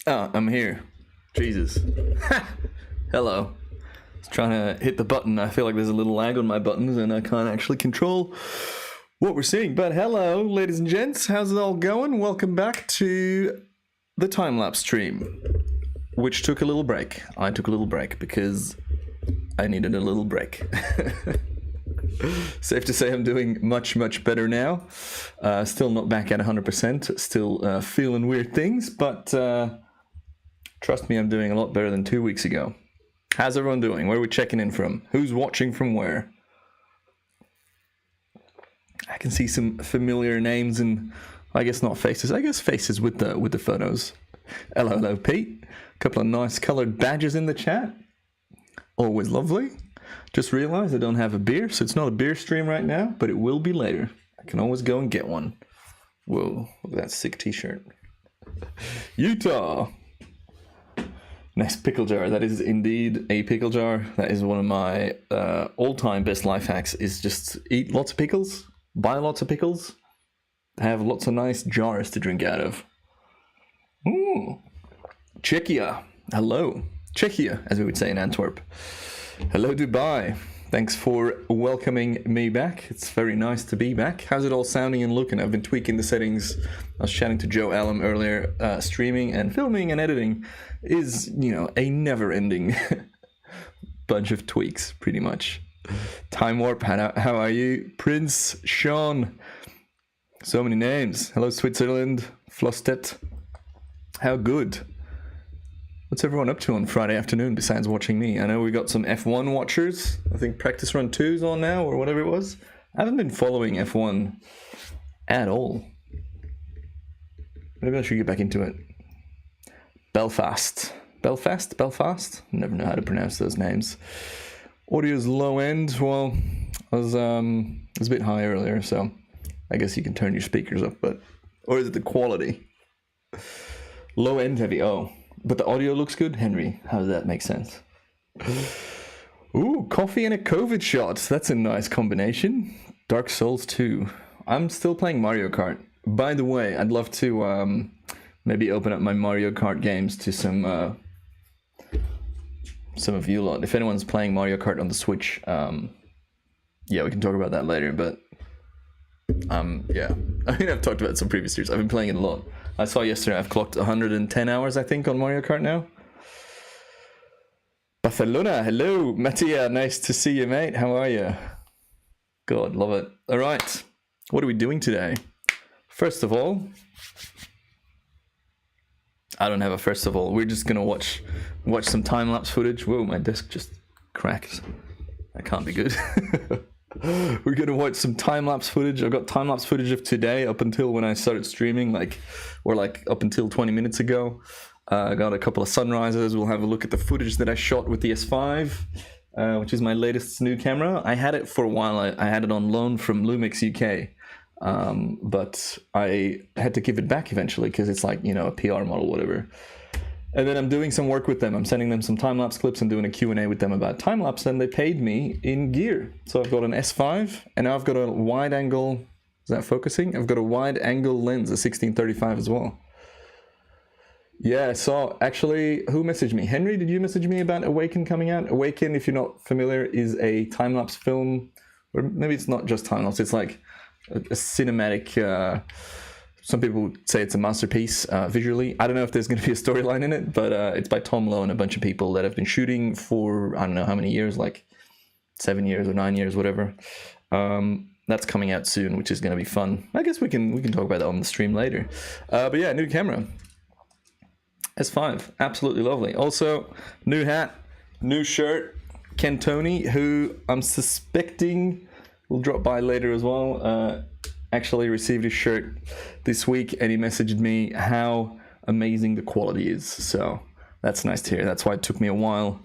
Oh, I'm here. Jesus. Hello. I was trying to hit the button. I feel like there's a little lag on my buttons and I can't actually control what we're seeing. But hello, ladies and gents. How's it all going? Welcome back to the time-lapse stream, which took a little break. I took a little break because I needed a little break. Safe to say I'm doing much, much better now. Still not back at 100%. Still feeling weird things, but trust me, I'm doing a lot better than 2 weeks ago. How's everyone doing? Where are we checking in from? Who's watching from where? I can see some familiar names and I guess not faces. I guess faces with the photos. Hello, Pete. A couple of nice colored badges in the chat. Always lovely. Just realized I don't have a beer, so it's not a beer stream right now, but it will be later. I can always go and get one. Whoa, look at that sick t-shirt. Utah. Nice pickle jar. That is indeed a pickle jar. That is one of my all-time best life hacks, is just eat lots of pickles, buy lots of pickles, have lots of nice jars to drink out of. Ooh. Czechia. Hello. Czechia, as we would say in Antwerp. Hello, Dubai. Thanks for welcoming me back. It's very nice to be back. How's it all sounding and looking? I've been tweaking the settings. I was chatting to Joe Allen earlier. Streaming and filming and editing is, a never-ending bunch of tweaks, pretty much. Time Warp, how are you? Prince Sean. So many names. Hello, Switzerland. Flostet. How good? What's everyone up to on Friday afternoon besides watching me? I know we got some F1 watchers. I think practice run 2's on now, or whatever it was. I haven't been following F1 at all. Maybe I should get back into it. Belfast. Belfast? Never know how to pronounce those names. Audio's low end. Well, I was a bit high earlier, so I guess you can turn your speakers up, or is it the quality? Low end heavy. Oh. But the audio looks good? Henry, how does that make sense? Ooh, coffee and a COVID shot. That's a nice combination. Dark Souls 2. I'm still playing Mario Kart. By the way, I'd love to maybe open up my Mario Kart games to some of you lot. If anyone's playing Mario Kart on the Switch, yeah, we can talk about that later, but yeah. I mean, I've talked about it some previous years. I've been playing it a lot. I saw yesterday I've clocked 110 hours, I think, on Mario Kart now. Barcelona, hello. Mattia, nice to see you, mate. How are you? God, love it. All right. What are we doing today? First of all, I don't have a first of all. We're just going to watch some time-lapse footage. Whoa, my desk just cracked. That can't be good. We're going to watch some time-lapse footage. I've got time-lapse footage of today up until when I started streaming, up until 20 minutes ago. I got a couple of sunrises. We'll have a look at the footage that I shot with the S5, which is my latest new camera. I had it for a while. I had it on loan from Lumix UK, but I had to give it back eventually because it's like, a PR model, whatever. And then I'm doing some work with them. I'm sending them some time-lapse clips and doing a Q&A with them about time-lapse, and they paid me in gear. So I've got an S5, and now I've got a wide-angle... Is that focusing? I've got a wide-angle lens, a 1635 as well. Yeah, so actually, who messaged me? Henry, did you message me about Awaken coming out? Awaken, if you're not familiar, is a time-lapse film. Or maybe it's not just time-lapse. It's like a cinematic... Some people say it's a masterpiece visually. I don't know if there's going to be a storyline in it, but it's by Tom Lowe and a bunch of people that have been shooting for, I don't know how many years, like 7 years or 9 years, whatever. That's coming out soon, which is going to be fun. I guess we can talk about that on the stream later. But yeah, new camera. S5, absolutely lovely. Also, new hat, new shirt. Ken Tony, who I'm suspecting will drop by later as well. Actually received his shirt this week, and he messaged me how amazing the quality is. So that's nice to hear. That's why it took me a while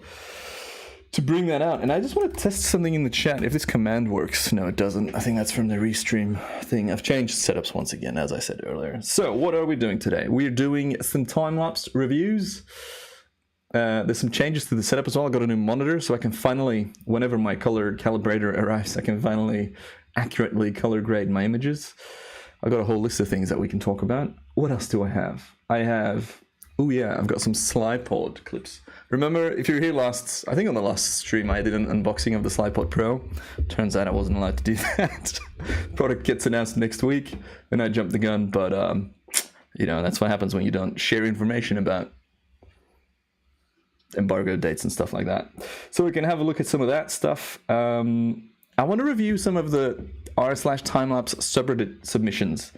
to bring that out. And I just want to test something in the chat. If this command works. No, it doesn't. I think that's from the restream thing. I've changed setups once again, as I said earlier. So what are we doing today? We're doing some time-lapse reviews. There's some changes to the setup as well. I got a new monitor, so I can finally, whenever my color calibrator arrives, I can finally accurately color grade my images. I've got a whole list of things that we can talk about. What else do I have? I have Oh yeah, I've got some Slipod clips. Remember, if you were here last, I think on the last stream, I did an unboxing of the Slipod Pro. Turns out I wasn't allowed to do that. Product gets announced next week, and I jumped the gun. But you know, that's what happens when you don't share information about embargo dates and stuff like that. So we can have a look at some of that stuff. I want to review some of the r/timelapse subreddit submissions,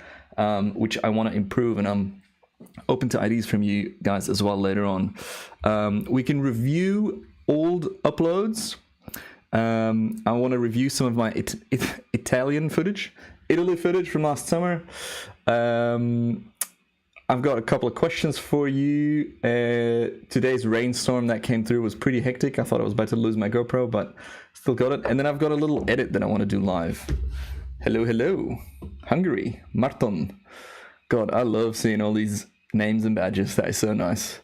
which I want to improve, and I'm open to ideas from you guys as well later on. We can review old uploads. I want to review some of my Italy footage from last summer. I've got a couple of questions for you. Today's rainstorm that came through was pretty hectic. I thought I was about to lose my GoPro, but still got it. And then I've got a little edit that I want to do live. Hello, Hungary, Marton. God, I love seeing all these names and badges. That is so nice.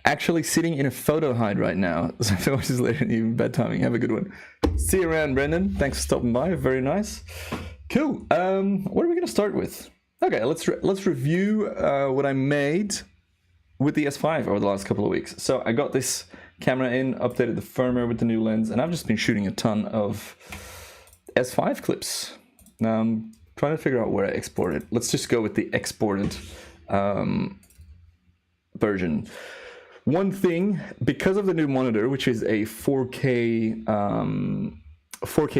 Actually sitting in a photo hide right now. So if I watch this later in the evening, bad timing. Have a good one. See you around, Brendan. Thanks for stopping by. Very nice. Cool. What are we going to start with? Okay, let's review what I made with the S5 over the last couple of weeks. So I got this camera in, updated the firmware with the new lens, and I've just been shooting a ton of S5 clips. Now I'm trying to figure out where I export it. Let's just go with the exported version. One thing, because of the new monitor, which is a 4K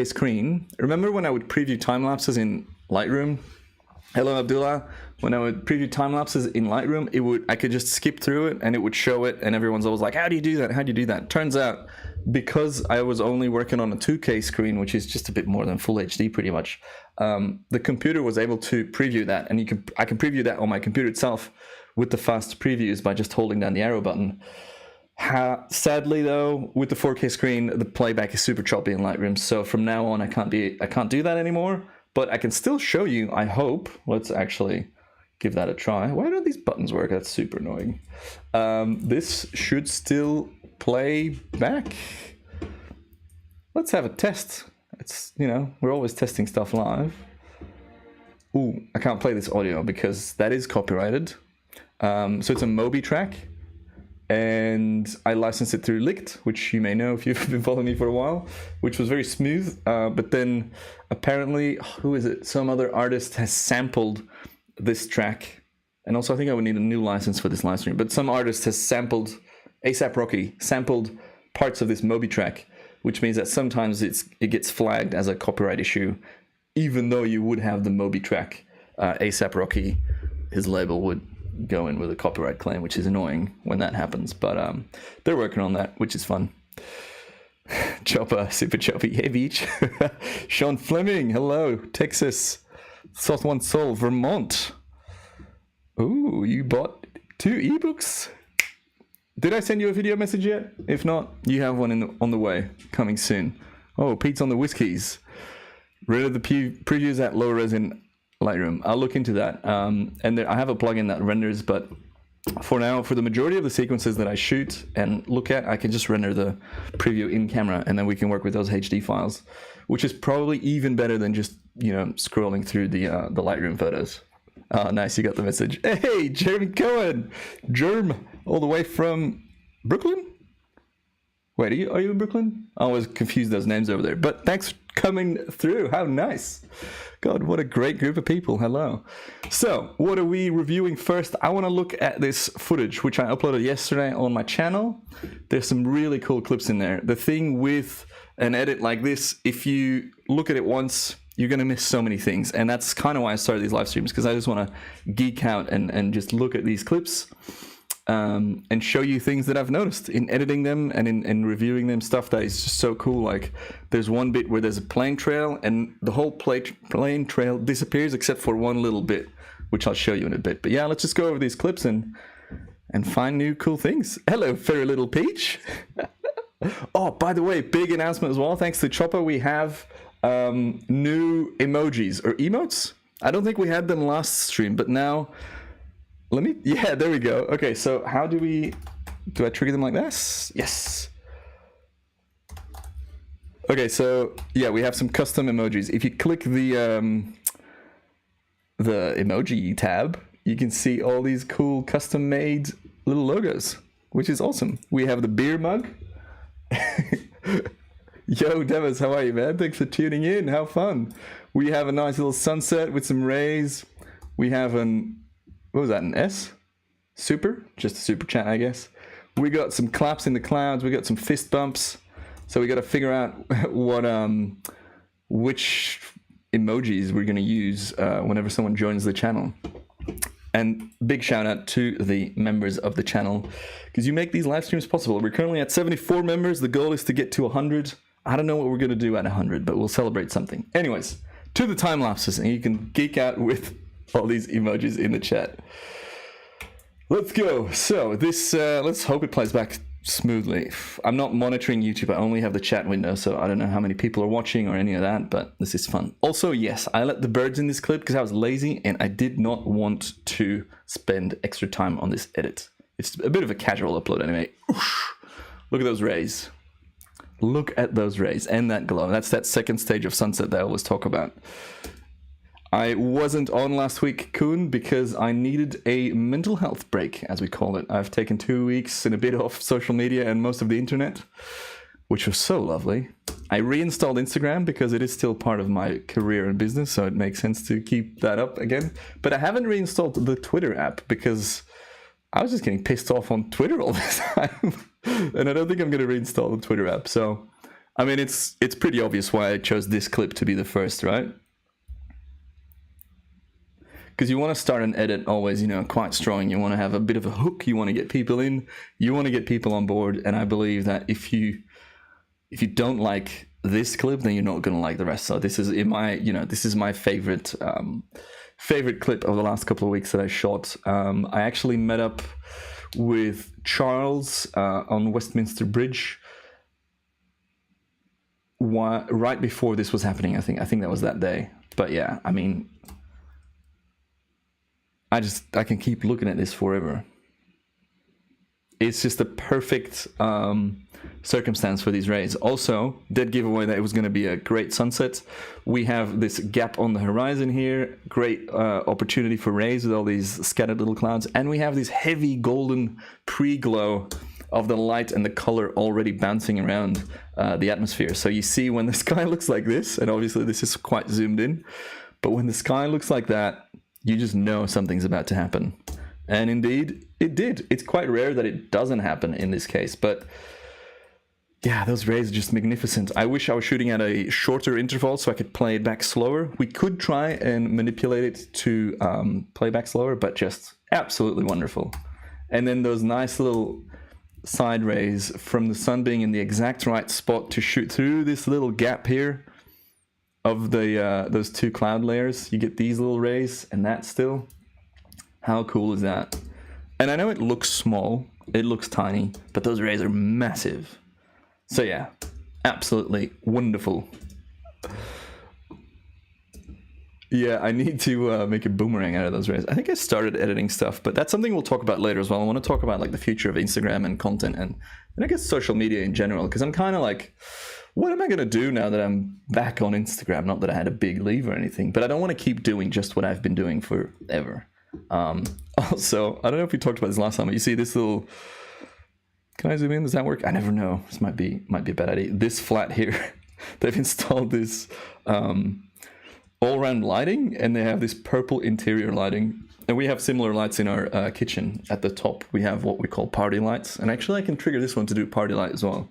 screen. Remember when I would preview time lapses in Lightroom? Hello, Abdullah. When I would preview time lapses in Lightroom, I could just skip through it and it would show it, and everyone's always like, "How do you do that? How do you do that?" Turns out, because I was only working on a 2K screen, which is just a bit more than full HD, pretty much, the computer was able to preview that, and I can preview that on my computer itself with the fast previews by just holding down the arrow button. Sadly though, with the 4K screen, the playback is super choppy in Lightroom, so from now on I can't do that anymore, but I can still show you, I hope. Let's actually give that a try. Why don't these buttons work? That's super annoying. This should still play back. Let's have a test. It's, you know, we're always testing stuff live. Ooh, I can't play this audio because that is copyrighted. So it's a Mobi track, and I licensed it through Licked, which you may know if you've been following me for a while, which was very smooth. But then apparently, who is it? Some other artist has sampled this track. And also I think I would need a new license for this live stream, but some artist has sampled, A$AP Rocky sampled parts of this Mobi track, which means that sometimes it gets flagged as a copyright issue, even though you would have the Mobi track. A$AP Rocky, his label would go in with a copyright claim, which is annoying when that happens, but they're working on that, which is fun. Chopper, super choppy. Hey Beach. Sean Fleming, hello. Texas. South One Soul, Vermont. Ooh, you bought 2 ebooks. Did I send you a video message yet? If not, you have one on the way, coming soon. Oh, Pete's on the whiskeys. Rid of the previews at low res in Lightroom. I'll look into that. And I have a plugin that renders, but for now, for the majority of the sequences that I shoot and look at, I can just render the preview in camera, and then we can work with those HD files, which is probably even better than just, you know, scrolling through the Lightroom photos. Oh, nice, you got the message. Hey, Jeremy Cohen, Germ, all the way from Brooklyn. Wait, are you in Brooklyn? I always confuse those names over there. But thanks for coming through. How nice. God, what a great group of people. Hello. So, what are we reviewing first? I want to look at this footage, which I uploaded yesterday on my channel. There's some really cool clips in there. The thing with an edit like this, if you look at it once, you're going to miss so many things. And that's kind of why I started these live streams, because I just want to geek out and just look at these clips. And show you things that I've noticed in editing them and in reviewing them, stuff that is just so cool. Like there's one bit where there's a plane trail and the whole plane trail disappears except for one little bit, which I'll show you in a bit. But yeah, let's just go over these clips and find new cool things. Hello, fairy little peach. Oh, by the way, big announcement as well. Thanks to Chopper, we have new emojis or emotes. I don't think we had them last stream, but now... yeah, there we go. Okay, so how do I trigger them like this? Yes. Okay, so yeah, we have some custom emojis. If you click the emoji tab, you can see all these cool custom made little logos, which is awesome. We have the beer mug. Yo, Devas, how are you, man? Thanks for tuning in. How fun. We have a nice little sunset with some rays. We have an, what was that, an S? Super? Just a super chat, I guess. We got some claps in the clouds. We got some fist bumps. So we got to figure out what, which emojis we're going to use whenever someone joins the channel. And big shout out to the members of the channel, because you make these live streams possible. We're currently at 74 members. The goal is to get to 100. I don't know what we're going to do at 100, but we'll celebrate something. Anyways, to the time lapses, and you can geek out with all these emojis in the chat. Let's go. So this, let's hope it plays back smoothly. I'm not monitoring YouTube. I only have the chat window, so I don't know how many people are watching or any of that, but this is fun. Also, yes, I let the birds in this clip because I was lazy and I did not want to spend extra time on this edit. It's a bit of a casual upload anyway. Oosh. Look at those rays. Look at those rays and that glow. That's that second stage of sunset that I always talk about. I wasn't on last week, Kuhn, because I needed a mental health break, as we call it. I've taken 2 weeks and a bit off social media and most of the internet, which was so lovely. I reinstalled Instagram because it is still part of my career and business, so it makes sense to keep that up again. But I haven't reinstalled the Twitter app because I was just getting pissed off on Twitter all the time. And I don't think I'm going to reinstall the Twitter app. So, I mean, it's pretty obvious why I chose this clip to be the first, right? Because you want to start an edit always, you know, quite strong. You want to have a bit of a hook. You want to get people in. You want to get people on board. And I believe that if you don't like this clip, then you're not going to like the rest. So this is this is my favorite clip of the last couple of weeks that I shot. I actually met up with Charles on Westminster Bridge right before this was happening. I think that was that day. But yeah, I mean, I can keep looking at this forever. It's just a perfect circumstance for these rays. Also, did give away that it was going to be a great sunset. We have this gap on the horizon here. Great opportunity for rays with all these scattered little clouds. And we have this heavy golden pre-glow of the light and the color already bouncing around the atmosphere. So you see when the sky looks like this, and obviously this is quite zoomed in, but when the sky looks like that, you just know something's about to happen. And indeed, it did. It's quite rare that it doesn't happen in this case, but yeah, those rays are just magnificent. I wish I was shooting at a shorter interval so I could play it back slower. We could try and manipulate it to play back slower, but just absolutely wonderful. And then those nice little side rays from the sun being in the exact right spot to shoot through this little gap here of the those two cloud layers. You get these little rays and that still. How cool is that? And I know it looks small, it looks tiny, but those rays are massive. So yeah, absolutely wonderful. Yeah, I need to make a boomerang out of those rays. I think I started editing stuff, but that's something we'll talk about later as well. I want to talk about like the future of Instagram and content and I guess social media in general, because I'm kind of like, what am I going to do now that I'm back on Instagram? Not that I had a big leave or anything, but I don't want to keep doing just what I've been doing forever. Also, I don't know if we talked about this last time, but you see this little, can I zoom in? Does that work? I never know. This might be a bad idea. This flat here, they've installed this all-round lighting, and they have this purple interior lighting. And we have similar lights in our kitchen. At the top, we have what we call party lights. And actually, I can trigger this one to do party light as well.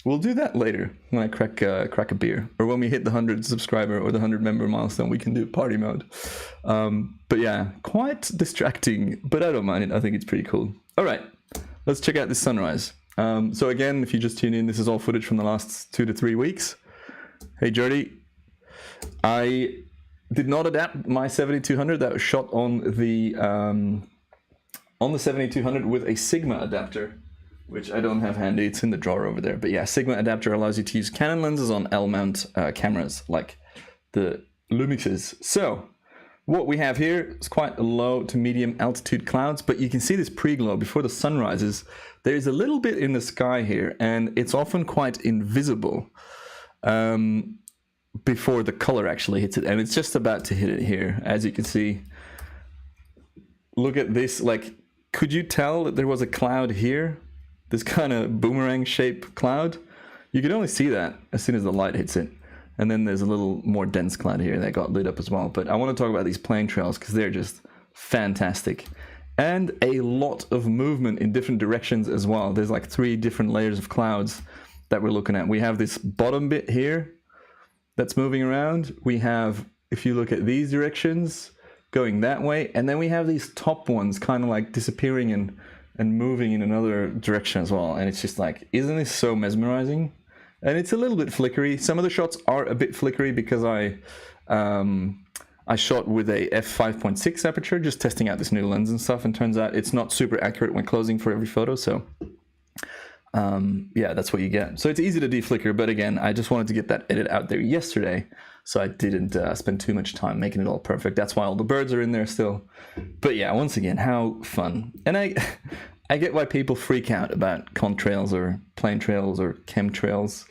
We'll do that later when I crack a beer, or when we hit the 100 subscriber or the 100 member milestone, we can do party mode. But yeah, quite distracting, but I don't mind it. I think it's pretty cool. All right, let's check out this sunrise. So again, if you just tune in, this is all footage from the last 2 to 3 weeks. Hey, Jordy. I did not adapt my 7200. That was shot on the 7200 with a Sigma adapter, which I don't have handy. It's in the drawer over there. But yeah, Sigma adapter allows you to use Canon lenses on L-mount cameras, like the Lumixes. So what we have here is quite low to medium altitude clouds, but you can see this pre-glow before the sun rises. There's a little bit in the sky here, and it's often quite invisible before the color actually hits it. And it's just about to hit it here, as you can see. Look at this, like, could you tell that there was a cloud here? This kind of boomerang shaped cloud? You can only see that as soon as the light hits it. And then there's a little more dense cloud here that got lit up as well. But I want to talk about these plane trails because they're just fantastic. And a lot of movement in different directions as well. There's like 3 different layers of clouds that we're looking at. We have this bottom bit here that's moving around. We have, if you look at these directions, going that way. And then we have these top ones kind of like disappearing and moving in another direction as well. And it's just like, isn't this so mesmerizing? And it's a little bit flickery. Some of the shots are a bit flickery because I shot with a f5.6 aperture, just testing out this new lens and stuff. And turns out it's not super accurate when closing for every photo. So yeah, that's what you get. So it's easy to deflicker. But again, I just wanted to get that edit out there yesterday. So I didn't spend too much time making it all perfect. That's why all the birds are in there still. But yeah, once again, how fun. And I get why people freak out about contrails or plane trails or chemtrails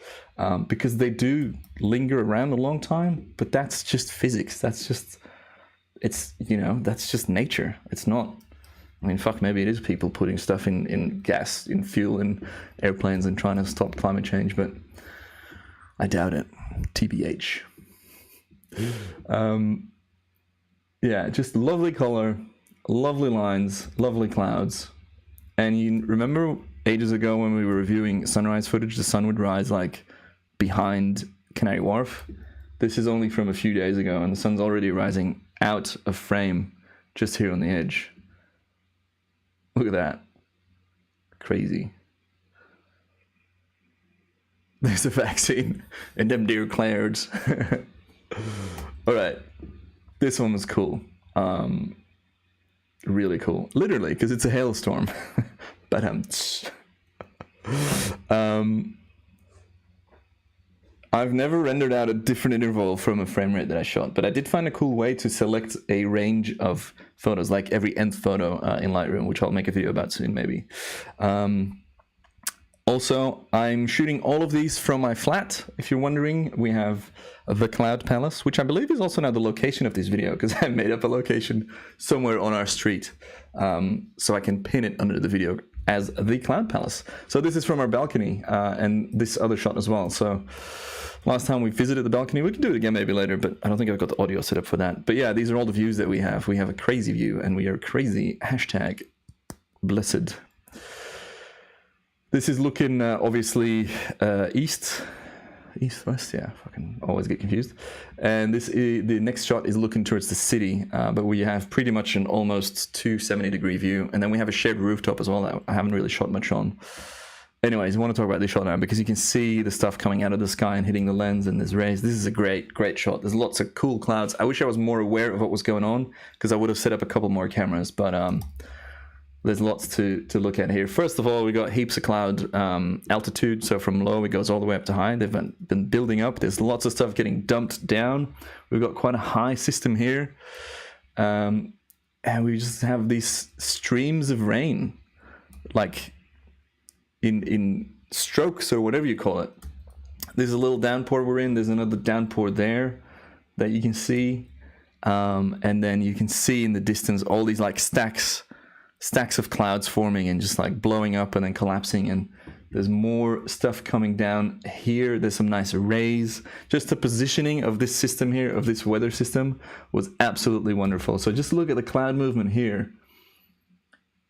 because they do linger around a long time, but that's just physics. That's just, it's, you know, that's just nature. It's not, I mean, fuck, maybe it is people putting stuff in gas, in fuel, in airplanes and trying to stop climate change, but I doubt it. TBH. Yeah, just lovely color, lovely lines, lovely clouds. And you remember ages ago when we were reviewing sunrise footage, the sun would rise like behind Canary Wharf. This is only from a few days ago, and the sun's already rising out of frame just here on the edge. Look at that. Crazy. There's a vaccine and them dear clouds. All right. This one was cool. Really cool. Literally, because it's a hailstorm. But I've never rendered out a different interval from a frame rate that I shot, but I did find a cool way to select a range of photos, like every nth photo in Lightroom, which I'll make a video about soon, maybe. Also, I'm shooting all of these from my flat. If you're wondering, we have the Cloud Palace, which I believe is also now the location of this video, because I made up a location somewhere on our street, so I can pin it under the video as the Cloud Palace. So this is from our balcony, and this other shot as well. So last time we visited the balcony, we can do it again maybe later, but I don't think I've got the audio set up for that. But yeah, these are all the views that we have. We have a crazy view, and we are crazy. Hashtag blessed. This is looking obviously east, west, yeah, fucking always get confused. And this is, the next shot is looking towards the city, but we have pretty much an almost 270-degree view, and then we have a shared rooftop as well that I haven't really shot much on. Anyways, I want to talk about this shot now because you can see the stuff coming out of the sky and hitting the lens and there's rays. This is a great shot. There's lots of cool clouds. I wish I was more aware of what was going on because I would have set up a couple more cameras, but there's lots to look at here. First of all, we got heaps of cloud altitude. So from low, it goes all the way up to high. They've been building up. There's lots of stuff getting dumped down. We've got quite a high system here. And we just have these streams of rain, like in strokes or whatever you call it. There's a little downpour we're in. There's another downpour there that you can see. And then you can see in the distance all these like stacks of clouds forming and just like blowing up and then collapsing, and there's more stuff coming down here. There's some nice rays. Just the positioning of this system here, of this weather system, was absolutely wonderful. So just look at the cloud movement here,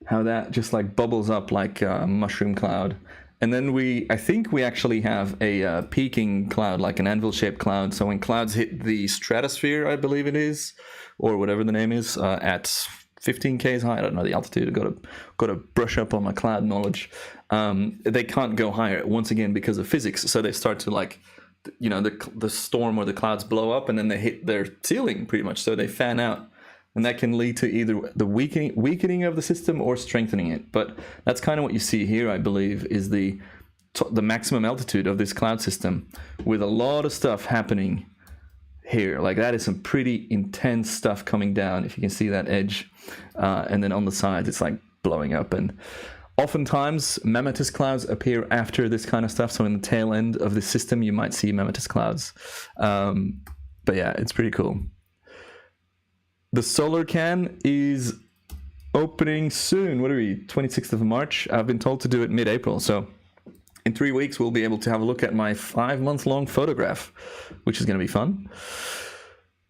how that just like bubbles up like a mushroom cloud. And then I think we actually have a peaking cloud, like an anvil-shaped cloud. So when clouds hit the stratosphere, I believe it is, or whatever the name is, at 15 k's high. I don't know the altitude. Got to brush up on my cloud knowledge. They can't go higher once again because of physics. So they start to like, you know, the storm or the clouds blow up and then they hit their ceiling pretty much. So they fan out, and that can lead to either the weakening of the system or strengthening it. But that's kind of what you see here, I believe, is the maximum altitude of this cloud system with a lot of stuff happening here. Like that is some pretty intense stuff coming down, if you can see that edge, and then on the sides it's like blowing up. And oftentimes mammatus clouds appear after this kind of stuff, so in the tail end of the system you might see mammatus clouds. But yeah, it's pretty cool. The solar can is opening soon. What are we? 26th of March. I've been told to do it mid-April, so in 3 weeks we'll be able to have a look at my 5-month-long photograph, which is going to be fun.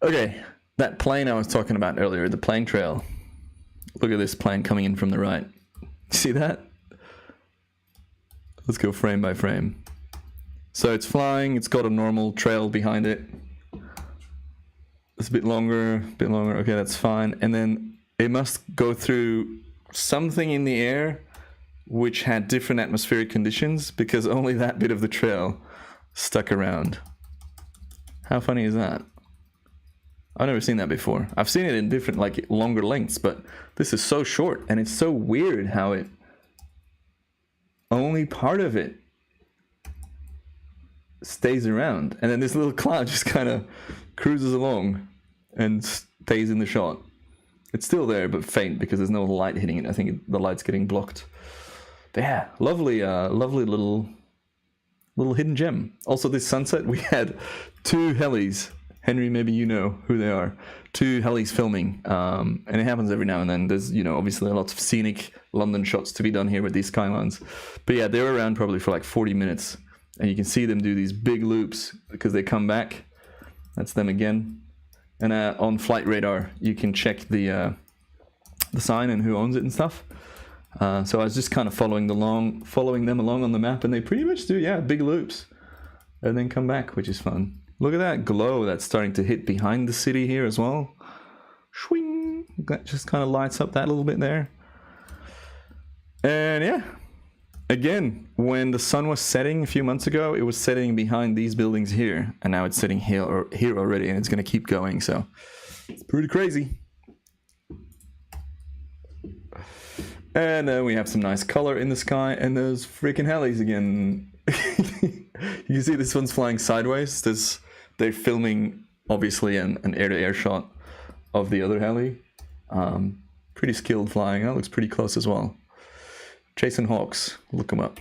Okay, that plane I was talking about earlier, the plane trail. Look at this plane coming in from the right. See that? Let's go frame by frame. So it's flying, it's got a normal trail behind it. It's a bit longer, okay, that's fine. And then it must go through something in the air which had different atmospheric conditions, because only that bit of the trail stuck around. How funny is that? I've never seen that before. I've seen it in different, like, longer lengths, but this is so short, and it's so weird how it... only part of it stays around, and then this little cloud just kind of cruises along and stays in the shot. It's still there, but faint, because there's no light hitting it. I think the light's getting blocked. But yeah, lovely little hidden gem. Also, this sunset, we had 2 helis. Henry, maybe you know who they are. 2 helis filming, and it happens every now and then. There's, you know, obviously lots of scenic London shots to be done here with these skylines. But yeah, they were around probably for like 40 minutes, and you can see them do these big loops because they come back. That's them again. And on flight radar, you can check the sign and who owns it and stuff. So I was just kind of following them along on the map, and they pretty much do, yeah, big loops, and then come back, which is fun. Look at that glow that's starting to hit behind the city here as well. Shwing! That just kind of lights up that little bit there. And yeah, again, when the sun was setting a few months ago, it was setting behind these buildings here, and now it's setting here already, and it's going to keep going, so it's pretty crazy. And then we have some nice color in the sky, and those freaking helis again. You see this one's flying sideways. They're filming, obviously, an air-to-air shot of the other heli. Pretty skilled flying. That looks pretty close as well. Chasing hawks. Look them up.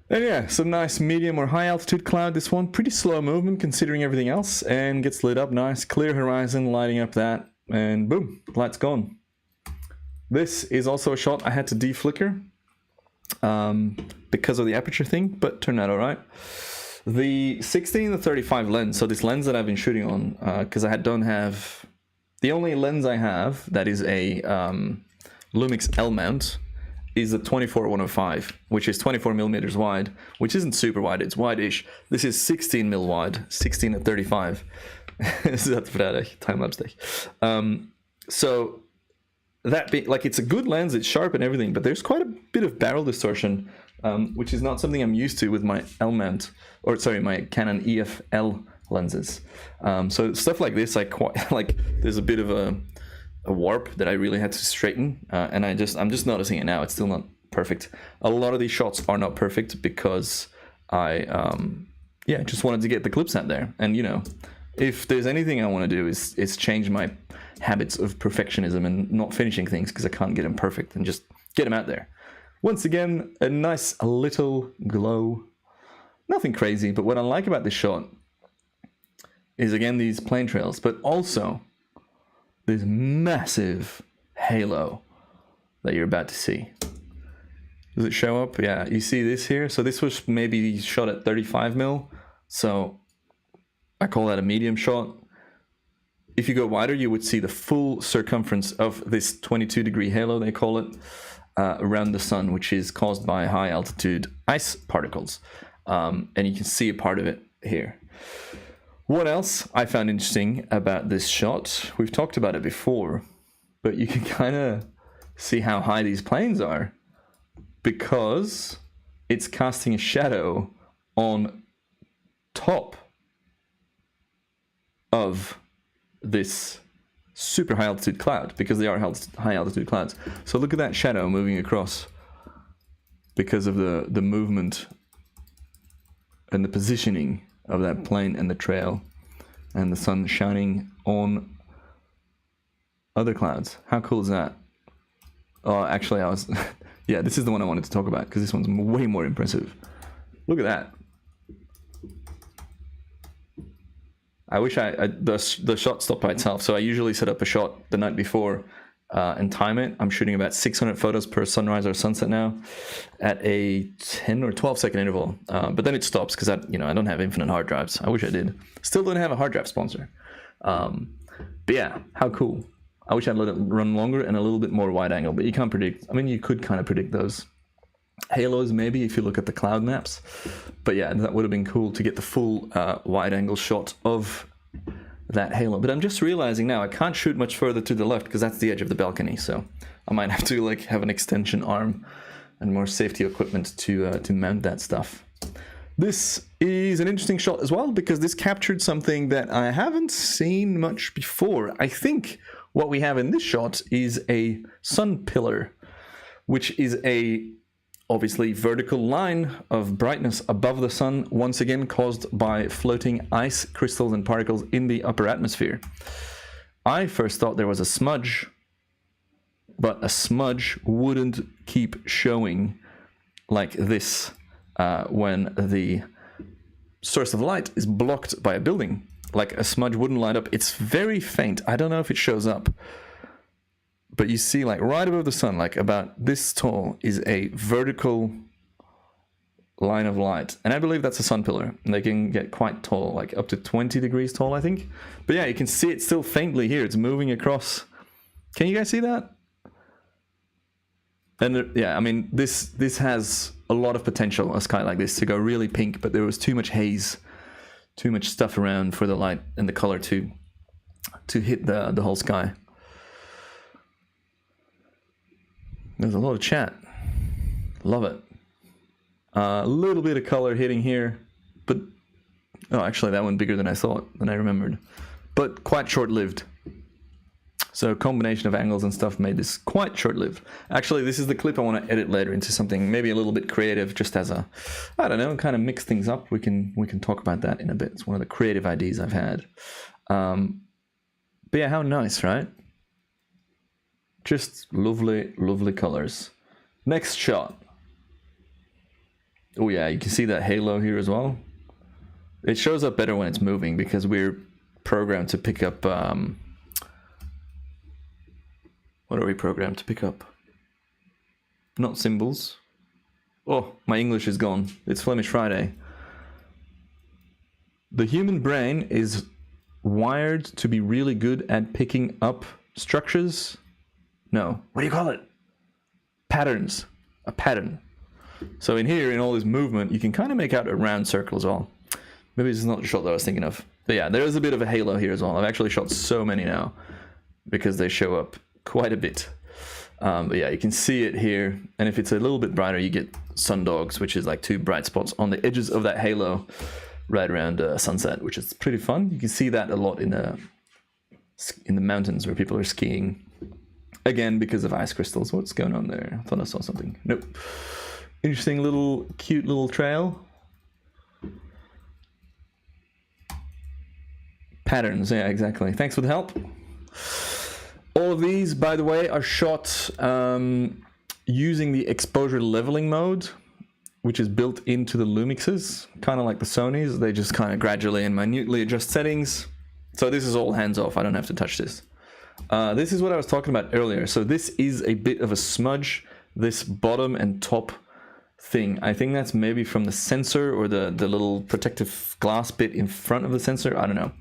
And yeah, some nice medium or high altitude cloud. This one, pretty slow movement considering everything else, and gets lit up nice. Clear horizon, lighting up that, and boom, light's gone. This is also a shot I had to deflicker because of the aperture thing, but turned out all right. The 16-35 lens, so this lens that I've been shooting on, because don't have... The only lens I have that is a Lumix L mount is the 24-105, which is 24 millimeters wide, which isn't super wide, it's wide-ish. This is 16 mil wide, 16-35. That's vrijdag, time-lapse day. So... that be like, it's a good lens, it's sharp and everything, but there's quite a bit of barrel distortion, which is not something I'm used to with my L mount, or sorry, my Canon EF-L lenses. So stuff like this, like there's a bit of a warp that I really had to straighten, and I'm just noticing it now. It's still not perfect. A lot of these shots are not perfect because I just wanted to get the clips out there, and you know, if there's anything I want to do is change my habits of perfectionism and not finishing things because I can't get them perfect, and just get them out there. Once again, a nice little glow. Nothing crazy, but what I like about this shot is, again, these plane trails, but also this massive halo that you're about to see. Does it show up? Yeah, you see this here? So this was maybe shot at 35 mil, so I call that a medium shot. If you go wider, you would see the full circumference of this 22-degree halo, they call it, around the sun, which is caused by high-altitude ice particles. And you can see a part of it here. What else I found interesting about this shot? We've talked about it before, but you can kind of see how high these planes are, because it's casting a shadow on top of this super high altitude cloud, because they are high altitude clouds. So look at that shadow moving across because of the movement and the positioning of that plane and the trail, and the sun shining on other clouds. How cool is that? Oh, actually, yeah, this is the one I wanted to talk about, because this one's way more impressive. Look at that. I wish the shot stopped by itself, so I usually set up a shot the night before and time it. I'm shooting about 600 photos per sunrise or sunset now at a 10 or 12 second interval. But then it stops because I don't have infinite hard drives. I wish I did. Still don't have a hard drive sponsor. But yeah, how cool. I wish I'd let it run longer and a little bit more wide angle, but you can't predict. I mean, you could kind of predict those halos maybe if you look at the cloud maps. But yeah, that would have been cool to get the full wide angle shot of that halo. But I'm just realizing now I can't shoot much further to the left because that's the edge of the balcony. So I might have to like have an extension arm and more safety equipment to mount that stuff. This is an interesting shot as well because this captured something that I haven't seen much before. I think what we have in this shot is a sun pillar, which is a obviously vertical line of brightness above the sun, once again caused by floating ice crystals and particles in the upper atmosphere. I first thought there was a smudge, but a smudge wouldn't keep showing like this when the source of light is blocked by a building. Like a smudge wouldn't light up. It's very faint. I don't know if it shows up. But you see, like right above the sun, like about this tall, is a vertical line of light. And I believe that's a sun pillar. And they can get quite tall, like up to 20 degrees tall, I think. But yeah, you can see it still faintly here. It's moving across. Can you guys see that? And yeah, I mean, this has a lot of potential, a sky like this, to go really pink. But there was too much haze, too much stuff around for the light and the color to hit the whole sky. There's a lot of chat. Love it. A little bit of color hitting here, but oh, actually that one bigger than I thought, than I remembered, but quite short-lived. So a combination of angles and stuff made this quite short-lived. Actually, this is the clip I want to edit later into something maybe a little bit creative, just as a, I don't know, kind of mix things up. We can talk about that in a bit. It's one of the creative ideas I've had. But yeah, how nice, right? Just lovely, lovely colors. Next shot. Oh yeah, you can see that halo here as well. It shows up better when it's moving because we're programmed to pick up... what are we programmed to pick up? Not symbols. Oh, my English is gone. It's Flemish Friday. The human brain is wired to be really good at picking up structures. No, what do you call it? Patterns. A pattern. So in here, in all this movement, you can kind of make out a round circle as well. Maybe this is not the shot that I was thinking of. But yeah, there is a bit of a halo here as well. I've actually shot so many now because they show up quite a bit. But yeah, you can see it here. And if it's a little bit brighter, you get sundogs, which is like two bright spots on the edges of that halo right around sunset, which is pretty fun. You can see that a lot in the mountains where people are skiing. Again, because of ice crystals. What's going on there? I thought I saw something. Nope. Interesting little, cute little trail. Patterns, yeah, exactly. Thanks for the help. All of these, by the way, are shot using the exposure leveling mode, which is built into the Lumixes, kind of like the Sonys. They just kind of gradually and minutely adjust settings. So this is all hands off. I don't have to touch this. This is what I was talking about earlier. So this is a bit of a smudge, this bottom and top thing. I think that's maybe from the sensor or the little protective glass bit in front of the sensor. I don't know.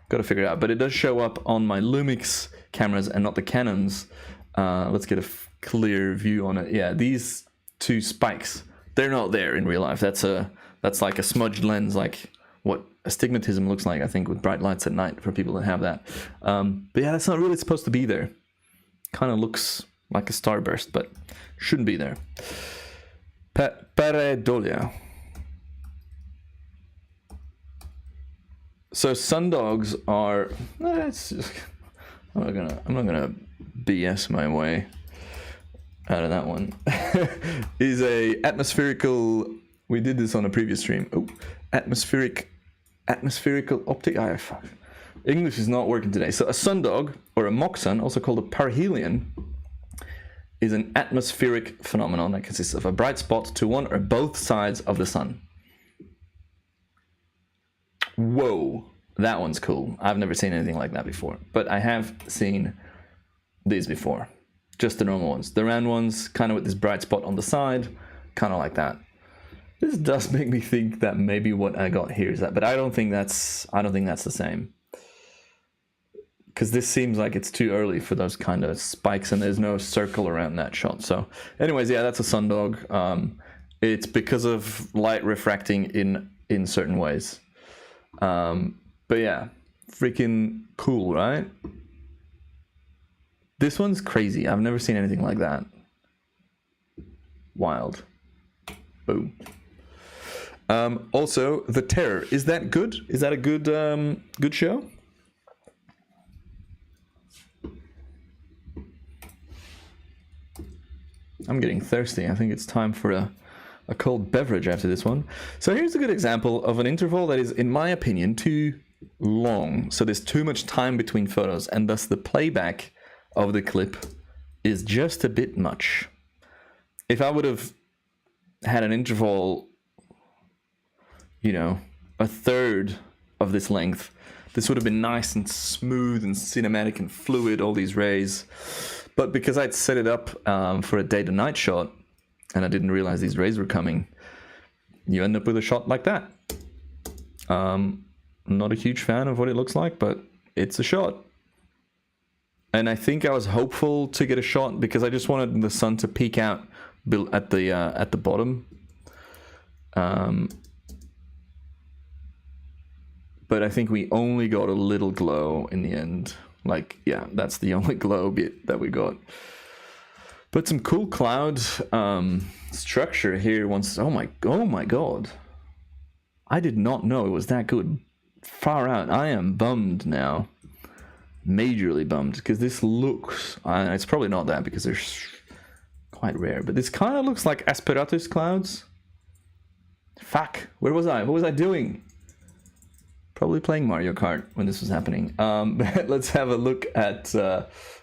Got to figure it out. But it does show up on my Lumix cameras and not the Canons. Let's get a clear view on it. Yeah, these two spikes, they're not there in real life. That's like a smudged lens, like what astigmatism looks like, I think, with bright lights at night for people that have that. But yeah, that's not really supposed to be there. Kind of looks like a starburst, but shouldn't be there. Pareidolia. So sundogs are... I'm not gonna BS my way out of that one. Is a atmospherical... We did this on a previous stream. Oh, atmospherical optic. Ah, fuck. English is not working today. So a sundog, or a mock sun, also called a perihelion, is an atmospheric phenomenon that consists of a bright spot to one or both sides of the sun. Whoa, that one's cool. I've never seen anything like that before, but I have seen these before. Just the normal ones. The round ones, kind of with this bright spot on the side, kind of like that. This does make me think that maybe what I got here is that, but I don't think that's the same. Because this seems like it's too early for those kind of spikes, and there's no circle around that shot. So anyways, yeah, that's a sundog. It's because of light refracting in certain ways. But yeah, freaking cool, right? This one's crazy. I've never seen anything like that. Wild. Boom. Also, The Terror. Is that good? Is that a good good show? I'm getting thirsty. I think it's time for a cold beverage after this one. So here's a good example of an interval that is, in my opinion, too long. So there's too much time between photos, and thus the playback of the clip is just a bit much. If I would have had an interval, you know, a third of this length, this would have been nice and smooth and cinematic and fluid, all these rays. But because I'd set it up for a day to night shot, and I didn't realize these rays were coming, you end up with a shot like that. I'm not a huge fan of what it looks like, but it's a shot. And I think I was hopeful to get a shot because I just wanted the sun to peek out at the bottom. But I think we only got a little glow in the end. Like, yeah, that's the only glow bit that we got. But some cool cloud structure here once. Oh my god. I did not know it was that good. Far out. I am bummed now. Majorly bummed, because this looks, it's probably not that because they're quite rare, but this kind of looks like asperatus clouds. Fuck, where was I? What was I doing? Probably playing Mario Kart when this was happening. But let's have a look at,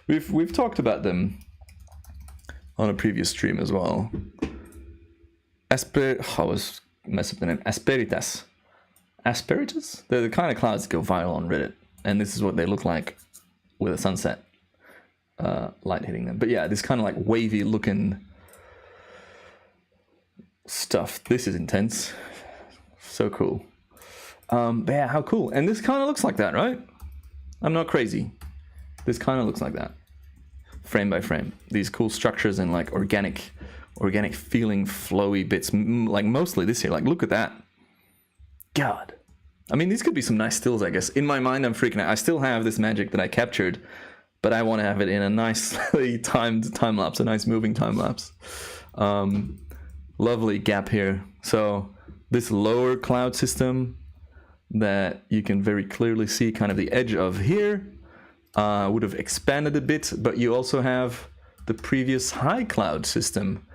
we've talked about them on a previous stream as well. I was messing up the name. Asperitas. Asperitas? They're the kind of clouds that go viral on Reddit, and this is what they look like with a sunset light hitting them. But yeah, this kind of like wavy looking stuff. This is intense. So cool. But yeah, how cool. And this kind of looks like that, right? I'm not crazy. This kind of looks like that. Frame by frame. These cool structures and like organic feeling flowy bits. Like mostly this here. Like look at that. God. I mean, these could be some nice stills, I guess. In my mind, I'm freaking out. I still have this magic that I captured, but I want to have it in a nicely timed time-lapse, a nice moving time-lapse. Lovely gap here. So this lower cloud system that you can very clearly see kind of the edge of here would have expanded a bit, but you also have the previous high cloud system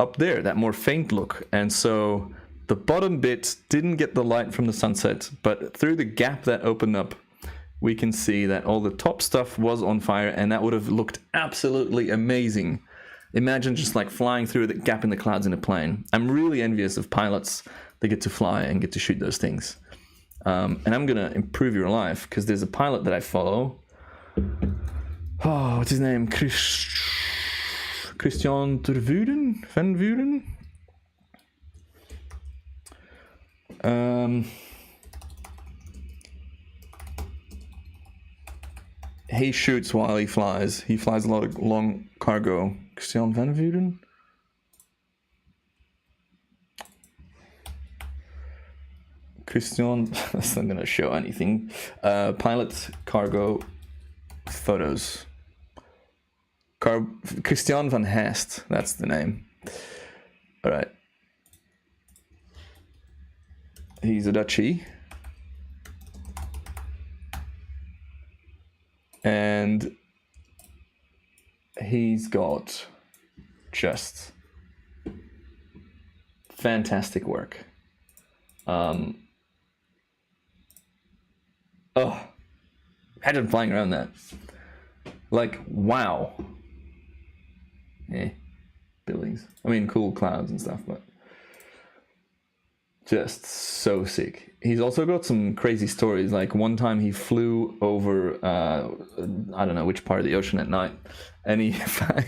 up there, that more faint look. And so the bottom bit didn't get the light from the sunset, but through the gap that opened up, we can see that all the top stuff was on fire, and that would have looked absolutely amazing. Imagine just like flying through the gap in the clouds in a plane. I'm really envious of pilots that get to fly and get to shoot those things. And I'm gonna improve your life because there's a pilot that I follow. Oh, what's his name? Christian Van Vuren? He shoots while he flies. He flies a lot of long cargo. Christian Van Vuren? Christian, that's not gonna show anything. Pilot cargo photos. Christian van Haast, that's the name. All right. He's a Dutchie. And he's got just fantastic work. Imagine flying around that. Like, wow. Buildings. I mean, cool clouds and stuff, but Just so sick. He's also got some crazy stories. Like one time he flew over, I don't know which part of the ocean at night, and he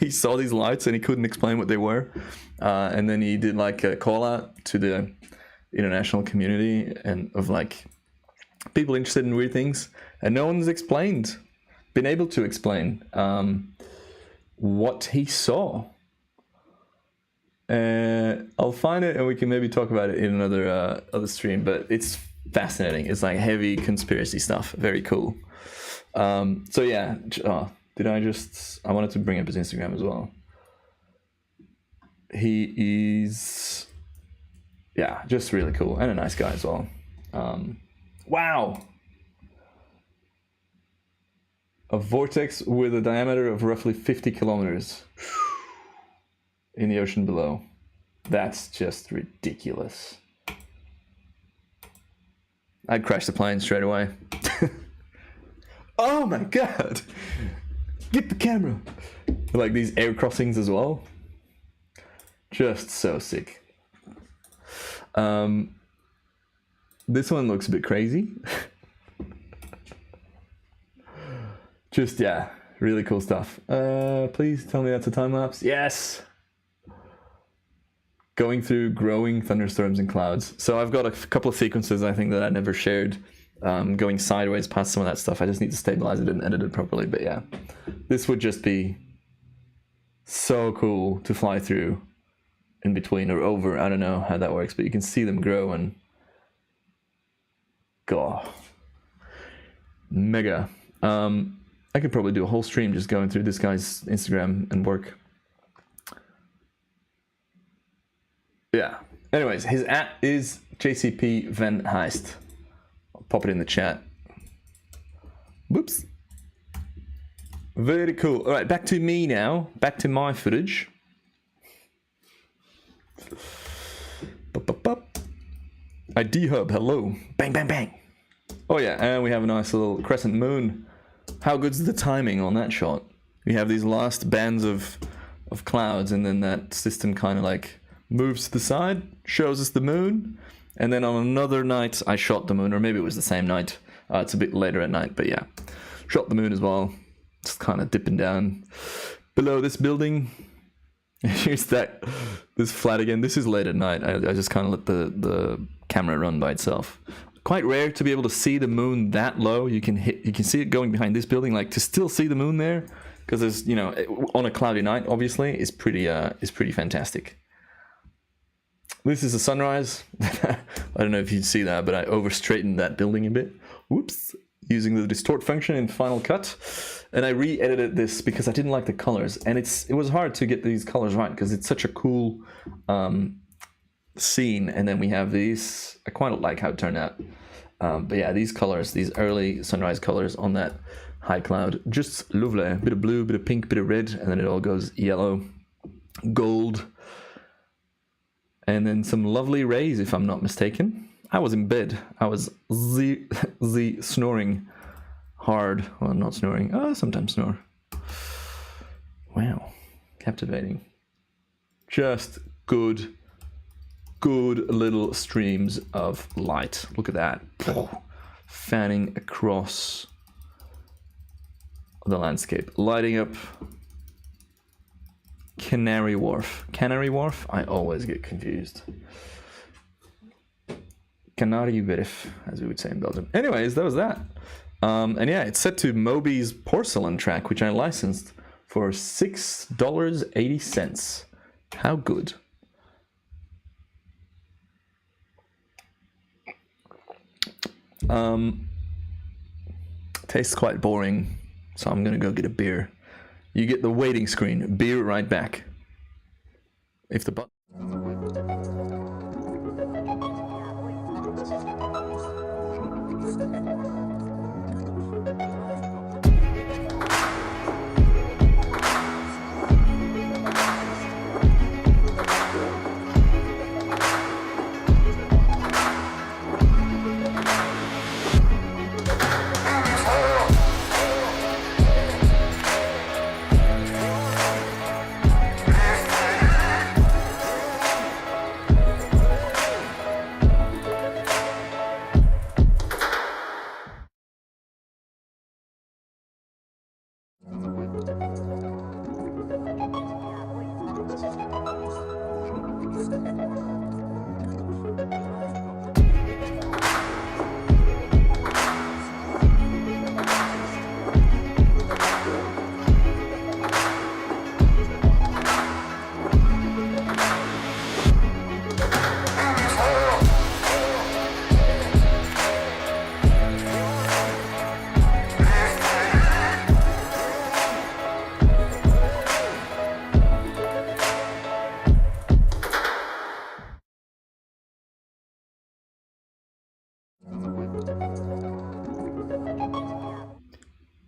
saw these lights and he couldn't explain what they were. And then he did like a call out to the international community and of like people interested in weird things, and no one's been able to explain what he saw. I'll find it and we can maybe talk about it in another other stream, but it's fascinating. It's like heavy conspiracy stuff. Very cool. So yeah, I wanted to bring up his Instagram as well. He is, yeah, just really cool and a nice guy as well. Wow. A vortex with a diameter of roughly 50 kilometers in the ocean below. That's just ridiculous. I'd crash the plane straight away. Oh my god! Get the camera! Like these air crossings as well. Just so sick. This one looks a bit crazy. Just, yeah, really cool stuff. Please tell me that's a time lapse. Yes! Going through growing thunderstorms and clouds. So I've got a couple of sequences I think that I never shared, going sideways past some of that stuff. I just need to stabilize it and edit it properly. But yeah, this would just be so cool to fly through in between or over. I don't know how that works, but you can see them grow and go. Mega. I could probably do a whole stream just going through this guy's Instagram and work. Yeah. Anyways, his @ is JCP Van Heist. I'll pop it in the chat. Whoops. Very cool. All right, back to me now. Back to my footage. ID Hub, hello. Bang, bang, bang. Oh yeah, and we have a nice little crescent moon. How good's the timing on that shot? We have these last bands of clouds, and then that system kind of like moves to the side, shows us the moon, and then on another night I shot the moon, or maybe it was the same night. It's a bit later at night, but yeah, shot the moon as well. Just kind of dipping down below this building. Here's this flat again. This is late at night. I just kind of let the camera run by itself. Quite rare to be able to see the moon that low. You can see it going behind this building. Like to still see the moon there, because there's on a cloudy night, obviously, is pretty fantastic. This is a sunrise. I don't know if you see that, but I over straightened that building a bit. Whoops. Using the distort function in Final Cut, and I re-edited this because I didn't like the colors, and it was hard to get these colors right because it's such a cool scene. And then we have these. I quite like how it turned out, but yeah, these colors, these early sunrise colors on that high cloud, just lovely. A bit of blue, bit of pink, bit of red, and then it all goes yellow, gold, and then some lovely rays, if I'm not mistaken. I was in bed. I was snoring hard. Well, not snoring. Sometimes snore. Wow. Captivating. Just good little streams of light. Look at that. Fanning across the landscape. Lighting up Canary Wharf. Canary Wharf? I always get confused. Canary Wharf, as we would say in Belgium. Anyways, that was that. And yeah, it's set to Moby's Porcelain track, which I licensed for $6.80. How good. Tastes quite boring, so I'm gonna go get a beer. You get the waiting screen. Beer right back. If the button...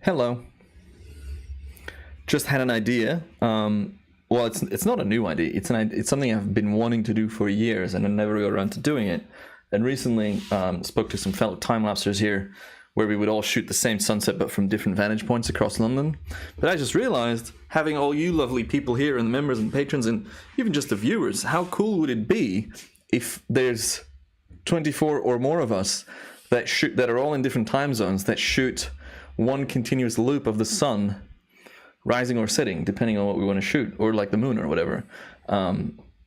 Hello. Just had an idea. Well, it's not a new idea. It's something I've been wanting to do for years, and I never got around to doing it. And recently, spoke to some fellow time-lapsers here, where we would all shoot the same sunset, but from different vantage points across London. But I just realized, having all you lovely people here, and the members and patrons, and even just the viewers, how cool would it be if there's 24 or more of us that are all in different time zones that shoot one continuous loop of the sun, rising or setting, depending on what we want to shoot, or like the moon or whatever.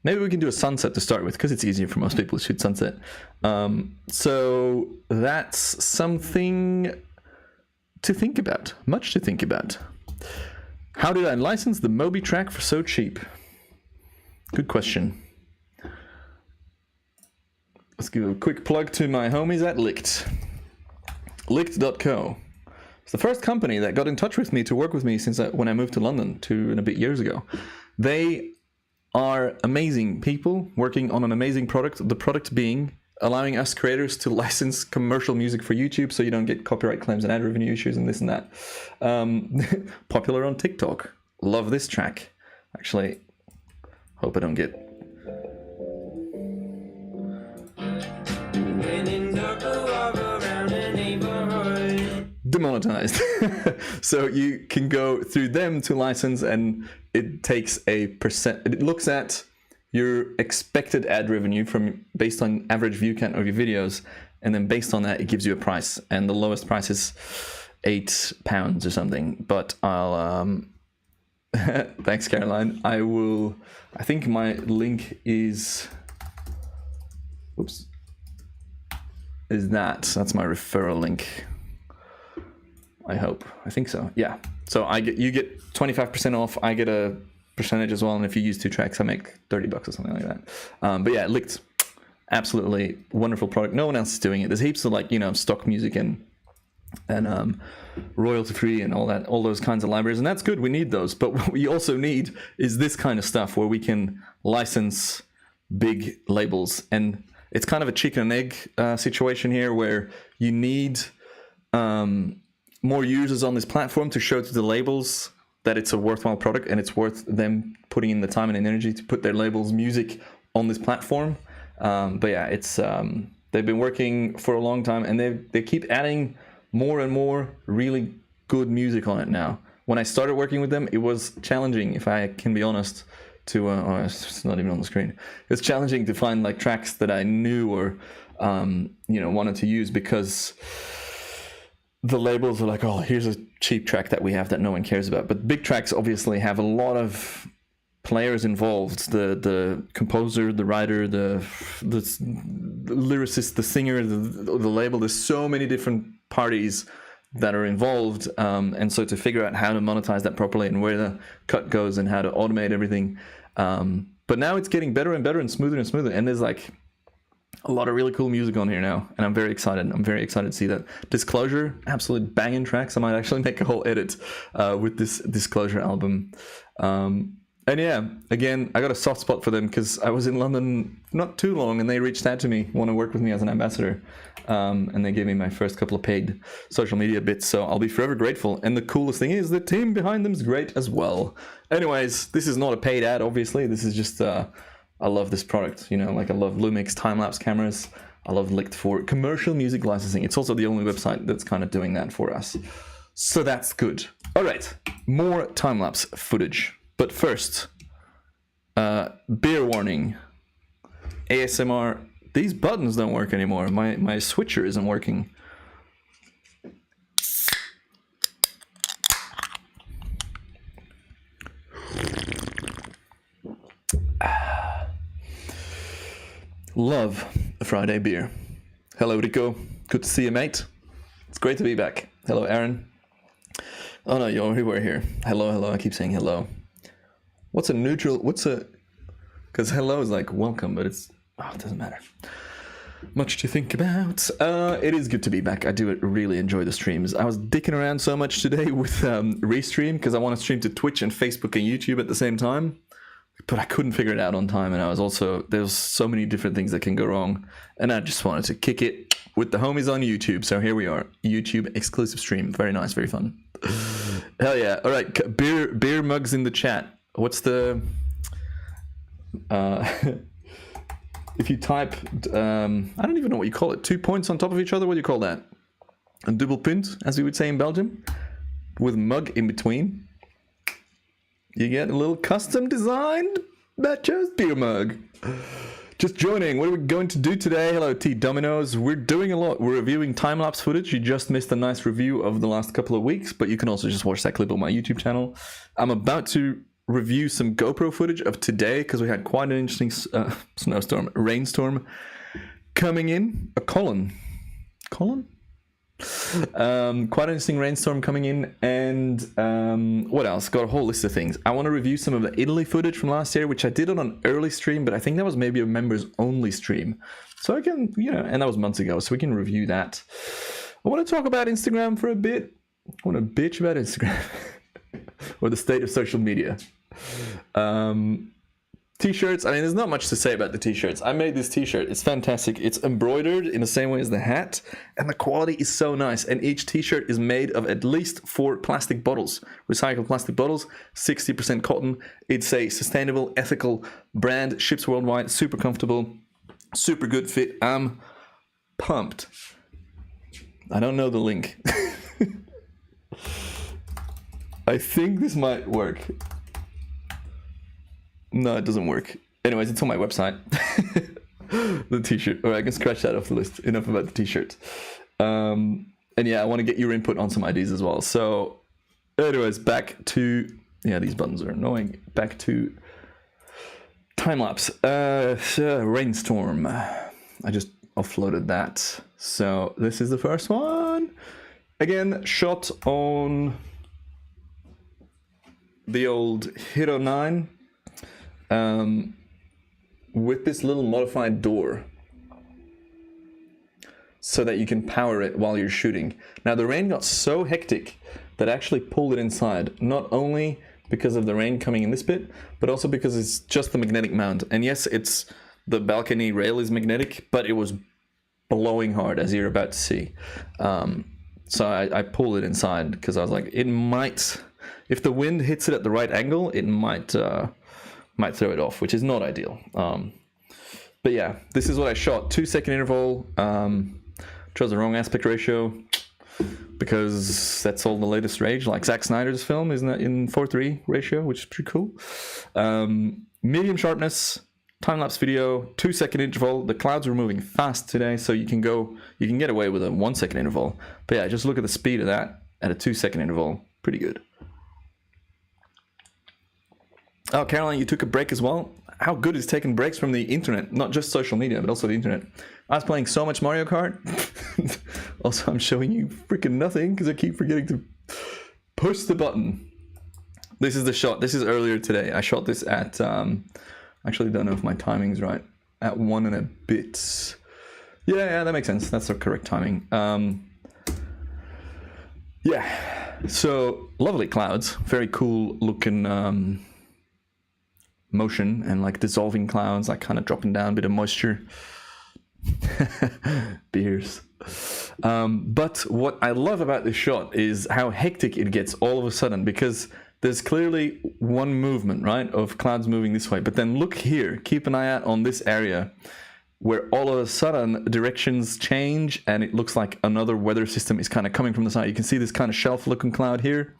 Maybe we can do a sunset to start with, because it's easier for most people to shoot sunset. So that's something to think about, much to think about. How did I license the Moby track for so cheap? Good question. Let's give a quick plug to my homies at Licked. Licked.co. It's the first company that got in touch with me to work with me since when I moved to London 2.5 years ago. They are amazing people working on an amazing product. The product being allowing us creators to license commercial music for YouTube, so you don't get copyright claims and ad revenue issues and this and that. Popular on TikTok. Love this track. Actually, hope I don't get... demonetized. So you can go through them to license, and it takes a percent. It looks at your expected ad revenue based on average view count of your videos, and then based on that it gives you a price, and the lowest price is £8 or something. But I'll thanks, Caroline. I think my link is that's my referral link. I think so. Yeah. So you get 25% off. I get a percentage as well, and if you use 2 tracks, I make $30 or something like that. But yeah, Licked, absolutely wonderful product. No one else is doing it. There's heaps of stock music and royalty free and all those kinds of libraries, and that's good. We need those. But what we also need is this kind of stuff where we can license big labels, and it's kind of a chicken and egg situation here, where you need more users on this platform to show to the labels that it's a worthwhile product, and it's worth them putting in the time and energy to put their labels' music on this platform. But yeah, it's they've been working for a long time, and they keep adding more and more really good music on it now. When I started working with them, it was challenging, if I can be honest, to it's not even on the screen. It was challenging to find like tracks that I knew or wanted to use, because the labels are like, oh, here's a cheap track that we have that no one cares about. But big tracks obviously have a lot of players involved: the composer, the writer, the lyricist, the singer, the label. There's so many different parties that are involved, and so to figure out how to monetize that properly and where the cut goes and how to automate everything. But now it's getting better and better and smoother, and there's like a lot of really cool music on here now, and I'm very excited. I'm very excited to see that. Disclosure, absolute banging tracks. I might actually make a whole edit with this Disclosure album. And yeah, again, I got a soft spot for them because I was in London not too long, and they reached out to me, want to work with me as an ambassador, and they gave me my first couple of paid social media bits, so I'll be forever grateful. And the coolest thing is the team behind them is great as well. Anyways, this is not a paid ad, obviously. This is just I love this product, I love Lumix time-lapse cameras. I love Licked for commercial music licensing. It's also the only website that's kind of doing that for us. So that's good. All right, more time-lapse footage. But first, beer warning. ASMR, these buttons don't work anymore. My switcher isn't working. Love a Friday beer. Hello, Rico. Good to see you, mate. It's great to be back. Hello, Aaron. Oh no, you already were here. Hello. I keep saying hello. What's a neutral? Because hello is like welcome, but it doesn't matter. Much to think about. It is good to be back. I do really enjoy the streams. I was dicking around so much today with Restream because I want to stream to Twitch and Facebook and YouTube at the same time. But I couldn't figure it out on time, and there's so many different things that can go wrong, and I just wanted to kick it with the homies on YouTube. So here we are, YouTube exclusive stream. Very nice, very fun. Hell yeah. All right, beer mugs in the chat. What's the if you type I don't even know what you call it, 2 points on top of each other, what do you call that? A double punt, as we would say in Belgium, with mug in between. You get a little custom designed Batcho's beer mug. Just joining, what are we going to do today? Hello T Dominoes. We're doing a lot. We're reviewing time-lapse footage. You just missed a nice review of the last couple of weeks, but you can also just watch that clip on my YouTube channel. I'm about to review some GoPro footage of today because we had quite an interesting rainstorm coming in. A colon? Quite an interesting rainstorm coming in, and what else? Got a whole list of things. I want to review some of the Italy footage from last year, which I did on an early stream, but I think that was maybe a members only stream, so I can, and that was months ago, so we can review that. I want to talk about Instagram for a bit. I want to bitch about Instagram or the state of social media. T-shirts, I mean, there's not much to say about the t-shirts. I made this t-shirt. It's fantastic. It's embroidered in the same way as the hat, and the quality is so nice. And each t-shirt is made of at least 4 plastic bottles, recycled plastic bottles, 60% cotton. It's a sustainable, ethical brand, ships worldwide, super comfortable, super good fit. I'm pumped. I don't know the link. I think this might work. No, it doesn't work. Anyways, it's on my website. The t-shirt. All right, I can scratch that off the list. Enough about the t-shirt. And yeah, I want to get your input on some ideas as well. So anyways, back to... Yeah, these buttons are annoying. Back to time-lapse. Rainstorm. I just offloaded that. So this is the first one. Again, shot on the old Hero 9. With this little modified door so that you can power it while you're shooting. Now the rain got so hectic that I actually pulled it inside, not only because of the rain coming in this bit, but also because it's just the magnetic mount. And yes, it's the balcony rail is magnetic, but it was blowing hard, as you're about to see. So I pulled it inside because I was like, it might, if the wind hits it at the right angle, it might throw it off, which is not ideal. But yeah, this is what I shot. 2-second interval. Chose the wrong aspect ratio because that's all the latest rage. Like Zack Snyder's film, isn't that in 4:3 ratio, which is pretty cool. Medium sharpness, time-lapse video, 2-second interval. The clouds were moving fast today, so you can get away with a 1-second interval. But yeah, just look at the speed of that at a 2-second interval. Pretty good. Oh, Caroline, you took a break as well? How good is taking breaks from the internet? Not just social media, but also the internet. I was playing so much Mario Kart. Also, I'm showing you freaking nothing because I keep forgetting to push the button. This is the shot. This is earlier today. I shot this at, actually don't know if my timing's right. At 1 and a bit. Yeah, that makes sense. That's the correct timing. Yeah, so lovely clouds. Very cool looking motion and like dissolving clouds, like kind of dropping down, a bit of moisture. Beers. But what I love about this shot is how hectic it gets all of a sudden, because there's clearly one movement, right, of clouds moving this way. But then look here, keep an eye out on this area where all of a sudden directions change and it looks like another weather system is kind of coming from the side. You can see this kind of shelf looking cloud here.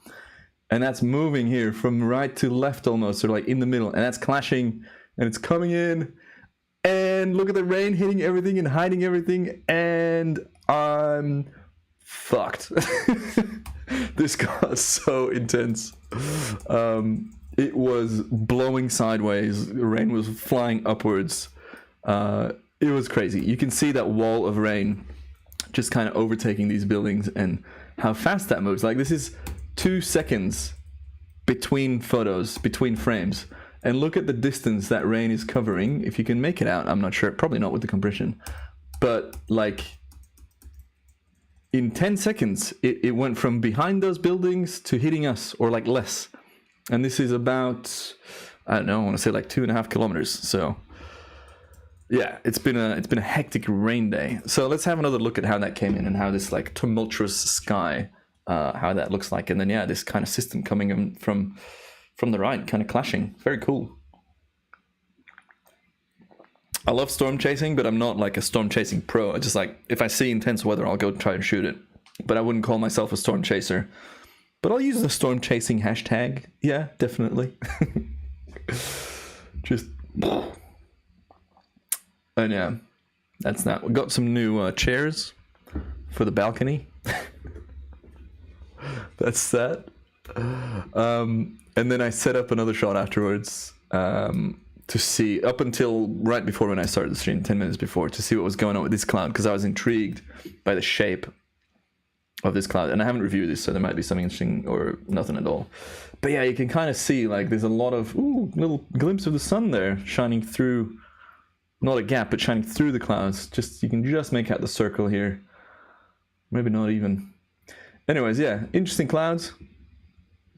And that's moving here from right to left almost, or like in the middle. And that's clashing and it's coming in. And look at the rain hitting everything and hiding everything. And I'm fucked. This got so intense. It was blowing sideways. The rain was flying upwards. It was crazy. You can see that wall of rain just kind of overtaking these buildings and how fast that moves. Like this is 2 seconds between photos, between frames. And look at the distance that rain is covering. If you can make it out, I'm not sure. Probably not with the compression. But like in 10 seconds, it went from behind those buildings to hitting us, or like less. And this is about, I don't know, I want to say like 2.5 kilometers. So yeah, it's been a hectic rain day. So let's have another look at how that came in and how this like tumultuous sky how that looks like. And then, yeah, this kind of system coming in from the right, kind of clashing. Very cool. I love storm chasing, but I'm not like a storm chasing pro. I just like, if I see intense weather, I'll go try and shoot it. But I wouldn't call myself a storm chaser. But I'll use the storm chasing hashtag. Yeah, definitely. Just... And yeah, that's that. We got some new chairs for the balcony. That's that. And then I set up another shot afterwards to see, up until right before when I started the stream, 10 minutes before, to see what was going on with this cloud, because I was intrigued by the shape of this cloud. And I haven't reviewed this, so there might be something interesting or nothing at all. But yeah, you can kind of see, like, there's a lot of, little glimpse of the sun there shining through, not a gap, but shining through the clouds. Just, you can just make out the circle here. Maybe not even. Anyways, yeah, interesting clouds.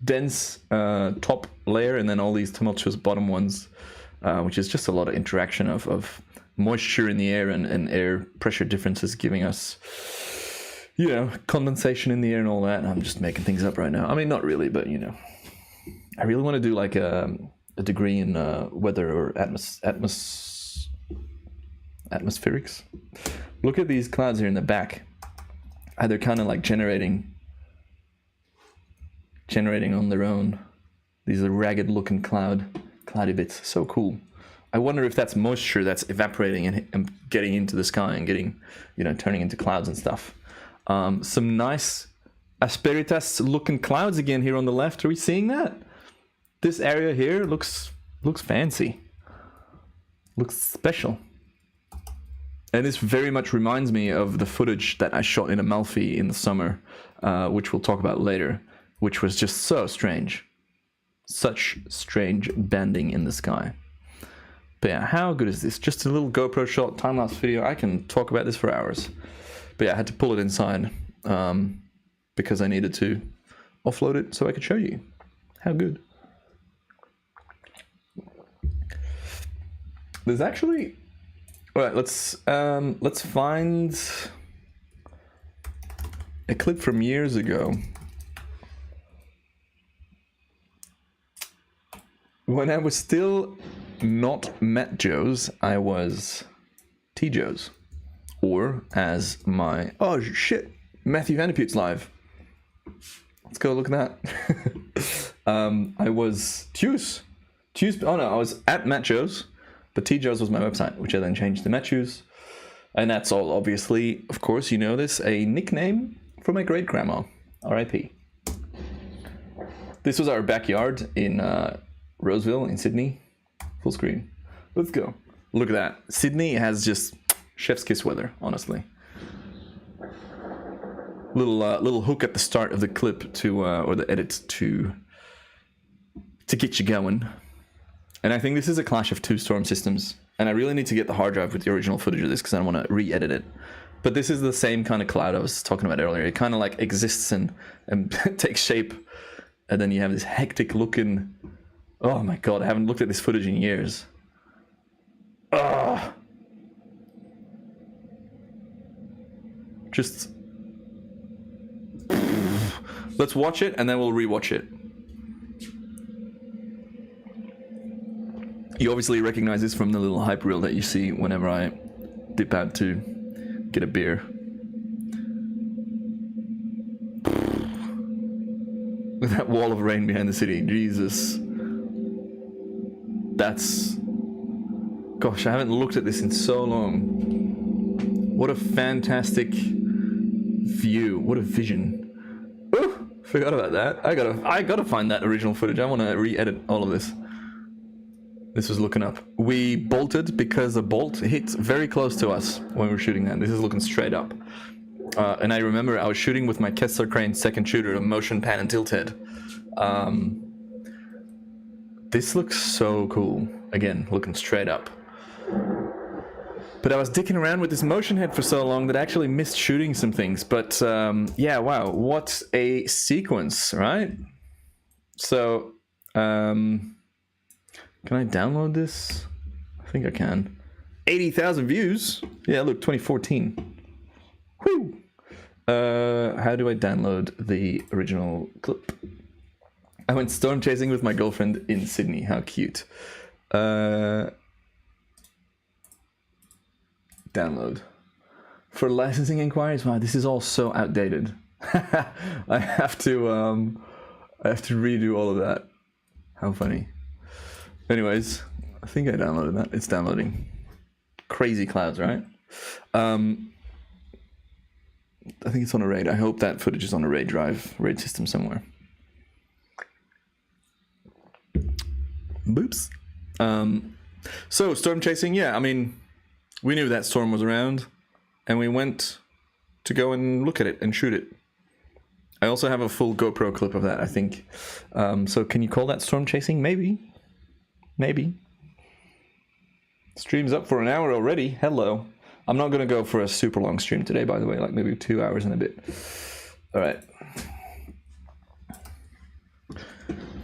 Dense top layer, and then all these tumultuous bottom ones, which is just a lot of interaction of moisture in the air and air pressure differences giving us, you know, condensation in the air and all that. I'm just making things up right now. I mean, not really, but, you know. I really want to do like a degree in weather or atmospherics. Look at these clouds here in the back. How they're kind of like generating on their own. These are ragged looking cloudy bits. So cool. I wonder if that's moisture that's evaporating and getting into the sky and getting, you know, turning into clouds and stuff. Some nice asperitas looking clouds again here on the left. Are we seeing that? This area here looks fancy. Looks special. And this very much reminds me of the footage that I shot in Amalfi in the summer, which we'll talk about later, which was just so strange. Such strange banding in the sky. But yeah, how good is this? Just a little GoPro shot, time-lapse video. I can talk about this for hours. But yeah, I had to pull it inside because I needed to offload it so I could show you. How good. There's actually... All right, let's find a clip from years ago. When I was still not Matt Joe's, I was T Joe's. Or as my... Oh, shit. Matthew Vandeputte's live. Let's go look at that. I was Tues. Oh, no, I was at Matt Joe's. But T Joe's was my website, which I then changed to Matt Joe's. And that's all, obviously, of course, you know this, a nickname for my great-grandma. R.I.P. This was our backyard in Roseville in Sydney. Full screen. Let's go. Look at that. Sydney has just chef's kiss weather, honestly. Little hook at the start of the clip to or the edit to get you going. And I think this is a clash of two storm systems. And I really need to get the hard drive with the original footage of this because I want to re-edit it. But this is the same kind of cloud I was talking about earlier. It kind of like exists and takes shape. And then you have this hectic looking... Oh my god, I haven't looked at this footage in years. Ugh. Just... Let's watch it and then we'll re-watch it. You obviously recognize this from the little hype reel that you see whenever I dip out to get a beer. With that wall of rain behind the city, Jesus. That's... Gosh, I haven't looked at this in so long. What a fantastic view. What a vision. Ooh, forgot about that. I gotta find that original footage. I want to re-edit all of this. This was looking up. We bolted because a bolt hit very close to us when we were shooting that. This is looking straight up. And I remember I was shooting with my Kessler Crane second shooter, a motion pan and tilt head. This looks so cool. Again, looking straight up. But I was dicking around with this motion head for so long that I actually missed shooting some things. But yeah, wow, what a sequence, right? So, can I download this? I think I can. 80,000 views. Yeah, look, 2014. Whew. How do I download the original clip? I went storm chasing with my girlfriend in Sydney. How cute. Download. For licensing inquiries, wow, this is all so outdated. I have to redo all of that. How funny. Anyways, I think I downloaded that. It's downloading. Crazy clouds, right? I think it's on a RAID. I hope that footage is on a RAID drive, RAID system somewhere. Boops. So storm chasing, yeah, I mean, we knew that storm was around and we went to go and look at it and shoot it. I also have a full GoPro clip of that, I think. So can you call that storm chasing? Maybe. Stream's up for an hour already. Hello. I'm not going to go for a super long stream today, by the way, like maybe 2 hours and a bit. All right.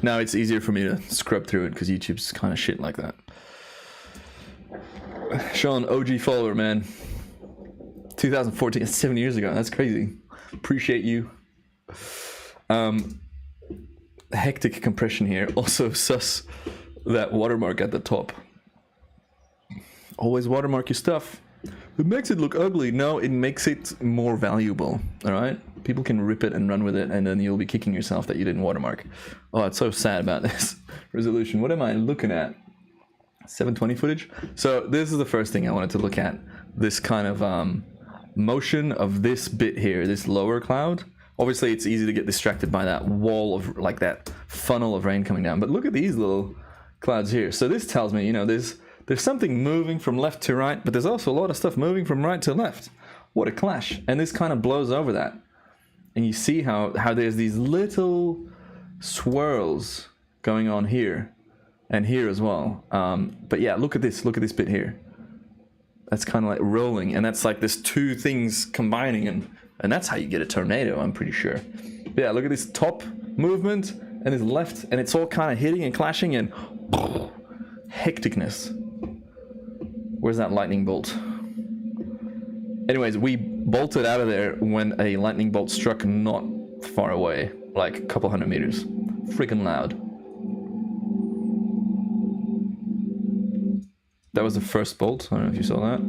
Now it's easier for me to scrub through it because YouTube's kind of shit like that. Sean, OG follower, man. 2014, 7 years ago. That's crazy. Appreciate you. Hectic compression here. Also sus that watermark at the top. Always watermark your stuff. It makes it look ugly. No, it makes it more valuable. All right? People can rip it and run with it, and then you'll be kicking yourself that you didn't watermark. Oh, it's so sad about this resolution. What am I looking at? 720 footage? So this is the first thing I wanted to look at. This kind of motion of this bit here, this lower cloud. Obviously, it's easy to get distracted by that wall of, like that funnel of rain coming down. But look at these little clouds here. So this tells me, you know, there's something moving from left to right, but there's also a lot of stuff moving from right to left. What a clash. And this kind of blows over that. And you see how there's these little swirls going on here and here as well. But yeah, look at this bit here. That's kind of like rolling, and that's like this two things combining, and that's how you get a tornado, I'm pretty sure. But yeah, look at this top movement and this left, and it's all kind of hitting and clashing and hecticness. Where's that lightning bolt? Anyways, we bolted out of there when a lightning bolt struck not far away, like a couple 100 meters. Freaking loud. That was the first bolt. I don't know if you saw that.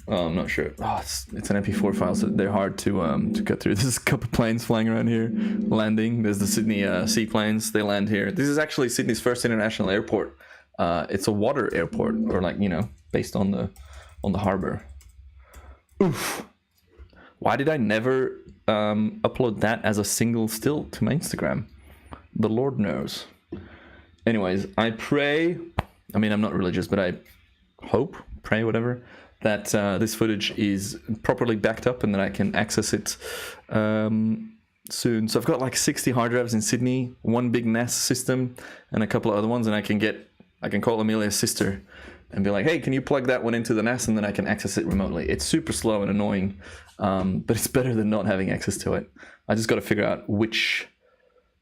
Oh, I'm not sure. Oh, it's an MP4 file, so they're hard to cut through. There's a couple planes flying around here, landing. There's the Sydney seaplanes. They land here. This is actually Sydney's first international airport. It's a water airport, or like, you know, based on the harbor. Oof. Why did I never upload that as a single still to my Instagram? The Lord knows. Anyways, I pray, I mean, I'm not religious, but I hope, pray, whatever, that this footage is properly backed up and that I can access it soon. So I've got like 60 hard drives in Sydney, one big NAS system, and a couple of other ones, and I can call Amelia's sister and be like, hey, can you plug that one into the NAS, and then I can access it remotely. It's super slow and annoying, but it's better than not having access to it. I just got to figure out which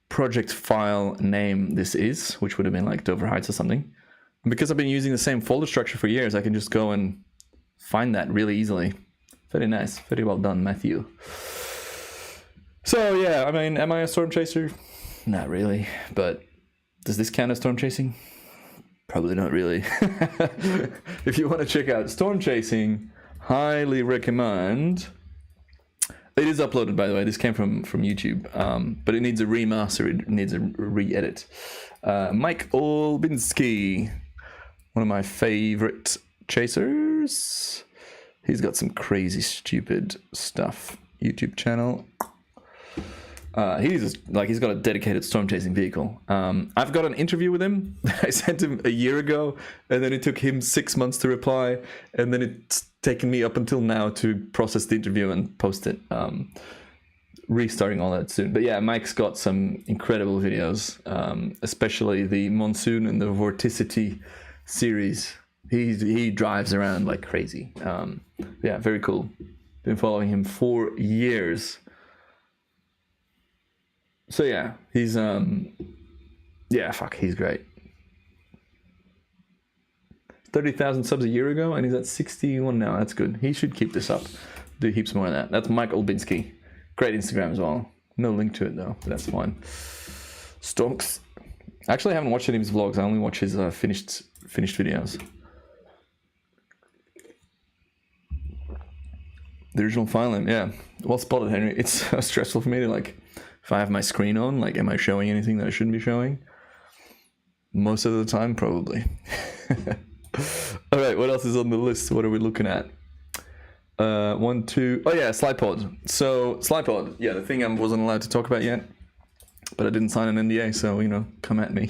project file name this is, which would have been like Dover Heights or something. And because I've been using the same folder structure for years, I can just go and find that really easily. Very nice. Very well done, Matthew. So yeah, I mean, am I a storm chaser? Not really, but does this count as storm chasing? Probably not really. If you want to check out storm chasing, highly recommend. It is uploaded, by the way. This came from YouTube, but it needs a remaster. It needs a re-edit. Mike Olbinski, one of my favorite chasers. He's got some crazy, stupid stuff. YouTube channel. He's got a dedicated storm chasing vehicle. I've got an interview with him that I sent him a year ago, and then it took him 6 months to reply, and then it's taken me up until now to process the interview and post it. Restarting all that soon. But yeah, Mike's got some incredible videos, especially the Monsoon and the Vorticity series. He drives around like crazy. Yeah, very cool. Been following him for years. So yeah, he's he's great. 30,000 subs a year ago, and he's at 61 now. That's good. He should keep this up. Do heaps more of that. That's Mike Olbinski. Great Instagram as well. No link to it though, but that's fine. Stonks. Actually, I haven't watched any of his vlogs. I only watch his finished videos. The original file name, yeah. Well spotted, Henry. It's so stressful for me to, like, if I have my screen on, like, am I showing anything that I shouldn't be showing? Most of the time, probably. All right, what else is on the list? What are we looking at? 1, 2. Oh yeah, SlidePod. So SlidePod, yeah, the thing I wasn't allowed to talk about yet, but I didn't sign an NDA, so you know, come at me.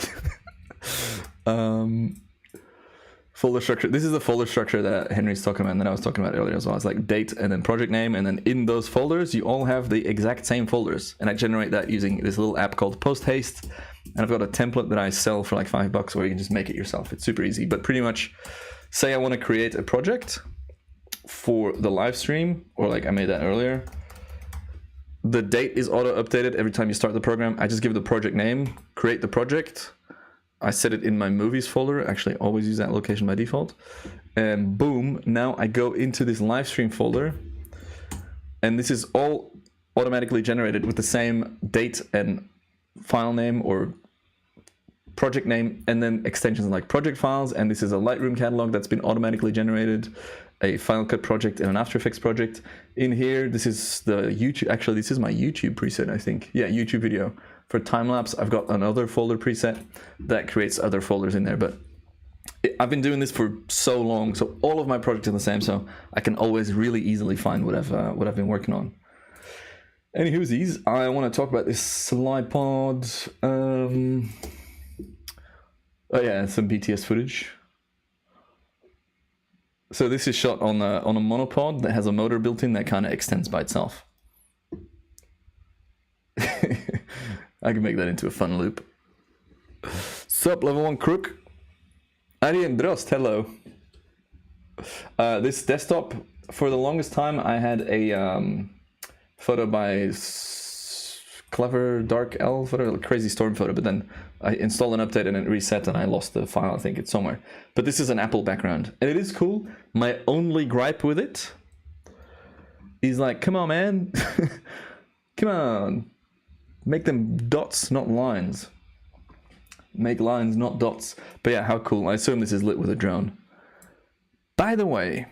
Folder structure. This is the folder structure that Henry's talking about and that I was talking about earlier as well. It's like date and then project name, and then in those folders you all have the exact same folders, and I generate that using this little app called Post Haste, and I've got a template that I sell for like $5 where you can just make it yourself. It's super easy, but pretty much say I want to create a project for the live stream, or like I made that earlier. The date is auto updated every time you start the program. I just give it the project name, create the project. I set it in my movies folder. Actually, always use that location by default. And boom, now I go into this live stream folder, and this is all automatically generated with the same date and file name or project name, and then extensions like project files. And this is a Lightroom catalog that's been automatically generated, a Final Cut project, and an After Effects project. In here, this is the YouTube. Actually, this is my YouTube preset, I think. Yeah, YouTube video. For time-lapse, I've got another folder preset that creates other folders in there, but I've been doing this for so long, so all of my projects are the same, so I can always really easily find what I've been working on. Anywhoosies, I want to talk about this SlidePod. Oh yeah, some BTS footage. So this is shot on a monopod that has a motor built in that kind of extends by itself. I can make that into a fun loop. Sup, level 1 crook? Arjen Drost, hello. This desktop, for the longest time, I had a photo by Clever Dark L photo, crazy storm photo, but then I installed an update and it reset and I lost the file. I think it's somewhere. But this is an Apple background and it is cool. My only gripe with it is like, come on, man. Come on. Make them dots, not lines. Make lines, not dots. But yeah, how cool. I assume this is lit with a drone. By the way,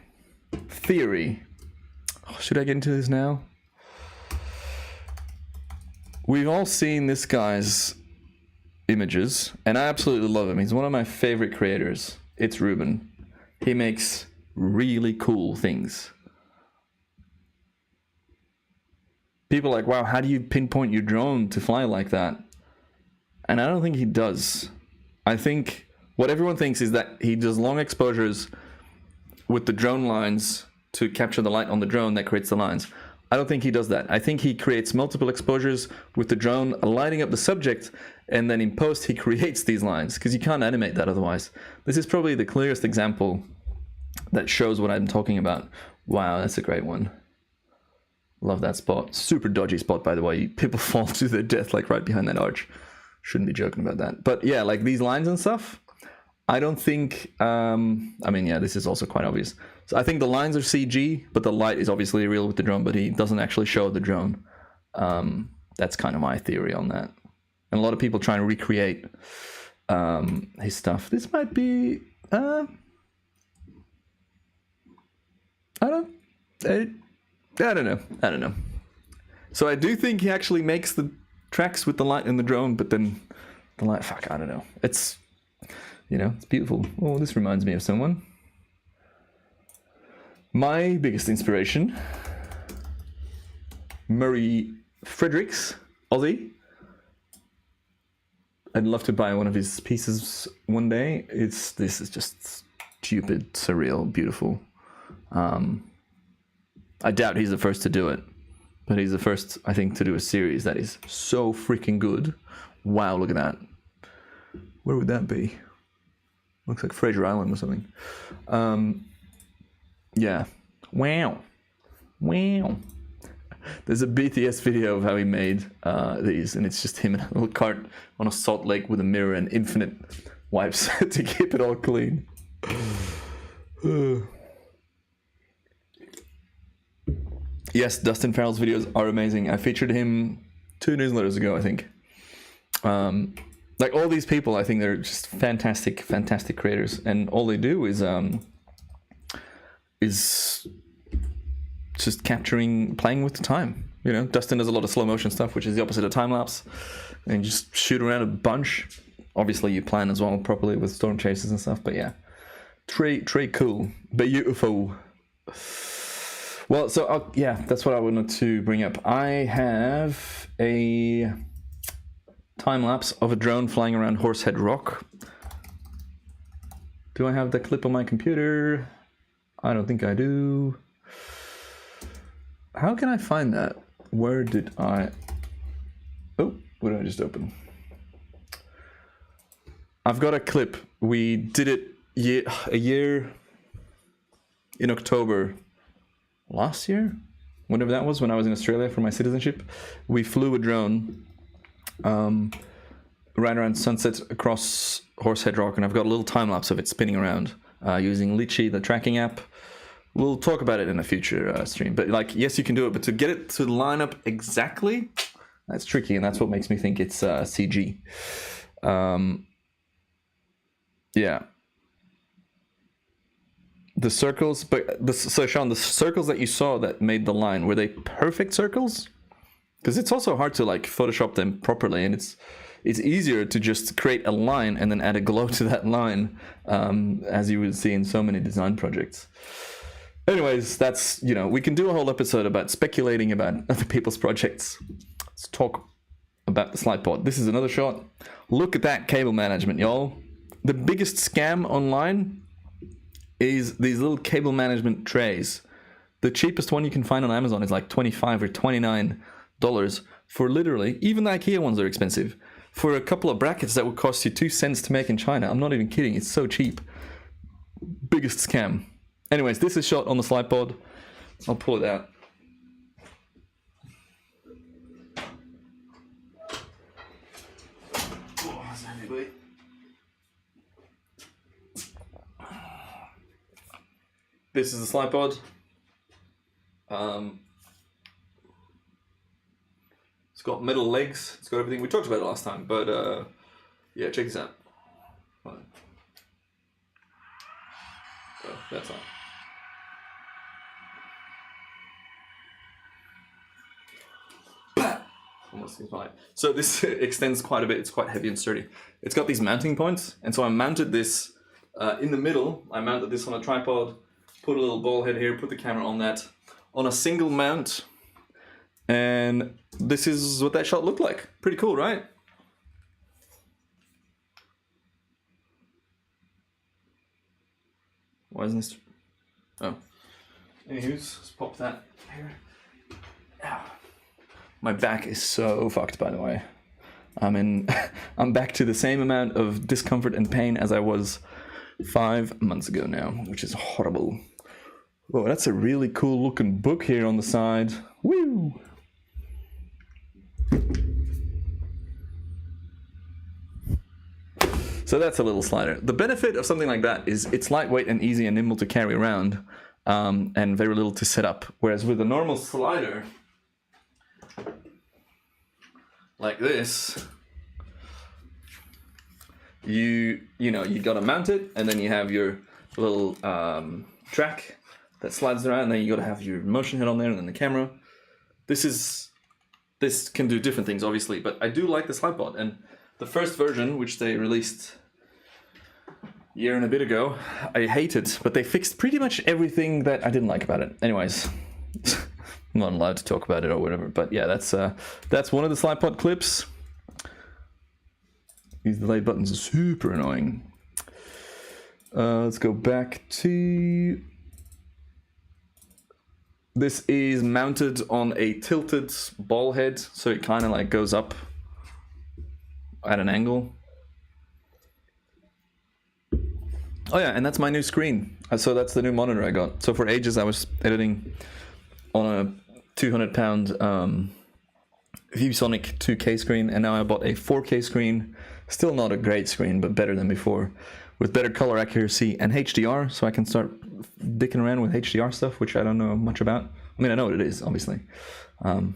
theory. Oh, should I get into this now? We've all seen this guy's images, and I absolutely love him. He's one of my favorite creators. It's Ruben. He makes really cool things. People are like, wow, how do you pinpoint your drone to fly like that? And I don't think he does. I think what everyone thinks is that he does long exposures with the drone lines to capture the light on the drone that creates the lines. I don't think he does that. I think he creates multiple exposures with the drone lighting up the subject, and then in post he creates these lines, because you can't animate that otherwise. This is probably the clearest example that shows what I'm talking about. Wow, that's a great one. Love that spot. Super dodgy spot, by the way. People fall to their death like right behind that arch. Shouldn't be joking about that. But yeah, like these lines and stuff, I don't think... I mean, yeah, this is also quite obvious. So I think the lines are CG, but the light is obviously real with the drone, but he doesn't actually show the drone. That's kind of my theory on that. And a lot of people try and recreate his stuff. This might be... I don't know. So I do think he actually makes the tracks with the light in the drone, but then the light, fuck, I don't know. It's, you know, it's beautiful. Oh, this reminds me of someone. My biggest inspiration, Murray Fredericks, Aussie. I'd love to buy one of his pieces one day. This is just stupid, surreal, beautiful. I doubt he's the first to do it, but he's the first, I think, to do a series that is so freaking good. Wow, look at that. Where would that be? Looks like Fraser Island or something. Yeah. Wow. There's a BTS video of how he made these, and it's just him in a little cart on a salt lake with a mirror and infinite wipes to keep it all clean. Yes, Dustin Farrell's videos are amazing. I featured him 2 newsletters ago, I think. Like all these people, I think they're just fantastic creators, and all they do is just playing with the time. You know, Dustin does a lot of slow motion stuff, which is the opposite of time lapse, and you just shoot around a bunch. Obviously, you plan as well properly with storm chases and stuff. But yeah, très cool, beautiful. Well, so yeah, that's what I wanted to bring up. I have a time lapse of a drone flying around Horsehead Rock. Do I have the clip on my computer? I don't think I do. How can I find that? Where did I... Oh, what did I just open? I've got a clip. We did it a year in October last year, whenever that was, when I was in Australia for my citizenship. We flew a drone right around sunset across Horsehead Rock, and I've got a little time lapse of it spinning around using Litchi, the tracking app. We'll talk about it in a future stream, but like, yes, you can do it, but to get it to line up exactly, that's tricky, and that's what makes me think it's CG. Yeah. The circles, so Sean, the circles that you saw that made the line, were they perfect circles? Because it's also hard to like Photoshop them properly, and it's easier to just create a line and then add a glow to that line, as you would see in so many design projects. Anyways, that's, you know, we can do a whole episode about speculating about other people's projects. Let's talk about the slide pod. This is another shot. Look at that cable management, y'all. The biggest scam online is these little cable management trays. The cheapest one you can find on Amazon is like $25 or $29 for literally, even the IKEA ones are expensive, for a couple of brackets that would cost you 2 cents to make in China. I'm not even kidding, it's so cheap. Biggest scam. Anyways, this is shot on the slide pod. I'll pull it out. This is the slide pod. It's got metal legs. It's got everything. We talked about it last time, but yeah, check this out. Oh, that's on. So this extends quite a bit. It's quite heavy and sturdy. It's got these mounting points, and so I mounted this in the middle. I mounted this on a tripod, put a little ball head here, put the camera on that, on a single mount, and this is what that shot looked like. Pretty cool, right? Why isn't this... Oh. Anywho's, let's pop that here. Ow. My back is so fucked, by the way. I'm back to the same amount of discomfort and pain as I was 5 months ago now, which is horrible. Oh, that's a really cool looking book here on the side. Woo! So that's a little slider. The benefit of something like that is it's lightweight and easy and nimble to carry around, and very little to set up. Whereas with a normal slider, like this, you gotta mount it, and then you have your little track that slides around, and then you gotta have your motion head on there, and then the camera. This can do different things, obviously, but I do like the slide pod. And the first version, which they released a year and a bit ago, I hated, but they fixed pretty much everything that I didn't like about it. Anyways, I'm not allowed to talk about it or whatever, but yeah, that's one of the slide pod clips. These delay buttons are super annoying. Let's go back to... This is mounted on a tilted ball head, so it kind of like goes up at an angle. Oh yeah, and that's my new screen. So that's the new monitor I got. So for ages I was editing on a 200-pound ViewSonic 2K screen, and now I bought a 4K screen. Still not a great screen, but better than before, with better color accuracy and HDR, so I can start dicking around with HDR stuff, which I don't know much about. I mean, I know what it is, obviously. And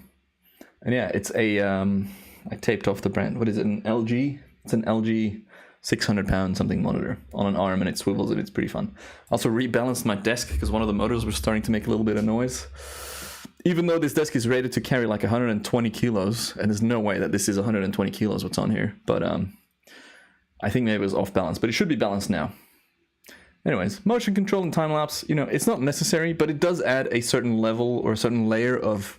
yeah, it's a, I taped off the brand. What is it, an LG? It's an LG 600 pound something monitor on an arm, and it swivels and it's pretty fun. Also rebalanced my desk because one of the motors was starting to make a little bit of noise. Even though this desk is rated to carry like 120 kilos, and there's no way that this is 120 kilos what's on here, but I think maybe it was off balance, but it should be balanced now. Anyways, motion control and time-lapse, you know, it's not necessary, but it does add a certain level or a certain layer of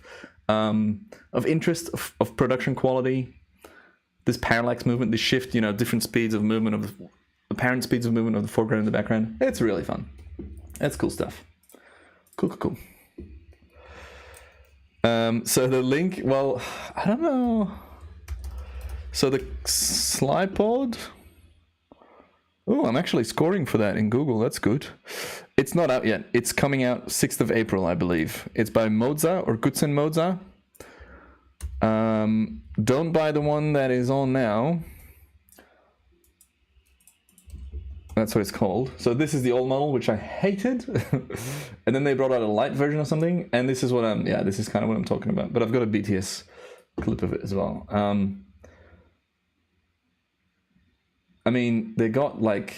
interest, of production quality. This parallax movement, this shift, you know, different speeds of movement of the apparent speeds of movement of the foreground and the background. It's really fun. That's cool stuff. Cool. So the link, well, I don't know. So the slide pod. Oh, I'm actually scoring for that in Google. That's good. It's not out yet. It's coming out 6th of April, I believe. It's by Moza or Gutsen Moza. Don't buy the one that is on now. That's what it's called. So this is the old model, which I hated. And then they brought out a light version of something. And this is what this is kind of what I'm talking about. But I've got a BTS clip of it as well. I mean, they got like,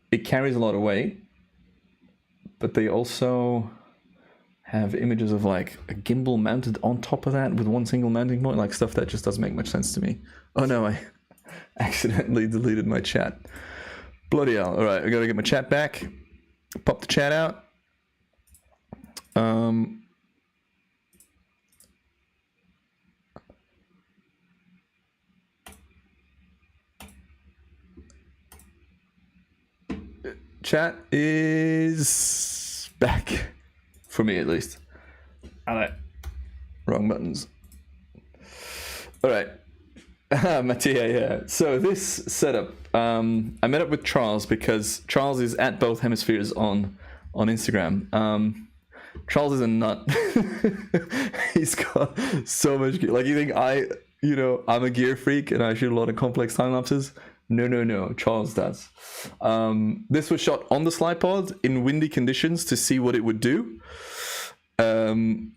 it carries a lot of weight, but they also have images of like a gimbal mounted on top of that with one single mounting point, like stuff that just doesn't make much sense to me. Oh no, I accidentally deleted my chat. Bloody hell. All right, I gotta get my chat back. Pop the chat out. Chat is back. For me, at least. All right. Wrong buttons. All right. Mattia, yeah. So this setup, I met up with Charles because Charles is at both hemispheres on Instagram. Charles is a nut. He's got so much gear. Like, you think I'm a gear freak and I shoot a lot of complex time lapses? No. Charles does. This was shot on the slide pod in windy conditions to see what it would do. And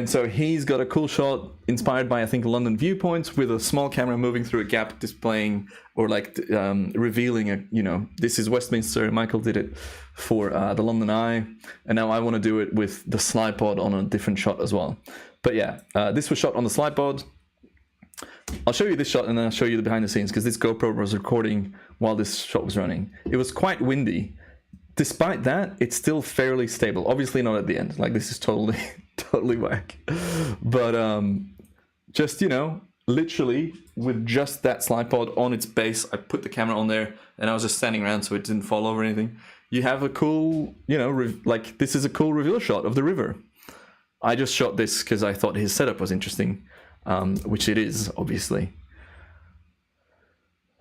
so he's got a cool shot inspired by, I think, London viewpoints with a small camera moving through a gap, displaying or like revealing this is Westminster. Michael did it for the London Eye. And now I want to do it with the slide pod on a different shot as well. But yeah, this was shot on the slide pod. I'll show you this shot and then I'll show you the behind the scenes because this GoPro was recording while this shot was running. It was quite windy. Despite that, it's still fairly stable. Obviously not at the end. Like, this is totally whack. But just, literally with just that slide pod on its base, I put the camera on there and I was just standing around so it didn't fall over or anything. You have a cool, this is a cool reveal shot of the river. I just shot this because I thought his setup was interesting. Which it is, obviously.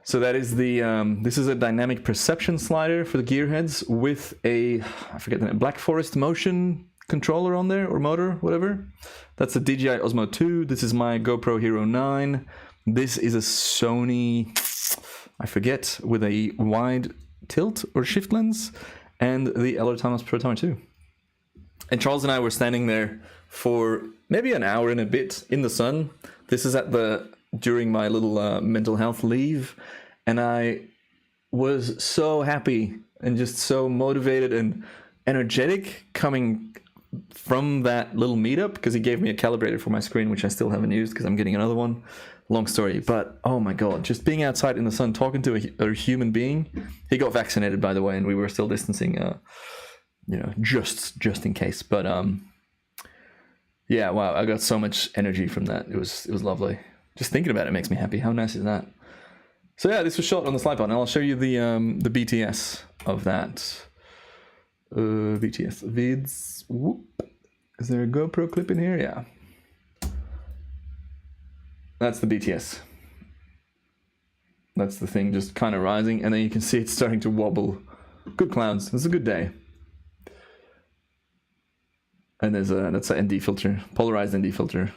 So that is this is a dynamic perception slider for the gearheads with a, I forget the name, Black Forest motion controller on there, or motor, whatever. That's a DJI Osmo 2. This is my GoPro Hero 9. This is a Sony, I forget, with a wide tilt or shift lens, and the LR Timelapse Pro Timer 2. And Charles and I were standing there for maybe an hour and a bit in the sun. This is during my little mental health leave, and I was so happy and just so motivated and energetic coming from that little meetup, because he gave me a calibrator for my screen, which I still haven't used because I'm getting another one. Long story, but oh my god, just being outside in the sun talking to a human being. He got vaccinated, by the way, and we were still distancing, just in case. But yeah, wow, I got so much energy from that. It was lovely. Just thinking about it makes me happy. How nice is that? So yeah, this was shot on the slide pod, and I'll show you the BTS of that. BTS vids. Whoop. Is there a GoPro clip in here? Yeah. That's the BTS. That's the thing just kind of rising, and then you can see it's starting to wobble. Good clouds. It's a good day. And that's an ND filter, polarized ND filter.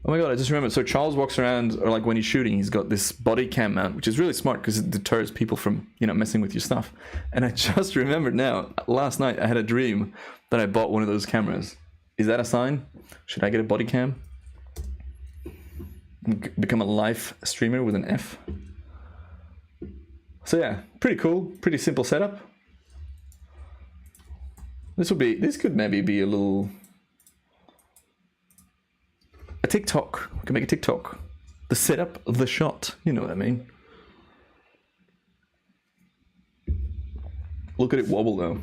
Oh my god, I just remembered. So Charles walks around, or like when he's shooting, he's got this body cam mount, which is really smart because it deters people from, you know, messing with your stuff. And I just remembered now, last night I had a dream that I bought one of those cameras. Is that a sign? Should I get a body cam? Become a live streamer with an F. So yeah, pretty cool, pretty simple setup. This could maybe be a TikTok. We can make a TikTok. The setup, the shot. You know what I mean. Look at it wobble though.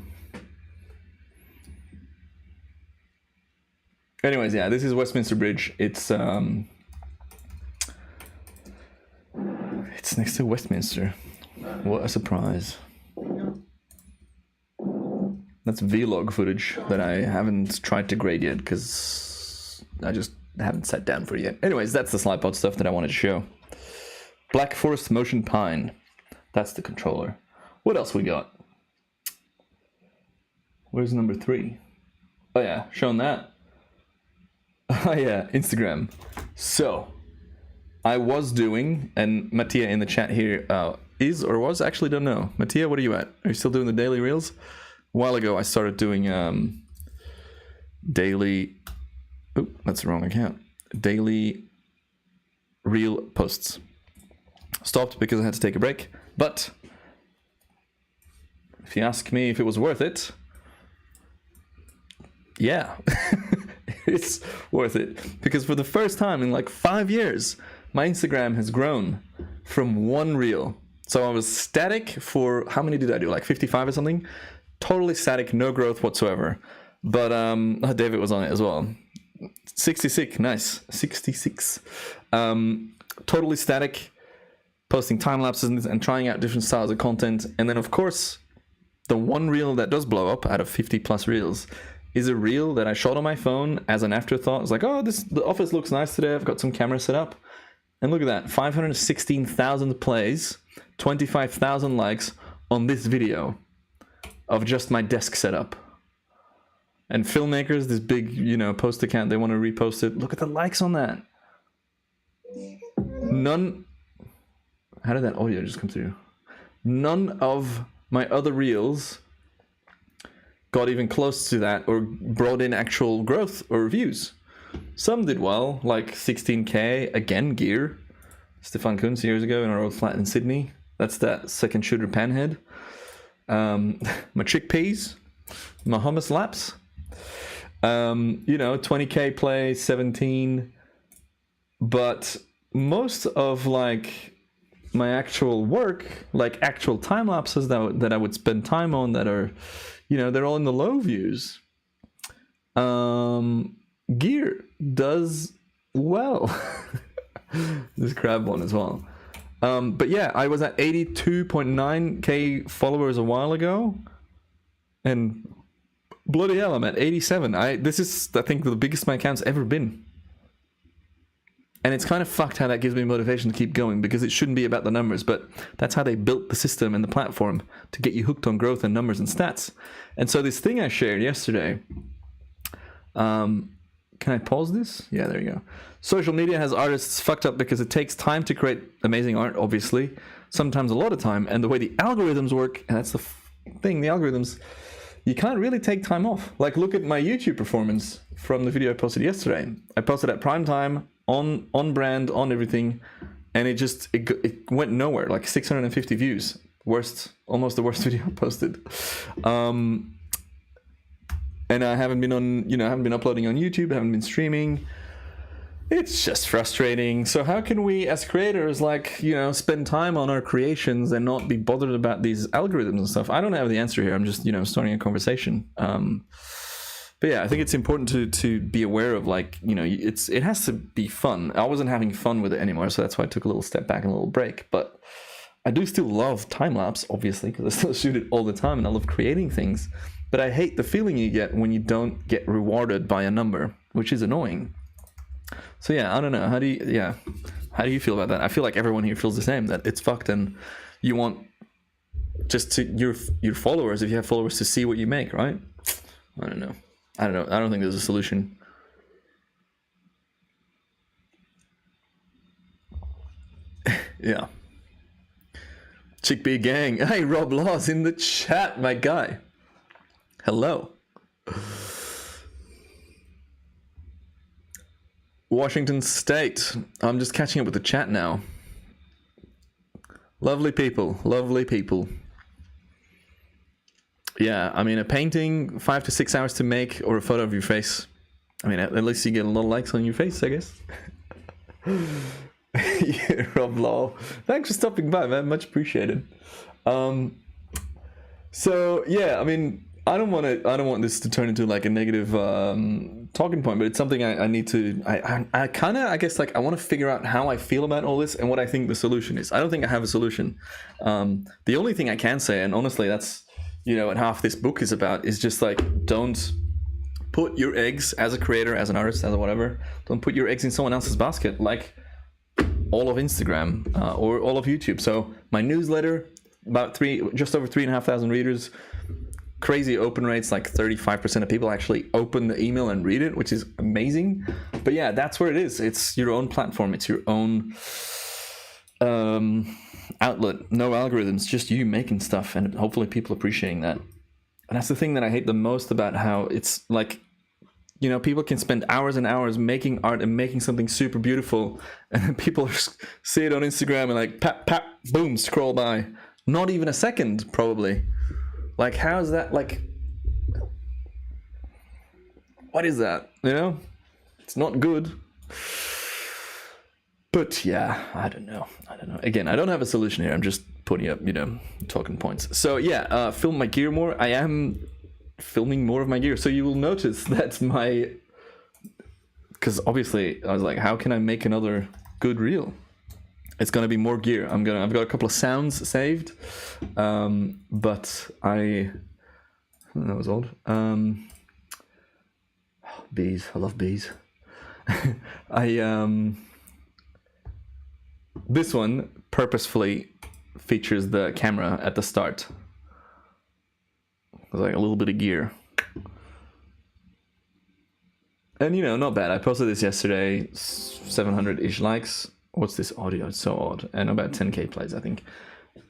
Anyways, yeah, this is Westminster Bridge. It's next to Westminster. What a surprise. That's vlog footage that I haven't tried to grade yet because I just haven't sat down for it yet. Anyways, that's the SlidePod stuff that I wanted to show. Black Forest Motion Pine. That's the controller. What else we got? Where's number 3? Oh yeah, showing that. Oh yeah, Instagram. So, I was doing, and Mattia in the chat here is or was, actually don't know. Mattia, what are you at? Are you still doing the daily reels? A while ago, I started doing daily... Oh, that's the wrong account. Daily reel posts. Stopped because I had to take a break. But if you ask me if it was worth it, yeah, it's worth it. Because for the first time in like 5 years, my Instagram has grown from one reel. So I was static for, how many did I do? Like 55 or something? Totally static, no growth whatsoever. But David was on it as well. 66, nice. 66. Totally static, posting time lapses and trying out different styles of content. And then of course, the one reel that does blow up out of 50 plus reels is a reel that I shot on my phone as an afterthought. It's like, oh, the office looks nice today. I've got some camera set up. And look at that, 516,000 plays, 25,000 likes on this video of just my desk setup. And filmmakers, this big, you know, post account, they want to repost it. Look at the likes on that. None... How did that audio just come through? None of my other reels got even close to that or brought in actual growth or views. Some did well, like 16k, again, gear. Stefan Kuntz years ago in our old flat in Sydney. That's that second shooter panhead. My chickpeas, my hummus laps. You know, 20k play, 17. But most of like my actual work, like actual time lapses that I would spend time on that are, you know, they're all in the low views. Gear does well. This crab one as well. But yeah, I was at 82.9k followers a while ago, and bloody hell, I'm at 87. This is, I think, the biggest my account's ever been. And it's kind of fucked how that gives me motivation to keep going, because it shouldn't be about the numbers, but that's how they built the system and the platform to get you hooked on growth and numbers and stats. And so this thing I shared yesterday, can I pause this? Yeah, there you go. Social media has artists fucked up because it takes time to create amazing art, obviously. Sometimes a lot of time. And the way the algorithms work, and that's the thing, the algorithms, you can't really take time off. Like, look at my YouTube performance from the video I posted yesterday. I posted at prime time, on brand, on everything, and it went nowhere, like 650 views. Almost the worst video I posted. And I haven't been uploading on YouTube, haven't been streaming. It's just frustrating. So how can we as creators, like, you know, spend time on our creations and not be bothered about these algorithms and stuff? I don't have the answer here. I'm just, you know, starting a conversation. But yeah, I think it's important to be aware of, like, you know, it has to be fun. I wasn't having fun with it anymore, so that's why I took a little step back and a little break. But I do still love time-lapse, obviously, because I still shoot it all the time and I love creating things. But I hate the feeling you get when you don't get rewarded by a number, which is annoying. So yeah, I don't know. How do you feel about that? I feel like everyone here feels the same, that it's fucked, and you want just to your followers, if you have followers, to see what you make, right? I don't know. I don't think there's a solution. Yeah. Chickpea gang. Hey, Rob Laws in the chat, my guy. Hello. Washington State. I'm just catching up with the chat now. Lovely people. Lovely people. Yeah, I mean, a painting, 5 to 6 hours to make, or a photo of your face. I mean, at least you get a lot of likes on your face, I guess. Yeah, Rob Law. Thanks for stopping by, man. Much appreciated. So yeah, I mean, I don't want this to turn into like a negative talking point, but it's something I need to. I kind of, I guess, like I want to figure out how I feel about all this and what I think the solution is. I don't think I have a solution. The only thing I can say, and honestly, that's what half this book is about, is just like, don't put your eggs, as a creator, as an artist, as a whatever, don't put your eggs in someone else's basket, like all of Instagram or all of YouTube. So my newsletter, just over 3,500 readers, crazy open rates, like 35% of people actually open the email and read it, which is amazing. But yeah, that's where it is. It's your own platform. It's your own outlet. No algorithms, just you making stuff, and hopefully people appreciating that. And that's the thing that I hate the most about how it's like, people can spend hours and hours making art and making something super beautiful, and then people see it on Instagram and like, pap, pap, boom, scroll by. Not even a second, probably. Like, how's that, like, what is that, It's not good. But yeah, I don't know. Again, I don't have a solution here. I'm just putting up, talking points. So yeah, film my gear more. I am filming more of my gear. So you will notice that because obviously I was like, how can I make another good reel? It's gonna be more gear. I've got a couple of sounds saved, but that was odd. Bees. I love bees. This one purposefully features the camera at the start. It's like a little bit of gear. And not bad. I posted this yesterday, 700-ish likes. What's this audio? It's so odd. And about 10k plays, I think.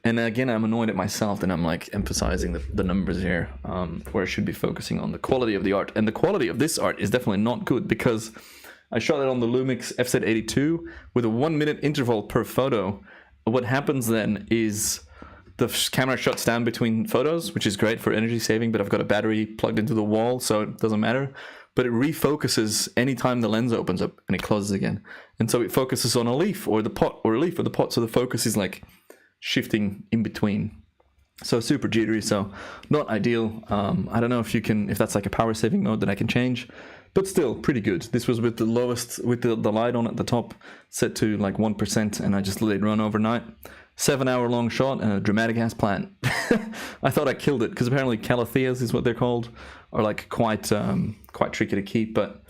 And again, I'm annoyed at myself that I'm like emphasizing the numbers here, where I should be focusing on the quality of the art. And the quality of this art is definitely not good, because I shot it on the Lumix FZ82 with a 1-minute interval per photo. What happens then is the camera shuts down between photos, which is great for energy saving, but I've got a battery plugged into the wall, so it doesn't matter. But it refocuses anytime the lens opens up and it closes again. And so it focuses on a leaf or the pot, or a leaf or the pot, so the focus is like shifting in between. So super jittery, so not ideal. I don't know if that's like a power saving mode that I can change, but still pretty good. This was with the lowest, with the light on at the top set to like 1%, and I just let it run overnight. 7-hour long shot and a dramatic ass plant. I thought I killed it, because apparently calatheas is what they're called, are like quite tricky to keep. But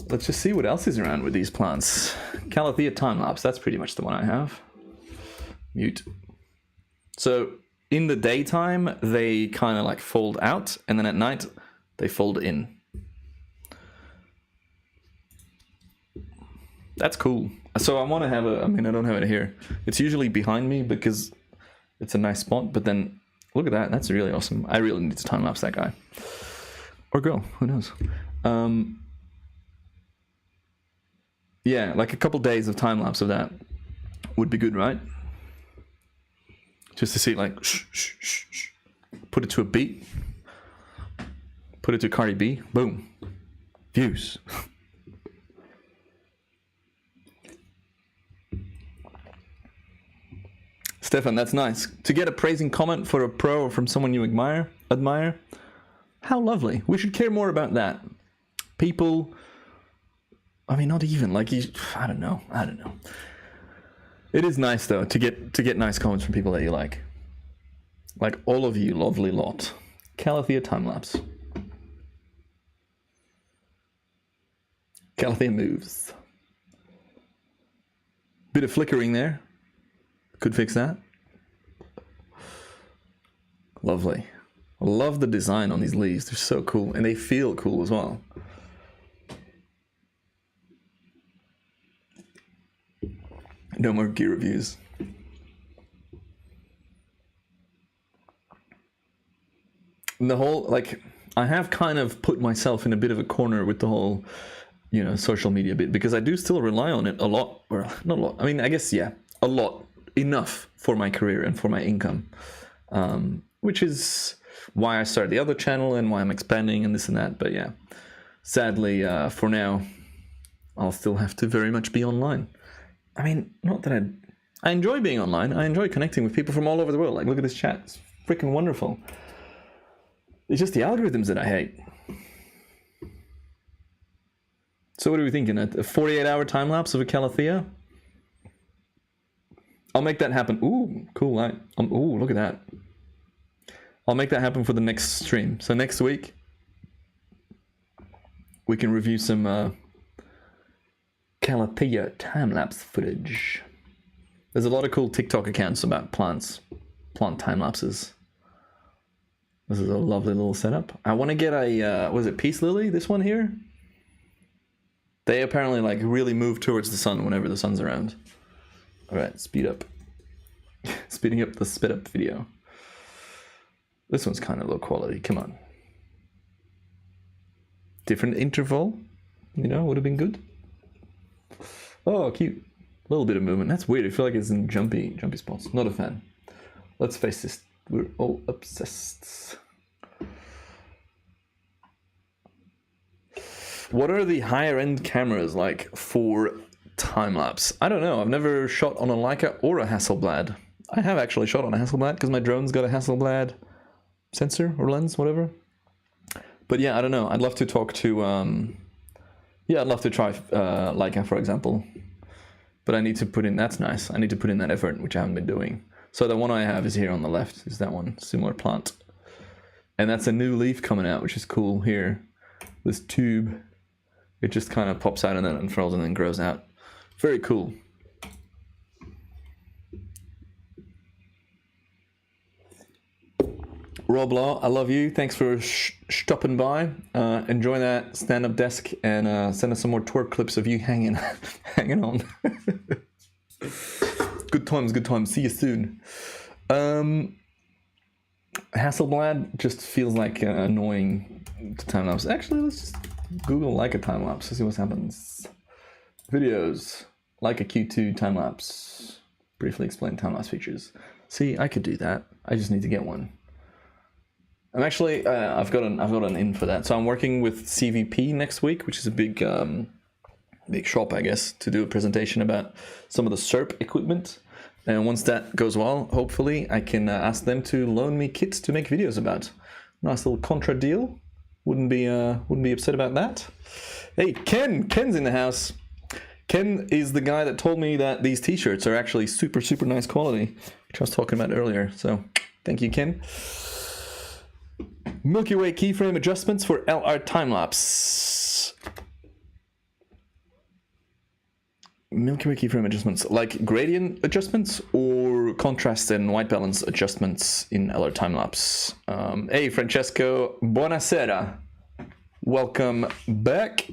let's just see what else is around with these plants. Calathea Time-lapse, that's pretty much the one I have. Mute. So in the daytime they kind of like fold out, and then at night they fold in. That's cool. So I want to have I don't have it here. It's usually behind me because it's a nice spot, but then look at that. That's really awesome. I really need to time lapse that guy. Or girl, who knows? Yeah, like a couple days of time lapse of that would be good, right? Just to see like, shh, shh, shh, shh. Put it to a beat. Put it to Cardi B. Boom. Views. Stefan, that's nice. To get a praising comment for a pro or from someone you admire, how lovely. We should care more about that. People, not even, like, I don't know. It is nice, though, to get nice comments from people that you like. Like all of you lovely lot. Calathea Time-lapse. Calathea moves. Bit of flickering there. Could fix that. Lovely. I love the design on these leaves. They're so cool. And they feel cool as well. No more gear reviews. The whole, like, I have kind of put myself in a bit of a corner with the whole, you know, social media bit, because I do still rely on it a lot, or not a lot, I mean, I guess, yeah, a lot, enough for my career and for my income, which is why I started the other channel and why I'm expanding and this and that. But yeah, sadly, for now, I'll still have to very much be online. I mean, not that I enjoy being online. I enjoy connecting with people from all over the world. Like, look at this chat. It's freaking wonderful. It's just the algorithms that I hate. So what are we thinking? A 48-hour time lapse of a Calathea? I'll make that happen. Ooh, cool light. Ooh, look at that. I'll make that happen for the next stream. So next week, we can review some Calathea time-lapse footage. There's a lot of cool TikTok accounts about plants, plant time-lapses. This is a lovely little setup. I want to get a, was it Peace Lily, this one here? They apparently like really move towards the sun whenever the sun's around. All right, speed up. Speeding up the sped up video. This one's kind of low quality, come on. Different interval, you know, would have been good. Oh, cute. A little bit of movement. That's weird. I feel like it's in jumpy spots. Not a fan. Let's face this. We're all obsessed. What are the higher end cameras like for time lapse? I don't know. I've never shot on a Leica or a Hasselblad. I have actually shot on a Hasselblad because my drone's got a Hasselblad sensor or lens, whatever. But yeah, I don't know. I'd love to talk to, yeah, I'd love to try Leica, for example. But I need to put in, that's nice. I need to put in that effort, which I haven't been doing. So the one I have is here on the left, is that one, similar plant. And that's a new leaf coming out, which is cool here. This tube, it just kind of pops out and then unfurls and then grows out. Very cool. Rob Law, I love you. Thanks for stopping by. Enjoy that stand-up desk and send us some more twerk clips of you hanging on. Good times, good times. See you soon. Hasselblad just feels like annoying to time-lapse. Actually, let's just Google Leica time-lapse to see what happens. Videos, Leica Q2 time-lapse. Briefly explain time-lapse features. See, I could do that. I just need to get one. I'm actually, I've got an in for that. So I'm working with CVP next week, which is a big shop, I guess, to do a presentation about some of the SERP equipment. And once that goes well, hopefully I can ask them to loan me kits to make videos about. Nice little contra deal. Wouldn't be upset about that. Hey, Ken's in the house. Ken is the guy that told me that these t-shirts are actually super, super nice quality, which I was talking about earlier. So thank you, Ken. Milky Way keyframe adjustments for LR time-lapse. Milky Way keyframe adjustments, like gradient adjustments or contrast and white balance adjustments in LR time-lapse. Hey, Francesco, buonasera. Welcome back.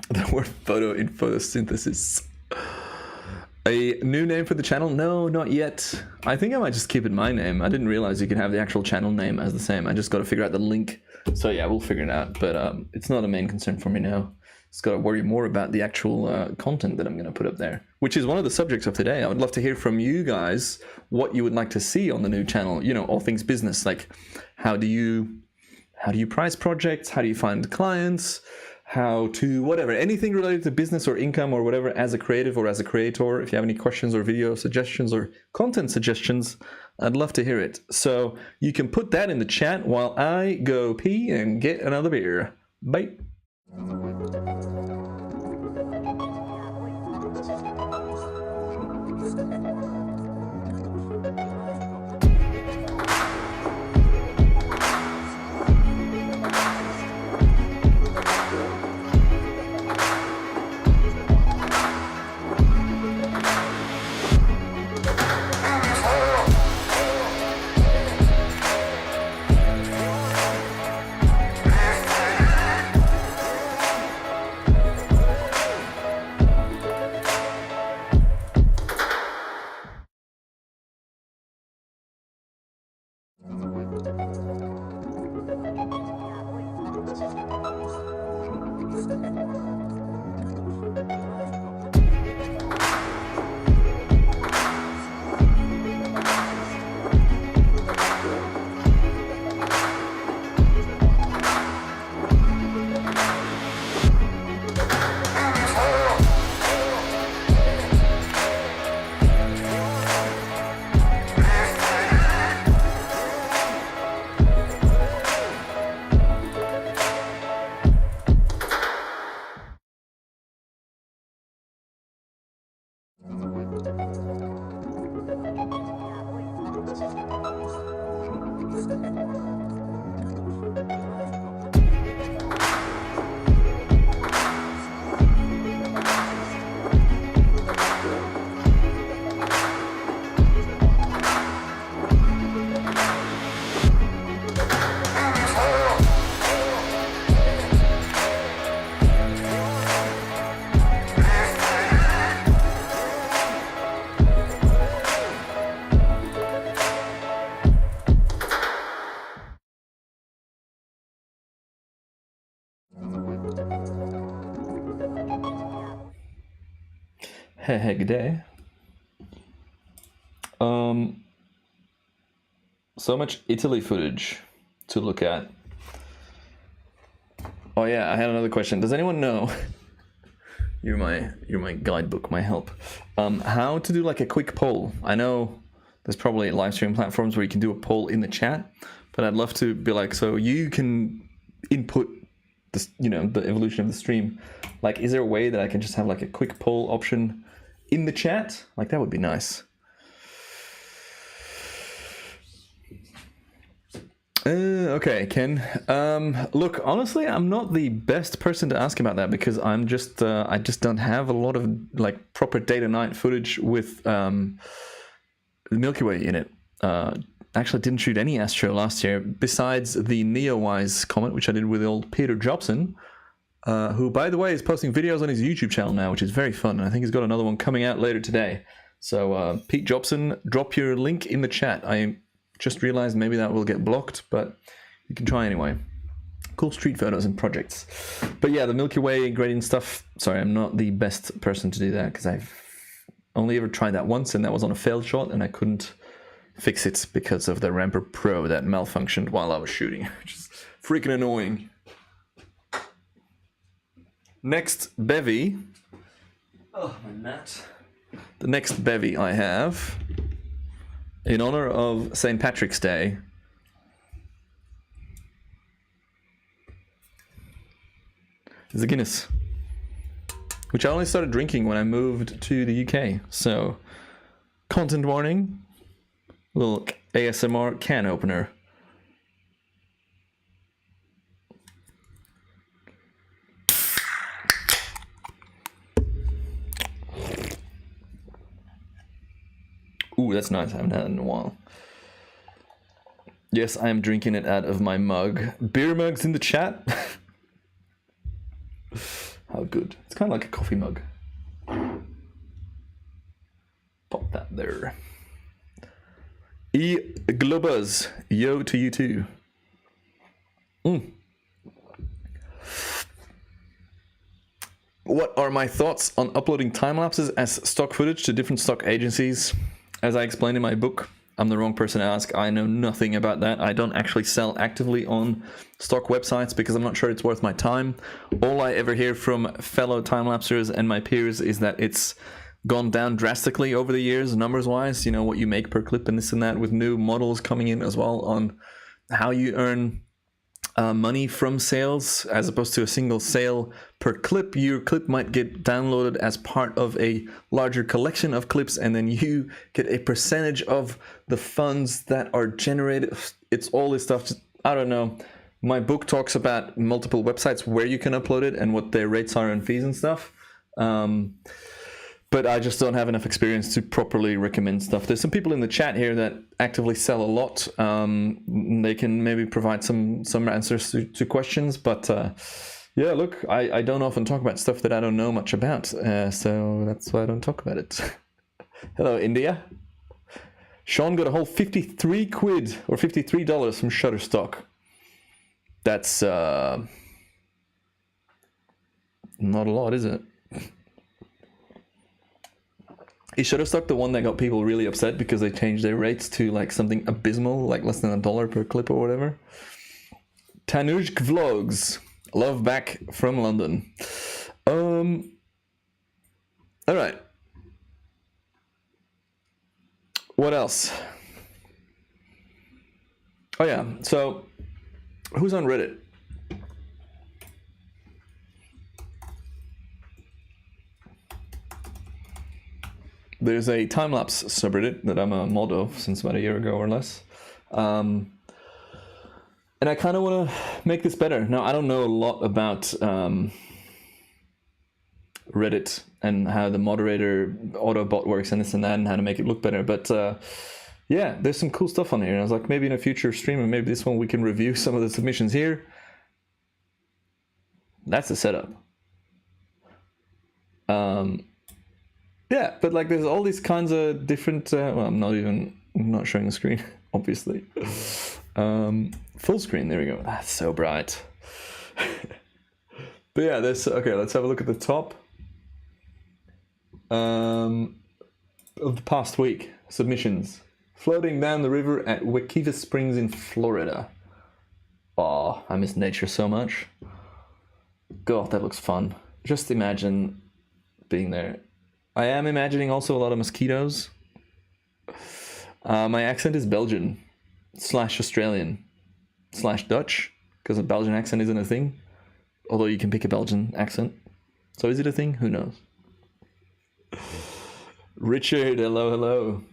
The word photo in photosynthesis. A new name for the channel? No, not yet. I think I might just keep it my name. I didn't realize you could have the actual channel name as the same. I just got to figure out the link. So yeah, we'll figure it out. But it's not a main concern for me now. Just got to worry more about the actual content that I'm going to put up there, which is one of the subjects of today. I would love to hear from you guys what you would like to see on the new channel. You know, all things business, like how do you price projects? How do you find clients? How to whatever, anything related to business or income or whatever as a creative or as a creator. If you have any questions or video suggestions or content suggestions, I'd love to hear it. So you can put that in the chat while I go pee and get another beer. Bye. Hey, good day. So much Italy footage to look at. Oh yeah, I had another question. Does anyone know? You're my guidebook, my help. How to do like a quick poll? I know there's probably live stream platforms where you can do a poll in the chat, but I'd love to be like, so you can input this, you know, the evolution of the stream. Like, is there a way that I can just have like a quick poll option in the chat? Like, that would be nice. Okay, Ken. Look, honestly, I'm not the best person to ask about that because I'm just, I just don't have a lot of like proper day to night footage with the Milky Way in it. Actually, didn't shoot any astro last year besides the Neowise comet, which I did with old Peter Jobson, who, by the way, is posting videos on his YouTube channel now, which is very fun. And I think he's got another one coming out later today. So, Pete Jobson, drop your link in the chat. I just realized maybe that will get blocked, but you can try anyway. Cool street photos and projects. But yeah, the Milky Way gradient stuff, sorry, I'm not the best person to do that because I've only ever tried that once and that was on a failed shot and I couldn't fix it because of the Ramper Pro that malfunctioned while I was shooting, which is freaking annoying. Next bevy. Oh, my mat. The next bevy I have, in honor of St. Patrick's Day, is a Guinness, which I only started drinking when I moved to the UK. So, content warning, little ASMR can opener. Ooh, that's nice. I haven't had it in a while. Yes, I am drinking it out of my mug. Beer mugs in the chat. How good. It's kind of like a coffee mug. Pop that there. E Globus. Yo to you too. What are my thoughts on uploading time lapses as stock footage to different stock agencies? As I explained in my book, I'm the wrong person to ask. I know nothing about that. I don't actually sell actively on stock websites because I'm not sure it's worth my time. All I ever hear from fellow time-lapsers and my peers is that it's gone down drastically over the years, numbers-wise. You know, what you make per clip and this and that, with new models coming in as well on how you earn money from sales as opposed to a single sale per clip. Your clip might get downloaded as part of a larger collection of clips and then you get a percentage of the funds that are generated. It's all this stuff. I don't know. My book talks about multiple websites where you can upload it and what their rates are and fees and stuff. But I just don't have enough experience to properly recommend stuff. There's some people in the chat here that actively sell a lot. They can maybe provide some answers to questions. But yeah, look, I don't often talk about stuff that I don't know much about. So that's why I don't talk about it. Hello, India. Sean got a whole 53 quid or $53 from Shutterstock. That's not a lot, is it? Is Shutterstock the one that got people really upset because they changed their rates to like something abysmal, like less than $1 per clip or whatever? Tanujk Vlogs, love back from London. All right. What else? Oh yeah, so who's on Reddit? there's a time-lapse subreddit that I'm a mod of since about a year ago or less. And I kind of want to make this better. Now, I don't know a lot about Reddit and how the moderator Autobot works and this and that and how to make it look better. But yeah, there's some cool stuff on here. And I was like, maybe in a future stream, and maybe this one we can review some of the submissions here. That's the setup. Yeah, but like there's all these kinds of different, well, I'm not showing the screen, obviously. Full screen, there we go. That's so bright. But yeah, there's, okay, let's have a look at the top of the past week. Submissions. Floating down the river at Wekiva Springs in Florida. Oh, I miss nature so much. God, that looks fun. Just imagine being there. I am imagining also a lot of mosquitoes. My accent is Belgian / Australian / Dutch, because a Belgian accent isn't a thing. Although you can pick a Belgian accent. So is it a thing? Who knows? Richard, hello.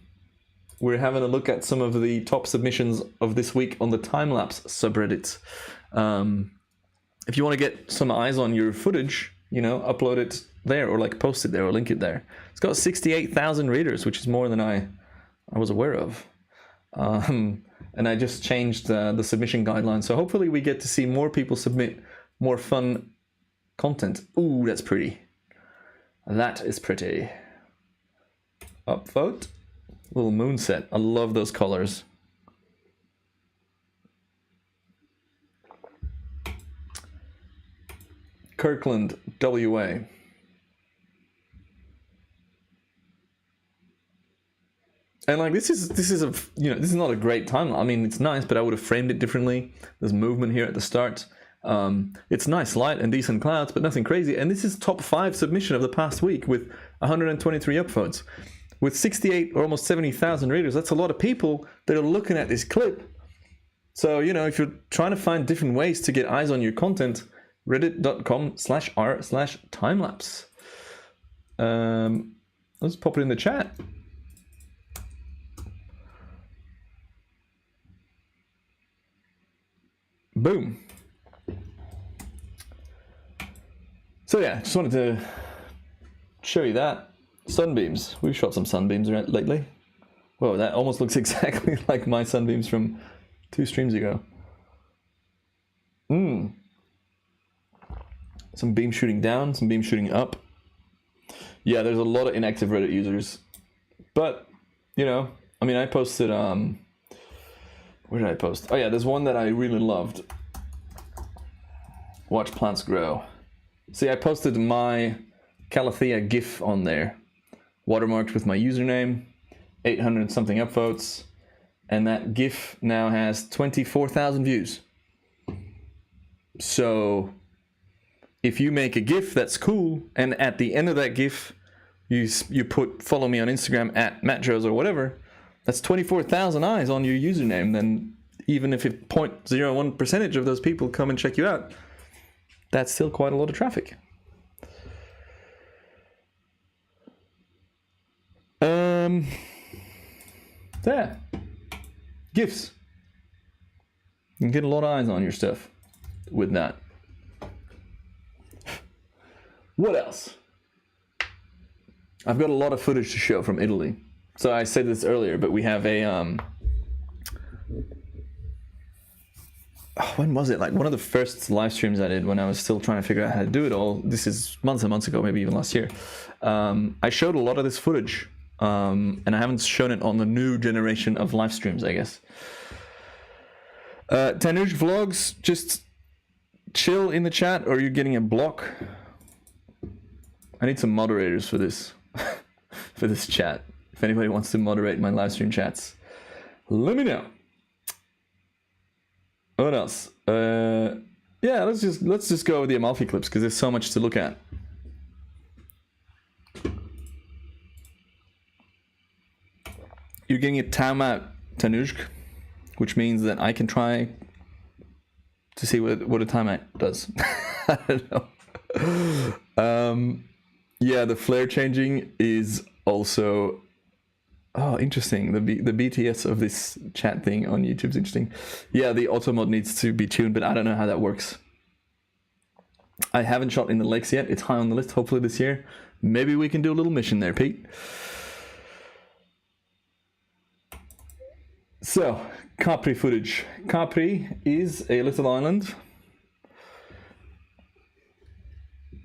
We're having a look at some of the top submissions of this week on the Time-lapse subreddit. If you want to get some eyes on your footage, you know, upload it there or like post it there or link it there. It's got 68,000 readers, which is more than I was aware of. And I just changed the submission guidelines. So hopefully we get to see more people submit more fun content. Ooh, that's pretty. That is pretty. Upvote. Little moon set. I love those colors. Kirkland, WA. And like this is a, you know, this is not a great time. I mean, it's nice, but I would have framed it differently. There's movement here at the start. It's nice light and decent clouds, but nothing crazy. And this is top 5 submission of the past week with 123 upvotes. With 68 or almost 70,000 readers, that's a lot of people that are looking at this clip. So, you know, if you're trying to find different ways to get eyes on your content, reddit.com/r/timelapse. Let's pop it in the chat. Boom. So yeah, just wanted to show you that. Sunbeams. We've shot some sunbeams lately. Whoa, that almost looks exactly like my sunbeams from 2 streams ago. Some beam shooting down, some beam shooting up. Yeah, there's a lot of inactive Reddit users. But, you know, I mean, I posted, where did I post? Oh yeah, there's one that I really loved. Watch plants grow. See, I posted my Calathea GIF on there. Watermarked with my username, 800 something upvotes, and that GIF now has 24,000 views. So if you make a GIF that's cool, and at the end of that GIF you put follow me on Instagram at MattJoes or whatever, that's 24,000 eyes on your username. Then even if 0.01% of those people come and check you out, that's still quite a lot of traffic. There. GIFs. You can get a lot of eyes on your stuff with that. What else? I've got a lot of footage to show from Italy. So I said this earlier, but we have a when was it? Like one of the first live streams I did when I was still trying to figure out how to do it all. This is months and months ago, maybe even last year. I showed a lot of this footage. And I haven't shown it on the new generation of live streams, I guess. Tanuj Vlogs, just chill in the chat, or you're getting a block. I need some moderators for this, for this chat. If anybody wants to moderate my live stream chats, let me know. What else? Yeah, let's just go with the Amalfi clips because there's so much to look at. You're getting a timeout, Tanuj, which means that I can try to see what a timeout does. I don't know. Yeah, the flare changing is also, oh, interesting. The BTS of this chat thing on YouTube's interesting. Yeah, the auto mode needs to be tuned, but I don't know how that works. I haven't shot in the lakes yet. It's high on the list. Hopefully this year. Maybe we can do a little mission there, Pete. So, Capri footage. Capri is a little island.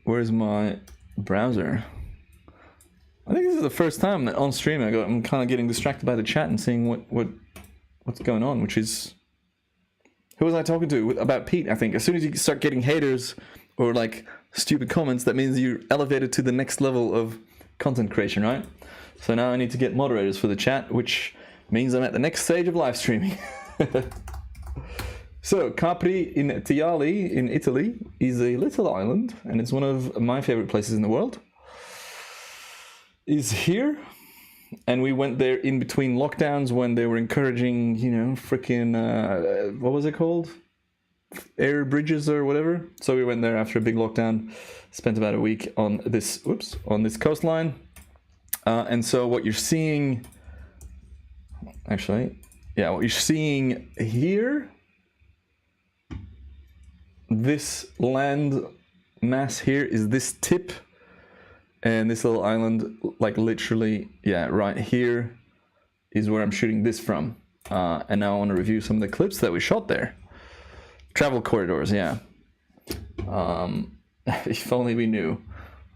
Where's my browser? I think this is the first time that on stream I'm kind of getting distracted by the chat and seeing what's going on, which is... Who was I talking to about Pete? I think as soon as you start getting haters or like stupid comments, that means you're elevated to the next level of content creation, right? So now I need to get moderators for the chat, which means I'm at the next stage of live streaming. So Capri in Tiali in Italy is a little island, and it's one of my favorite places in the world. Is here, and we went there in between lockdowns when they were encouraging, you know, freaking what was it called, air bridges or whatever. So we went there after a big lockdown, spent about a week on this coastline, and so what you're seeing, actually, yeah, what you're seeing here, this land mass here is this tip. And this little island, like literally, yeah, right here is where I'm shooting this from. And now I want to review some of the clips that we shot there. Travel corridors, yeah. If only we knew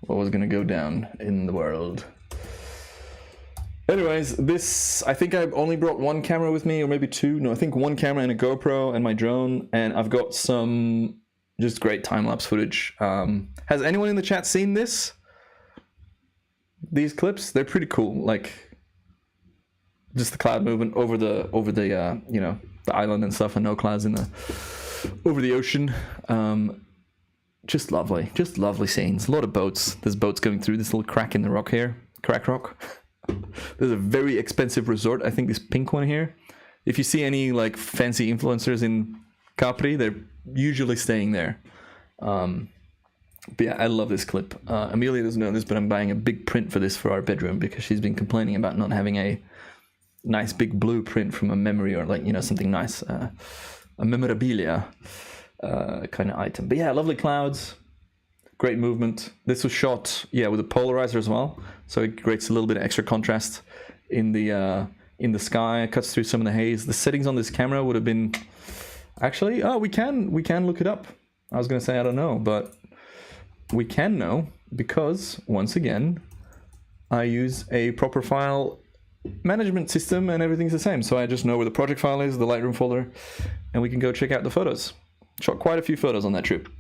what was going to go down in the world. Anyways, this, I think I only brought one camera with me, or maybe two. No, I think one camera and a GoPro and my drone. And I've got some just great time-lapse footage. Has anyone in the chat seen this? These clips, they're pretty cool. Like just the cloud movement over the you know, the island and stuff, and no clouds in the over the ocean. Just lovely scenes. A lot of boats. There's boats going through this little crack in the rock here. Crack rock. There's a very expensive resort. I think this pink one here. If you see any like fancy influencers in Capri, they're usually staying there. But yeah, I love this clip. Amelia doesn't know this, but I'm buying a big print for this for our bedroom because she's been complaining about not having a nice big blue print from a memory or like, you know, something nice, a memorabilia kind of item. But yeah, lovely clouds, great movement. This was shot, yeah, with a polarizer as well, so it creates a little bit of extra contrast in the sky. It cuts through some of the haze. The settings on this camera would have been actually, oh, we can look it up. I was gonna say I don't know, but we can know because, once again, I use a proper file management system and everything's the same. So I just know where the project file is, the Lightroom folder, and we can go check out the photos. Shot quite a few photos on that trip.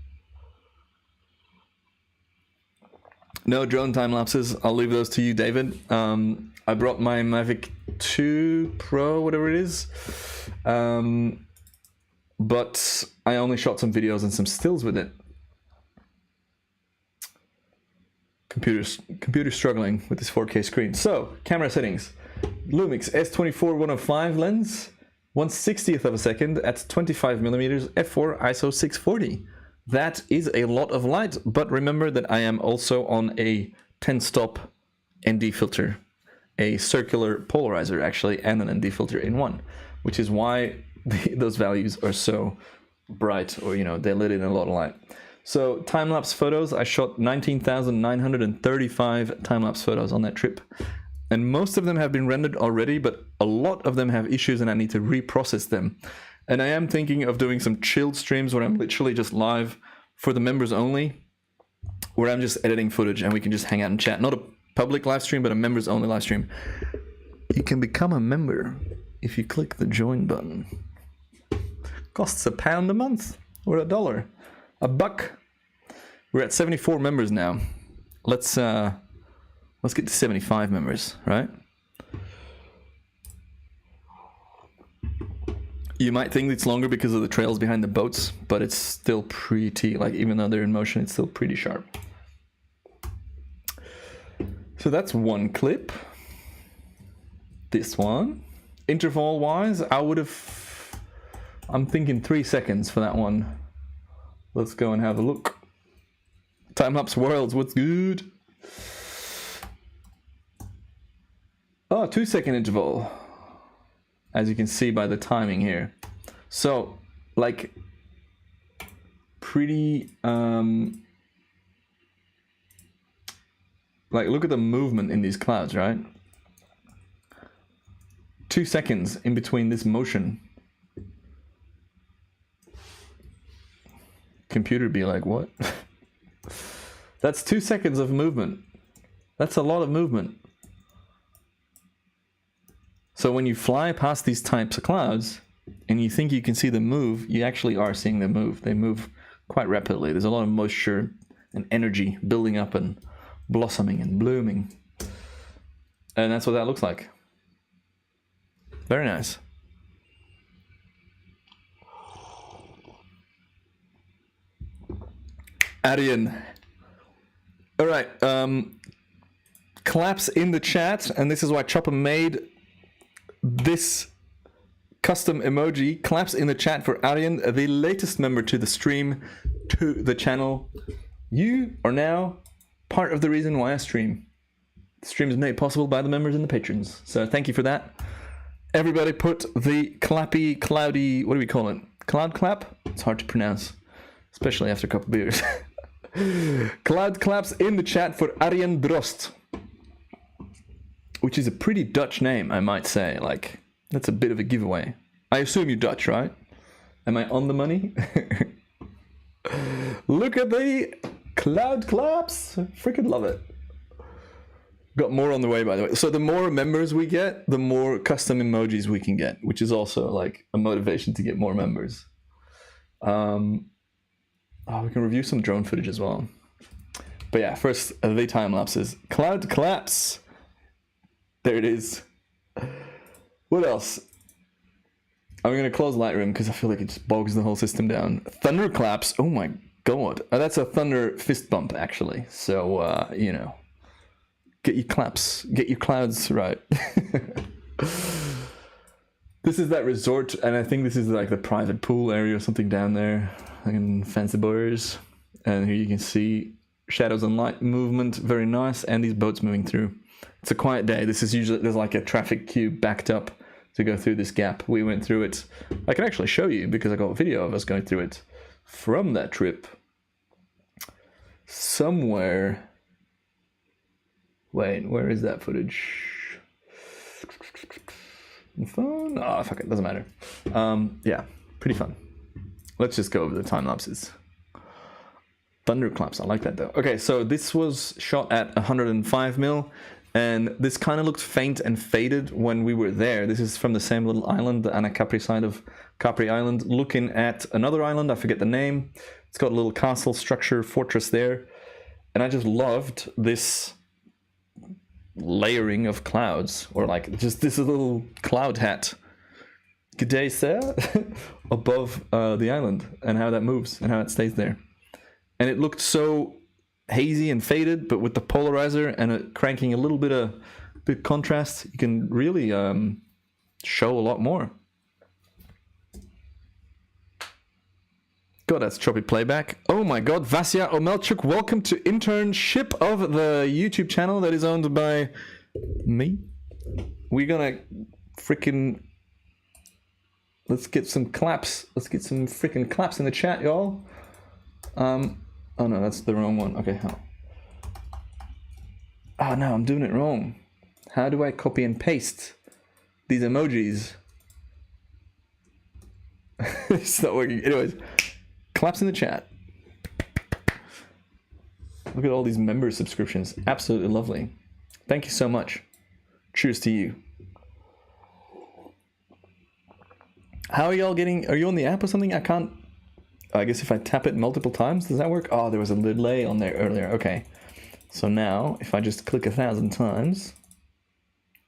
No drone time lapses. I'll leave those to you, David. I brought my Mavic 2 Pro, whatever it is. But I only shot some videos and some stills with it. Computer's struggling with this 4K screen. So, camera settings. Lumix S24-105 lens, 1/60th of a second at 25mm, f4 ISO 640. That is a lot of light, but remember that I am also on a 10-stop ND filter, a circular polarizer actually, and an ND filter in one, which is why those values are so bright, or, you know, they let in a lot of light. So time-lapse photos, I shot 19,935 time-lapse photos on that trip. And most of them have been rendered already, but a lot of them have issues and I need to reprocess them. And I am thinking of doing some chilled streams where I'm literally just live for the members only, where I'm just editing footage and we can just hang out and chat. Not a public live stream, but a members only live stream. You can become a member if you click the join button. Costs £1 a month or $1. $1. We're at 74 members now. Let's get to 75 members, right? You might think it's longer because of the trails behind the boats, but it's still pretty, like, even though they're in motion, it's still pretty sharp. So that's one clip. This one. Interval wise, I'm thinking 3 seconds for that one. Let's go and have a look. Time-lapse worlds, what's good? Oh, 2-second interval. As you can see by the timing here. So, like, pretty, like, look at the movement in these clouds, right? 2 seconds in between this motion. Computer be like, what? That's 2 seconds of movement. That's a lot of movement. So when you fly past these types of clouds and you think you can see them move, you actually are seeing them move. They move quite rapidly. There's a lot of moisture and energy building up and blossoming and blooming. And that's what that looks like. Very nice. Arian. All right. Claps in the chat, and this is why Chopper made this custom emoji. Claps in the chat for Arian, the latest member to the stream, to the channel. You are now part of the reason why I stream. The stream is made possible by the members and the patrons. So thank you for that. Everybody put the clappy, cloudy, what do we call it? Cloud clap? It's hard to pronounce, especially after a couple beers. Cloud claps in the chat for Arjen Drost, which is a pretty Dutch name, I might say. Like, that's a bit of a giveaway. I assume you're Dutch, right? Am I on the money? Look at the cloud claps. Freaking love it. Got more on the way, by the way. So the more members we get, the more custom emojis we can get, which is also like a motivation to get more members. Oh, we can review some drone footage as well. But yeah, first, the time lapses. Cloud claps. There it is. What else? I'm going to close Lightroom because I feel like it just bogs the whole system down. Thunder claps. Oh my god. That's a thunder fist bump, actually. So, you know, get your claps. Get your clouds right. This is that resort, and I think this is like the private pool area or something down there. Like in Fancy Bars. And here you can see shadows and light movement. Very nice. And these boats moving through. It's a quiet day. This is usually, there's like a traffic queue backed up to go through this gap. We went through it. I can actually show you because I got a video of us going through it from that trip. Somewhere. Wait, where is that footage? Phone? Oh, fuck it, doesn't matter. Yeah, pretty fun. Let's just go over the time lapses. Thunderclaps, I like that though. Okay, so this was shot at 105mm, and this kind of looked faint and faded when we were there. This is from the same little island, the Anacapri side of Capri Island, looking at another island, I forget the name. It's got a little castle structure, fortress there. And I just loved this layering of clouds, or like just this little cloud hat. Good day, sir. Above the island, and how that moves and how it stays there. And it looked so hazy and faded, but with the polarizer and it cranking a little bit of contrast, you can really show a lot more. God, that's choppy playback. Oh my god, Vasya Omelchuk, welcome to internship of the YouTube channel that is owned by me. We're gonna freaking... Let's get some claps. Let's get some freaking claps in the chat, y'all. Oh no, that's the wrong one. Okay, how? Oh no, I'm doing it wrong. How do I copy and paste these emojis? It's not working. Anyways, claps in the chat. Look at all these member subscriptions. Absolutely lovely. Thank you so much. Cheers to you. How are y'all getting? Are you on the app or something? I can't. I guess if I tap it multiple times, does that work? Oh, there was a delay on there earlier. Okay. So now, if I just click 1,000 times.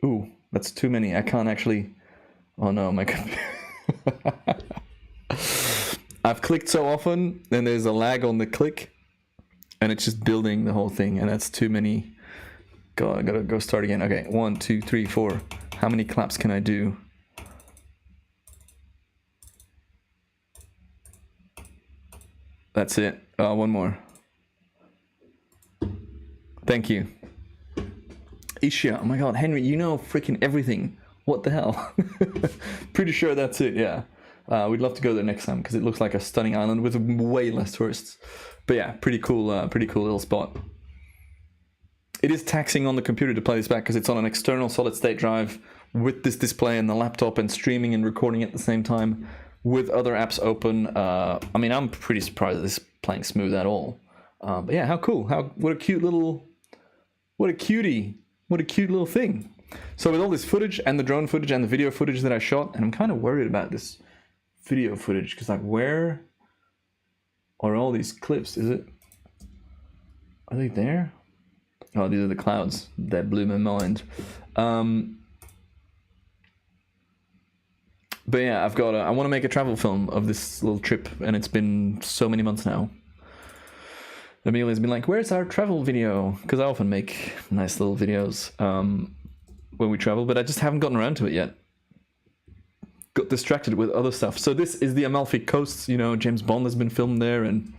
Ooh, that's too many. I can't actually. Oh no, my computer. I've clicked so often, and there's a lag on the click, and it's just building the whole thing, and that's too many. God, I gotta go start again. Okay, 1, 2, 3, 4. How many claps can I do? That's it. One more. Thank you. Ischia. Oh my god, Henry, you know freaking everything. What the hell? Pretty sure that's it, yeah. We'd love to go there next time because it looks like a stunning island with way less tourists. But yeah, pretty cool little spot. It is taxing on the computer to play this back because it's on an external solid state drive with this display and the laptop and streaming and recording at the same time with other apps open. I mean, I'm pretty surprised that this is playing smooth at all. But yeah, how cool. What a cute little thing. So with all this footage and the drone footage and the video footage that I shot, and I'm kind of worried about this video footage because like, where are all these clips? Are they there? Oh, these are the clouds that blew my mind. But yeah, I want to make a travel film of this little trip, and it's been so many months now. Amelia's been like, where's our travel video? Because I often make nice little videos when we travel, but I just haven't gotten around to it yet. Got distracted with other stuff. So this is the Amalfi Coast, you know, James Bond has been filmed there, and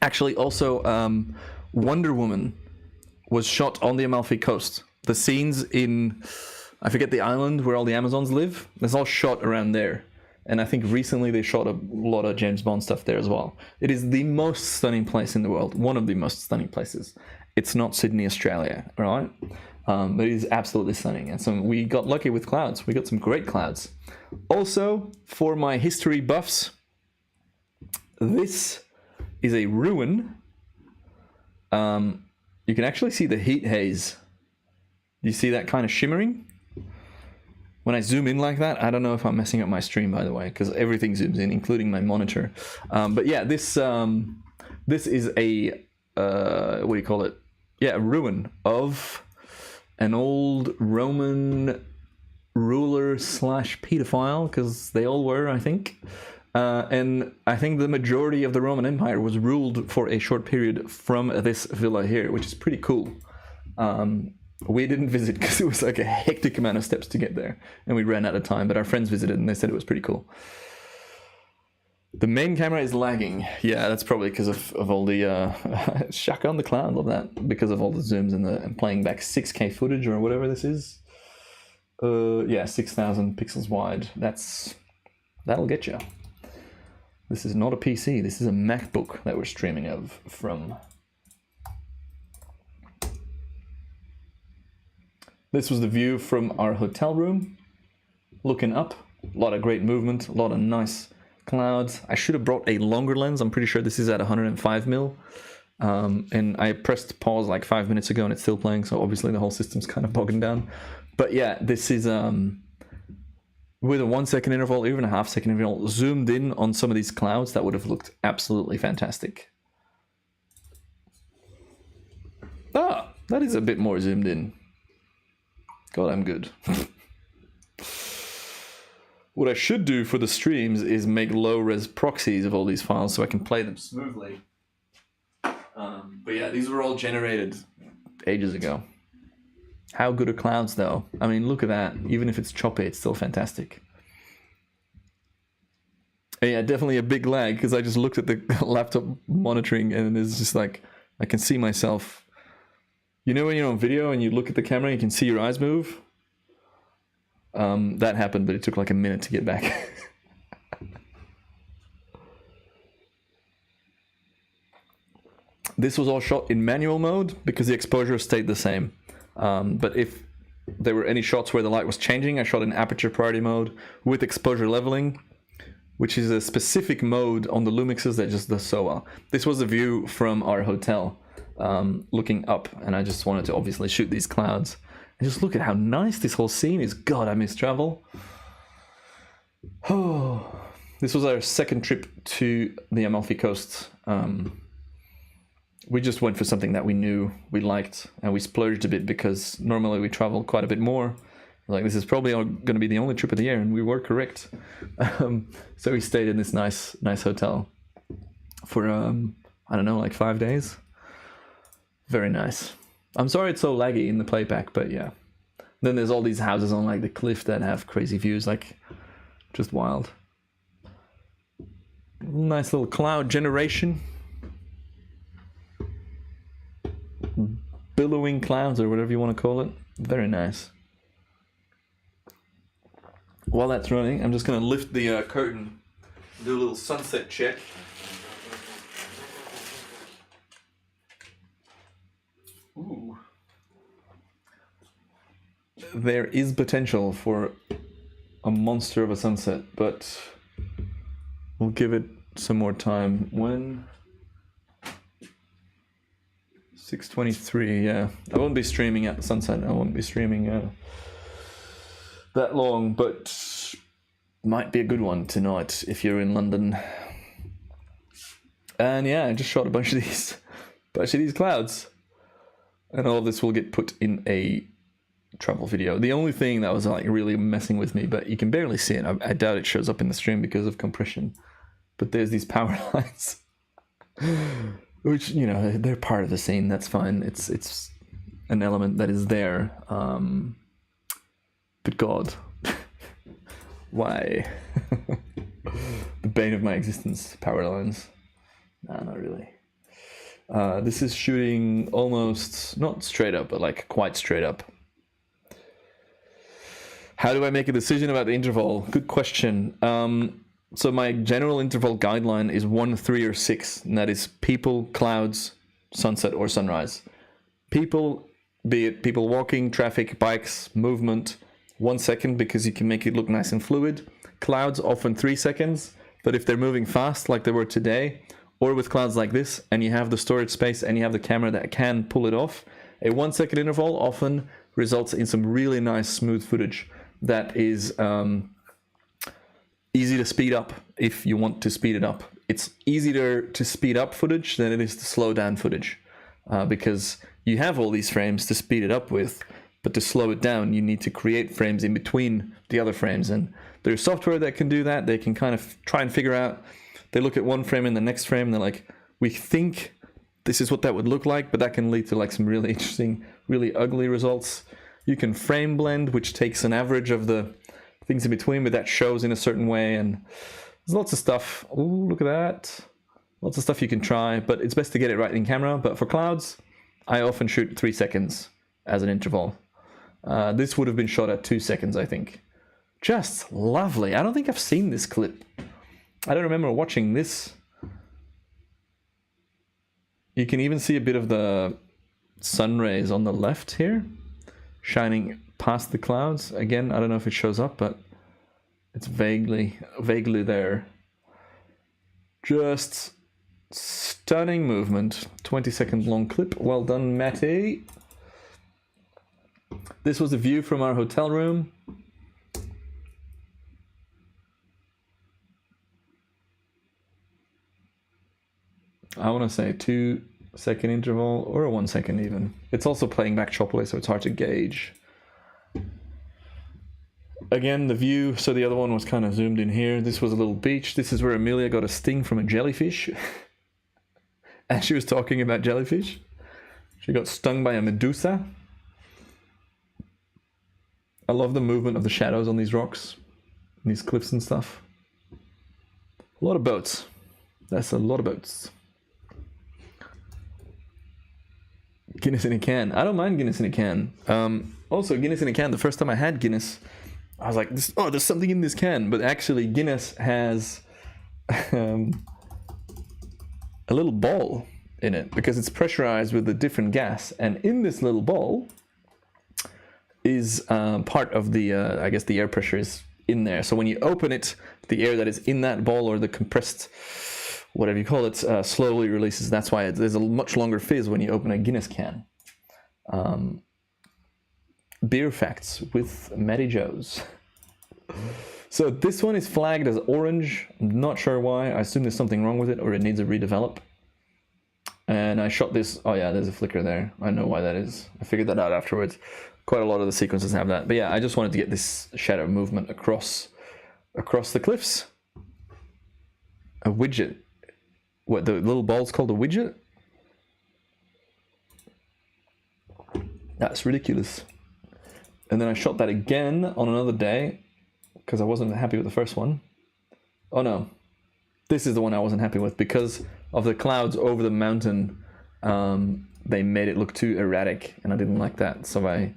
actually also Wonder Woman was shot on the Amalfi Coast. The scenes in, I forget the island where all the Amazons live, it's all shot around there. And I think recently they shot a lot of James Bond stuff there as well. It is the most stunning place in the world, one of the most stunning places. It's not Sydney, Australia, right? But it is absolutely stunning. And so we got lucky with clouds. We got some great clouds. Also, for my history buffs, this is a ruin. You can actually see the heat haze. Do you see that kind of shimmering? When I zoom in like that, I don't know if I'm messing up my stream, by the way, because everything zooms in, including my monitor. But yeah, this is a, what do you call it? Yeah, a ruin of an old Roman ruler / pedophile, because they all were, I think. And I think the majority of the Roman Empire was ruled for a short period from this villa here, which is pretty cool. We didn't visit because it was like a hectic amount of steps to get there, and we ran out of time, but our friends visited and they said it was pretty cool. The main camera is lagging. Yeah, that's probably because of all the Shaka on the cloud, love that, because of all the zooms and playing back 6K footage or whatever this is. Yeah, 6,000 pixels wide. That'll get you. This is not a PC, this is a MacBook that we're streaming of from. This was the view from our hotel room, looking up. A lot of great movement, a lot of nice clouds. I should have brought a longer lens. I'm pretty sure this is at 105mm. And I pressed pause like 5 minutes ago and it's still playing, so obviously the whole system's kind of bogging down. But yeah, this is with a 1 second interval, even a half second interval, zoomed in on some of these clouds, that would have looked absolutely fantastic. Ah, that is a bit more zoomed in. God, I'm good. What I should do for the streams is make low-res proxies of all these files so I can play them smoothly. But yeah, these were all generated ages ago. How good are clouds, though? I mean, look at that. Even if it's choppy, it's still fantastic. And yeah, definitely a big lag, because I just looked at the laptop monitoring, and it's just like, I can see myself. You know when you're on video and you look at the camera, you can see your eyes move? That happened, but it took like a minute to get back. This was all shot in manual mode because the exposure stayed the same. But if there were any shots where the light was changing, I shot in aperture priority mode with exposure leveling, which is a specific mode on the Lumixes that just does so well. This was a view from our hotel, looking up, and I just wanted to obviously shoot these clouds. And just look at how nice this whole scene is. God, I miss travel. Oh, this was our second trip to the Amalfi Coast. We just went for something that we knew we liked, and we splurged a bit because normally we travel quite a bit more. Like, this is probably going to be the only trip of the year, and we were correct. So we stayed in this nice hotel for, I don't know, like 5 days. Very nice. I'm sorry it's so laggy in the playback, but yeah. Then there's all these houses on like the cliff that have crazy views, like just wild. Nice little cloud generation. Billowing clouds, or whatever you want to call it. Very nice. While that's running, I'm just going to lift the curtain, do a little sunset check. Ooh. There is potential for a monster of a sunset, but we'll give it some more time. When? 6:23, yeah. I won't be streaming at the sunset. I won't be streaming that long, but might be a good one tonight if you're in London. And yeah, I just shot a bunch of these clouds, and all of this will get put in a travel video. The only thing that was like really messing with me, but you can barely see it. I doubt it shows up in the stream because of compression. But there's these power lines, which, you know, they're part of the scene. That's fine. It's an element that is there. But God, why? The bane of my existence, power lines. Nah, not really. This is shooting almost, not straight up, but like quite straight up. How do I make a decision about the interval? Good question. So my general interval guideline is 1, 3, or 6, and that is people, clouds, sunset, or sunrise. People, be it people walking, traffic, bikes, movement, 1 second because you can make it look nice and fluid. Clouds, often 3 seconds, but if they're moving fast like they were today, or with clouds like this, and you have the storage space and you have the camera that can pull it off, a 1 second interval often results in some really nice smooth footage that is easy to speed up if you want to speed it up. It's easier to speed up footage than it is to slow down footage because you have all these frames to speed it up with, but to slow it down, you need to create frames in between the other frames. And there's software that can do that. They can kind of try and figure out, they look at one frame and the next frame, and they're like, we think this is what that would look like, but that can lead to like some really interesting, really ugly results. You can frame blend, which takes an average of the things in between, but that shows in a certain way, and there's lots of stuff. Oh, look at that. Lots of stuff you can try, but it's best to get it right in camera. But for clouds, I often shoot 3 seconds as an interval. This would have been shot at 2 seconds, I think. Just lovely. I don't think I've seen this clip. I don't remember watching this. You can even see a bit of the sun rays on the left here, shining past the clouds. Again, I don't know if it shows up, but it's vaguely there. Just stunning movement. 20-second long clip. Well done, Matty. This was a view from our hotel room. I want to say 2 second interval or a 1 second even. It's also playing back choppily, so it's hard to gauge. Again, the view, so the other one was kind of zoomed in here. This was a little beach. This is where Amelia got a sting from a jellyfish. And she was talking about jellyfish. She got stung by a medusa. I love the movement of the shadows on these rocks, these cliffs and stuff. A lot of boats. That's a lot of boats. Guinness in a can. I don't mind Guinness in a can. Also, Guinness in a can, the first time I had Guinness, I was like, oh, there's something in this can. But actually, Guinness has a little ball in it because it's pressurized with a different gas. And in this little ball is part of the, I guess the air pressure is in there. So when you open it, the air that is in that ball, or the compressed, whatever you call it, slowly releases. That's why there's a much longer fizz when you open a Guinness can. Beer facts with Matty Joe's. So this one is flagged as orange. I'm not sure why. I assume there's something wrong with it, or it needs a redevelop. And I shot this. Oh yeah, there's a flicker there. I know why that is. I figured that out afterwards. Quite a lot of the sequences have that. But yeah, I just wanted to get this shadow movement across the cliffs. A widget. What, the little ball's called a widget? That's ridiculous. And then I shot that again on another day because I wasn't happy with the first one. Oh no, this is the one I wasn't happy with because of the clouds over the mountain. They made it look too erratic and I didn't like that. So I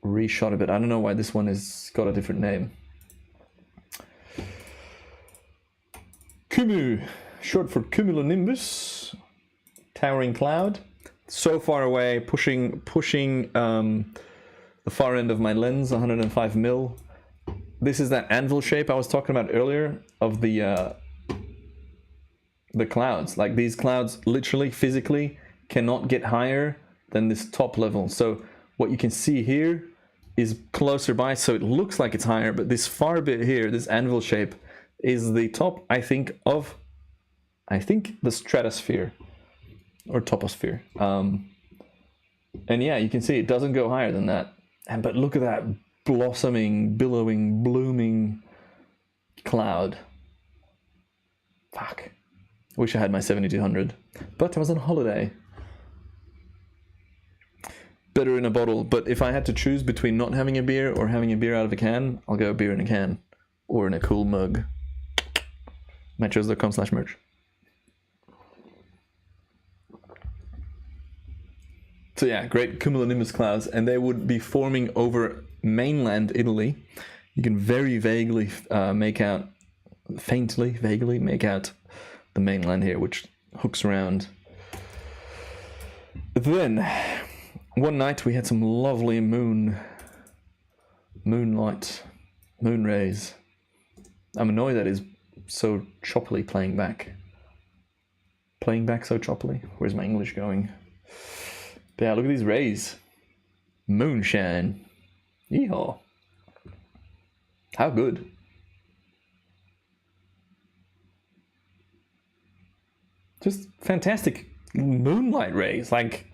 reshot a bit. I don't know why this one has got a different name. Kumu, short for cumulonimbus, towering cloud. So far away, pushing the far end of my lens, 105 mil. This is that anvil shape I was talking about earlier of the clouds. Like these clouds literally, physically cannot get higher than this top level. So what you can see here is closer by, so it looks like it's higher, but this far bit here, this anvil shape, is the top, I think, the stratosphere or toposphere. And yeah, you can see it doesn't go higher than that. But look at that blossoming, billowing, blooming cloud. Fuck. Wish I had my 7200, but I was on holiday. Better in a bottle, but if I had to choose between not having a beer or having a beer out of a can, I'll go beer in a can or in a cool mug. Metros.com/merch. So yeah, great cumulonimbus clouds, and they would be forming over mainland Italy. You can very vaguely vaguely make out the mainland here, which hooks around. Then, one night we had some lovely moonlight, moon rays. I'm annoyed that is so choppily playing back. Playing back so choppily? Where's my English going? But yeah, look at these rays. Moonshine. Yeehaw. How good. Just fantastic moonlight rays. Like,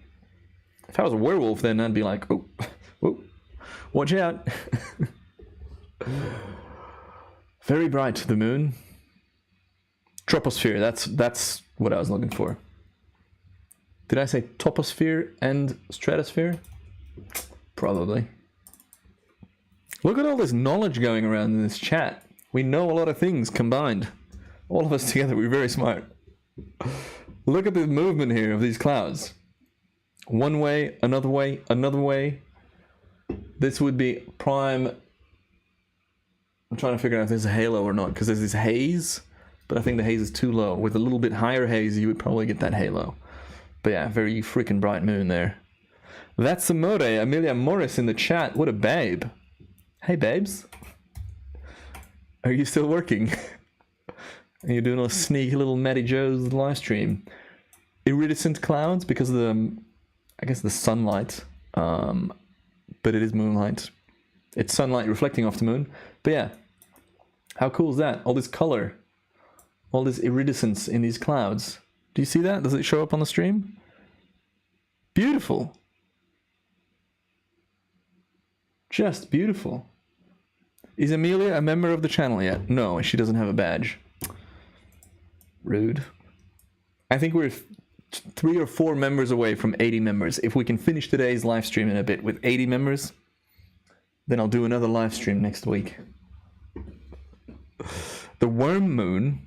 if I was a werewolf, then I'd be like, oh, whoa, watch out. Very bright, the moon. Troposphere, that's what I was looking for. Did I say toposphere and stratosphere? Probably. Look at all this knowledge going around in this chat. We know a lot of things combined. All of us together, we're very smart. Look at the movement here of these clouds. One way, another way, another way. This would be prime. I'm trying to figure out if there's a halo or not, because there's this haze, but I think the haze is too low. With a little bit higher haze, you would probably get that halo. But yeah, very freaking bright moon there. That's Amore, Amelia Morris in the chat. What a babe. Hey, babes. Are you still working? Are you doing a sneaky little Matty Joe's live stream? Iridescent clouds because of the, I guess, the sunlight. But it is moonlight. It's sunlight reflecting off the moon. But yeah, how cool is that? All this color. All this iridescence in these clouds. Do you see that? Does it show up on the stream? Beautiful. Just beautiful. Is Amelia a member of the channel yet? No, she doesn't have a badge. Rude. I think we're 3 or 4 members away from 80 members. If we can finish today's live stream in a bit with 80 members, then I'll do another live stream next week. The worm moon.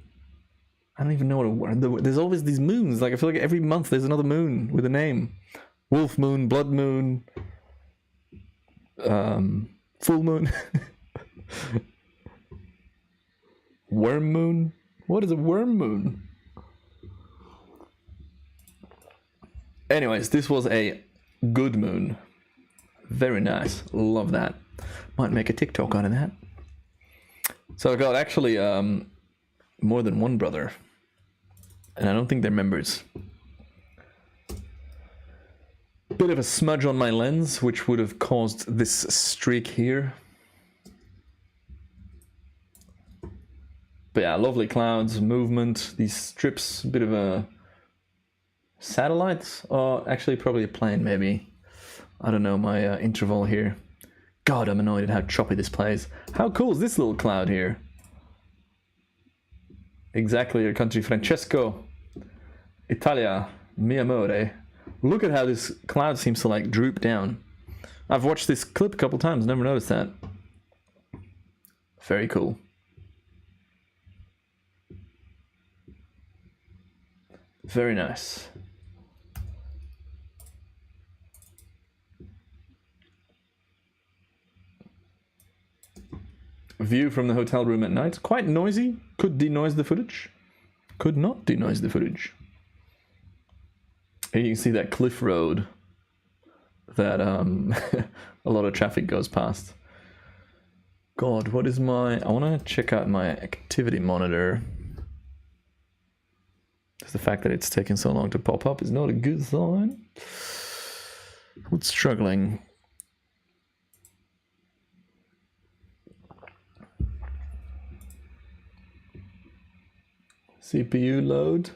I don't even know what there's always these moons. Like, I feel like every month there's another moon with a name. Wolf moon, blood moon, full moon. Worm moon? What is a worm moon? Anyways, this was a good moon. Very nice. Love that. Might make a TikTok out of that. So I got actually more than one brother. And I don't think they're members. Bit of a smudge on my lens, which would have caused this streak here. But yeah, lovely clouds, movement, these strips, a bit of a satellite, or actually probably a plane maybe. I don't know, my interval here. God, I'm annoyed at how choppy this plays. How cool is this little cloud here? Exactly your country, Francesco. Italia, mi amore. Look at how this cloud seems to like droop down. I've watched this clip a couple times, never noticed that. Very cool. Very nice. view from the hotel room at night. Quite noisy. Could denoise the footage. Could not denoise the footage. And you can see that cliff road that a lot of traffic goes past. God, what is my... I want to check out my activity monitor. Just the fact that it's taken so long to pop up is not a good sign. It's struggling. CPU load.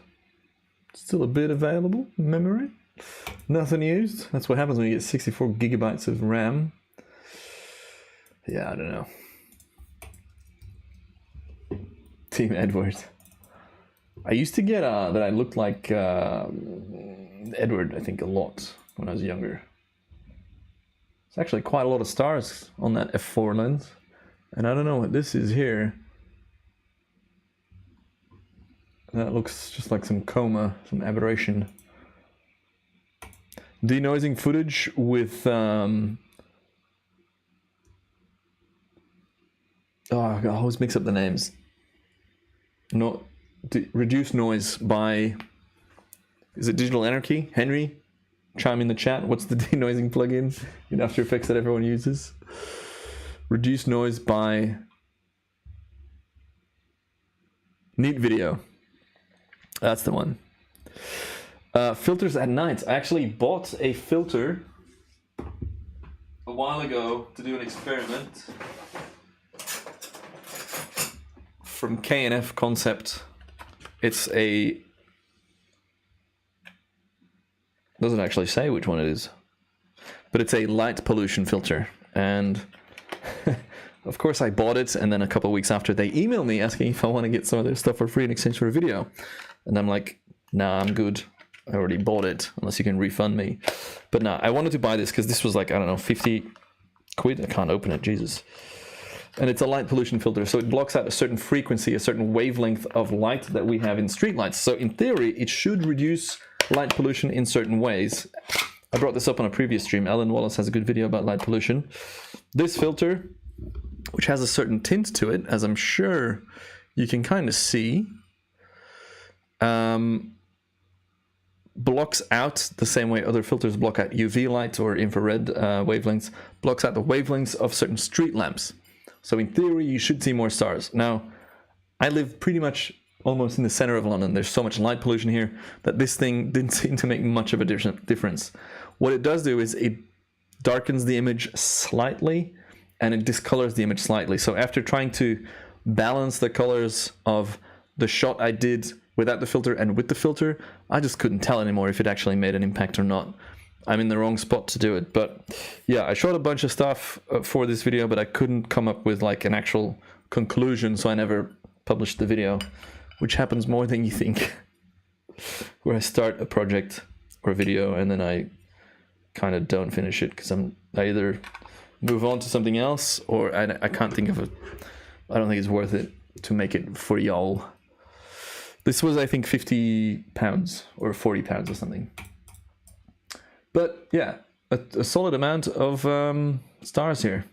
Still a bit available. Memory. Nothing used. That's what happens when you get 64 gigabytes of RAM. Yeah, I don't know. Team Edward. I used to get that I looked like Edward, I think, a lot when I was younger. It's actually quite a lot of stars on that f4 lens. And I don't know what this is here. That looks just like some coma, some aberration. Denoising footage with... Oh, I always mix up the names. No, reduce noise by... Is it Digital Anarchy? Henry? Chime in the chat. What's the denoising plugin in After Effects that everyone uses? Reduce noise by... Neat Video. That's the one. Filters at night. I actually bought a filter a while ago to do an experiment from K&F Concept. It's a... doesn't actually say which one it is, but it's a light pollution filter. And of course I bought it, and then a couple of weeks after they emailed me asking if I want to get some of their stuff for free in exchange for a video. And I'm like, nah, I'm good. I already bought it, unless you can refund me. But nah, I wanted to buy this because this was like, I don't know, 50 quid. I can't open it, Jesus. And it's a light pollution filter, so it blocks out a certain frequency, a certain wavelength of light that we have in streetlights. So in theory, it should reduce light pollution in certain ways. I brought this up on a previous stream. Alan Wallace has a good video about light pollution. This filter, which has a certain tint to it, as I'm sure you can kind of see, blocks out the same way other filters block out UV light or infrared wavelengths, blocks out the wavelengths of certain street lamps. So in theory, you should see more stars. Now, I live pretty much almost in the center of London. There's so much light pollution here that this thing didn't seem to make much of a difference. What it does do is it darkens the image slightly and it discolors the image slightly. So after trying to balance the colors of the shot I did without the filter and with the filter, I just couldn't tell anymore if it actually made an impact or not. I'm in the wrong spot to do it. But yeah, I shot a bunch of stuff for this video, but I couldn't come up with like an actual conclusion, so I never published the video, which happens more than you think. Where I start a project or a video and then I kind of don't finish it because I either move on to something else or I can't think of it. I don't think it's worth it to make it for y'all. This was, I think, £50 or £40 or something. But yeah, a solid amount of stars here.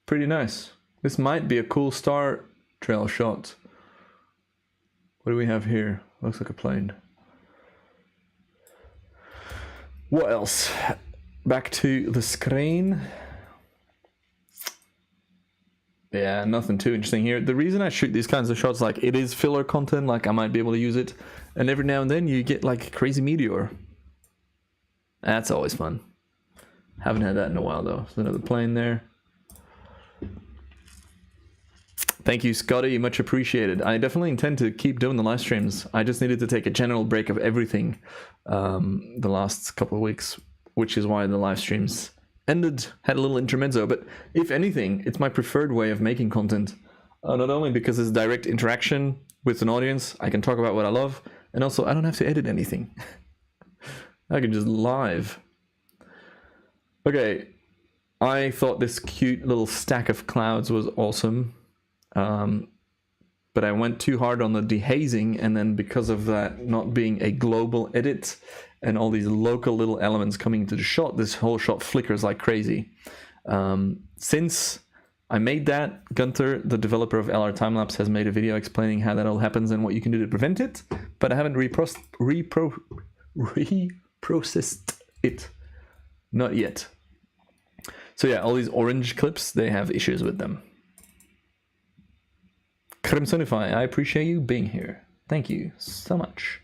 Pretty nice. This might be a cool star trail shot. What do we have here? Looks like a plane. What else? Back to the screen. Yeah, nothing too interesting here. The reason I shoot these kinds of shots, like, it is filler content, like I might be able to use it, and every now and then you get like a crazy meteor. That's always fun. Haven't had that in a while though. There's another plane there. Thank you, Scotty. Much appreciated. I definitely intend to keep doing the live streams. I just needed to take a general break of everything the last couple of weeks, which is why the live streams ended, had a little intermezzo. But if anything, it's my preferred way of making content. Not only because it's direct interaction with an audience, I can talk about what I love, and also I don't have to edit anything. I can just live. Okay, I thought this cute little stack of clouds was awesome. But I went too hard on the dehazing, and then because of that not being a global edit and all these local little elements coming into the shot, this whole shot flickers like crazy. Since I made that. Gunther, the developer of LR Timelapse, has made a video explaining how that all happens and what you can do to prevent it, but I haven't reprocessed it. Not yet. So yeah, all these orange clips, they have issues with them. Crimsonify, I appreciate you being here. Thank you so much.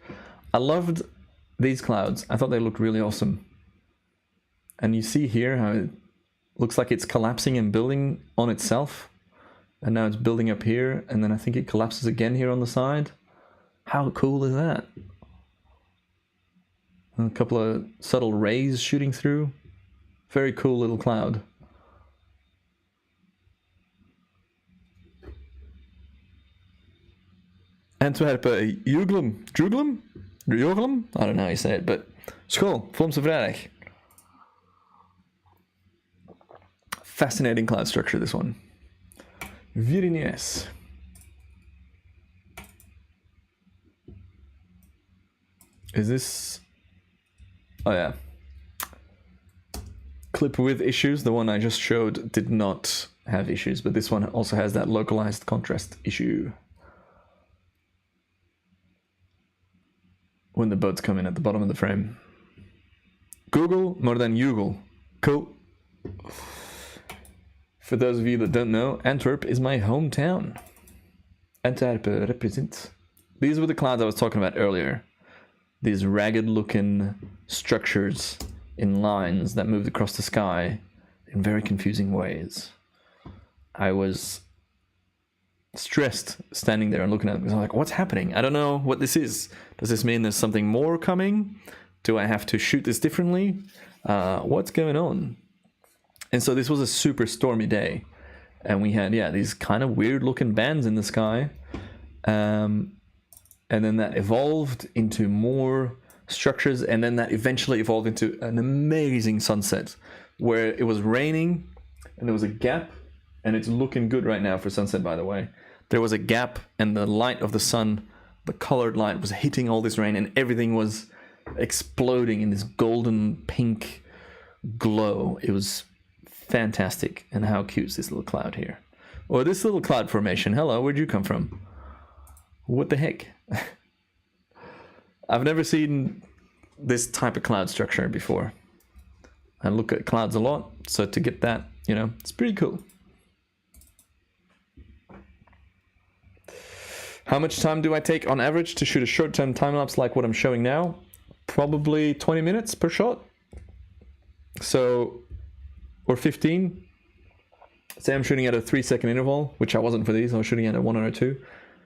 I loved these clouds. I thought they looked really awesome. And you see here how it looks like it's collapsing and building on itself. And now it's building up here, and then I think it collapses again here on the side. How cool is that? And a couple of subtle rays shooting through. Very cool little cloud. Antwerpen, Juglum? I don't know how you say it, but school, Vlaamse Vrijdag. Fascinating cloud structure, this one. Very nice. Is this... Oh yeah. Clip with issues. The one I just showed did not have issues, but this one also has that localized contrast issue. When the boats come in at the bottom of the frame. Google more than Google. Cool. For those of you that don't know, Antwerp is my hometown. Antwerp represents. These were the clouds I was talking about earlier. These ragged looking structures in lines that moved across the sky in very confusing ways. I was stressed standing there and looking at it because I'm like, what's happening? I don't know what this is. Does this mean there's something more coming? Do I have to shoot this differently? What's going on? And so this was a super stormy day, and we had, yeah, these kind of weird looking bands in the sky. And then that evolved into more structures, and then that eventually evolved into an amazing sunset where it was raining and there was a gap, and it's looking good right now for sunset, by the way. There was a gap, and the light of the sun, the colored light, was hitting all this rain, and everything was exploding in this golden pink glow. It was fantastic. And how cute is this little cloud here? Or this little cloud formation. Hello, where'd you come from? What the heck? I've never seen this type of cloud structure before. I look at clouds a lot, so to get that, you know, it's pretty cool. How much time do I take on average to shoot a short-term time-lapse like what I'm showing now? Probably 20 minutes per shot. So, or 15. Say I'm shooting at a 3-second interval, which I wasn't for these, I was shooting at a 1 or a 2.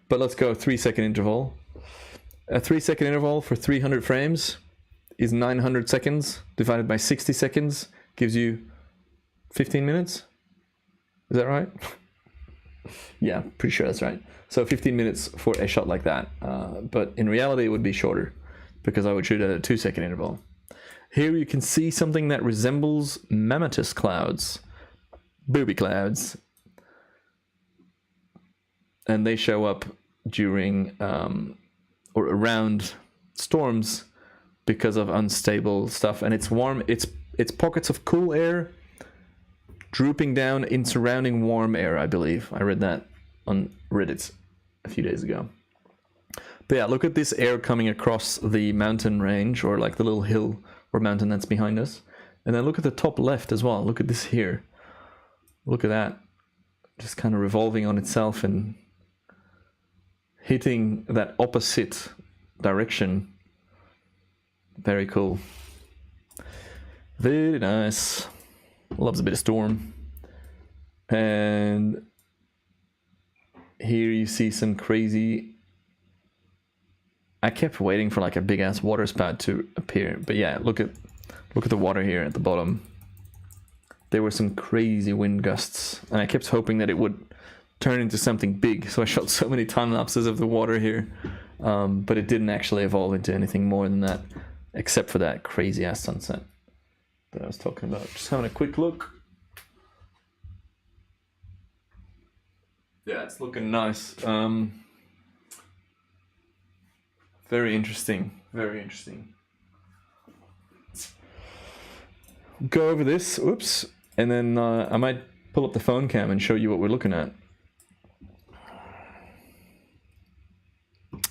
But let's go 3-second interval. A 3-second interval for 300 frames is 900 seconds divided by 60 seconds gives you 15 minutes. Is that right? Yeah, pretty sure that's right. So 15 minutes for a shot like that. But in reality, it would be shorter because I would shoot at a 2-second interval. Here you can see something that resembles mammatus clouds, booby clouds. And they show up during or around storms because of unstable stuff. And it's warm, it's pockets of cool air drooping down in surrounding warm air, I believe. I read that on Reddit a few days ago. But yeah, look at this air coming across the mountain range, or like the little hill or mountain that's behind us. And then look at the top left as well. Look at this here. Look at that. Just kind of revolving on itself and hitting that opposite direction. Very cool. Very nice. Loves a bit of storm. And here you see some crazy... I kept waiting for like a big ass water spout to appear. But yeah, look at the water here at the bottom. There were some crazy wind gusts, and I kept hoping that it would turn into something big. So I shot so many time lapses of the water here, but it didn't actually evolve into anything more than that, except for that crazy ass sunset that I was talking about. Just having a quick look. Yeah, it's looking nice. Very interesting. Very interesting. Go over this. Oops. And then I might pull up the phone cam and show you what we're looking at.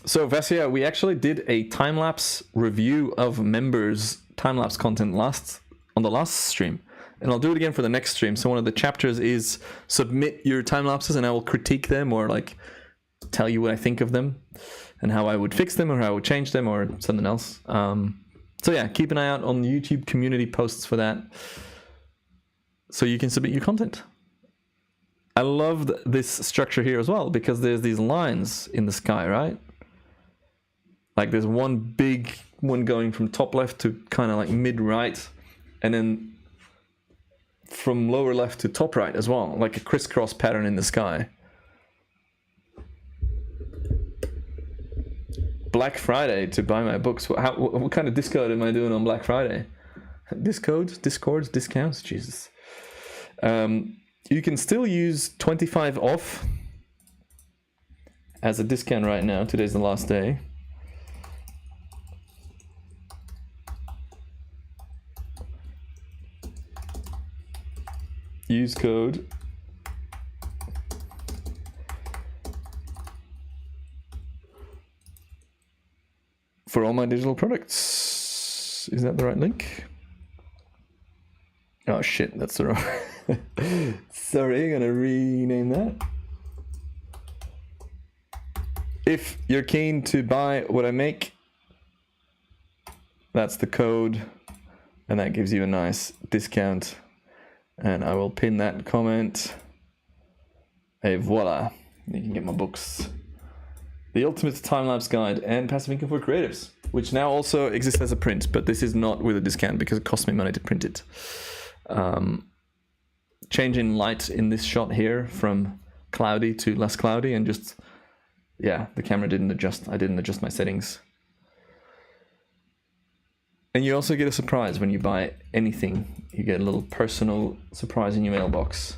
So Vasia, we actually did a time-lapse review of members' time-lapse content on the last stream. And I'll do it again for the next stream. So one of the chapters is submit your time-lapses and I will critique them or like tell you what I think of them and how I would fix them or how I would change them or something else. So yeah, keep an eye out on YouTube community posts for that so you can submit your content. I love this structure here as well because there's these lines in the sky, right? Like there's one big one going from top left to kind of like mid right, and then from lower left to top right as well, like a crisscross pattern in the sky. Black Friday to buy my books. What kind of discount am I doing on Black Friday? Discords, discounts, Jesus. You can still use 25 off as a discount right now. Today's the last day. Use code for all my digital products. Is that the right link? Oh shit, that's the wrong. Sorry, I'm gonna rename that. If you're keen to buy what I make, that's the code, and that gives you a nice discount. And I will pin that comment. Et voila. You can get my books. The Ultimate Time-Lapse Guide and Passive Income for Creatives, which now also exists as a print, but this is not with a discount because it cost me money to print it. Change in light in this shot here from cloudy to less cloudy, and just, yeah, the camera didn't adjust. I didn't adjust my settings. And you also get a surprise when you buy anything. You get a little personal surprise in your mailbox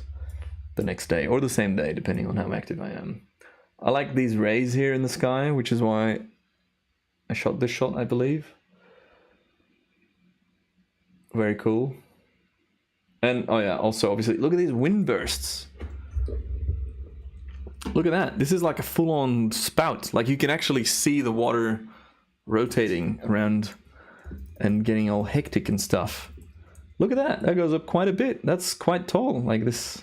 the next day or the same day, depending on how active I am. I like these rays here in the sky, which is why I shot this shot, I believe. Very cool. And, oh yeah, also, obviously, look at these wind bursts. Look at that. This is like a full-on spout. Like, you can actually see the water rotating around and getting all hectic and stuff. Look at that. That goes up quite a bit. That's quite tall, like this.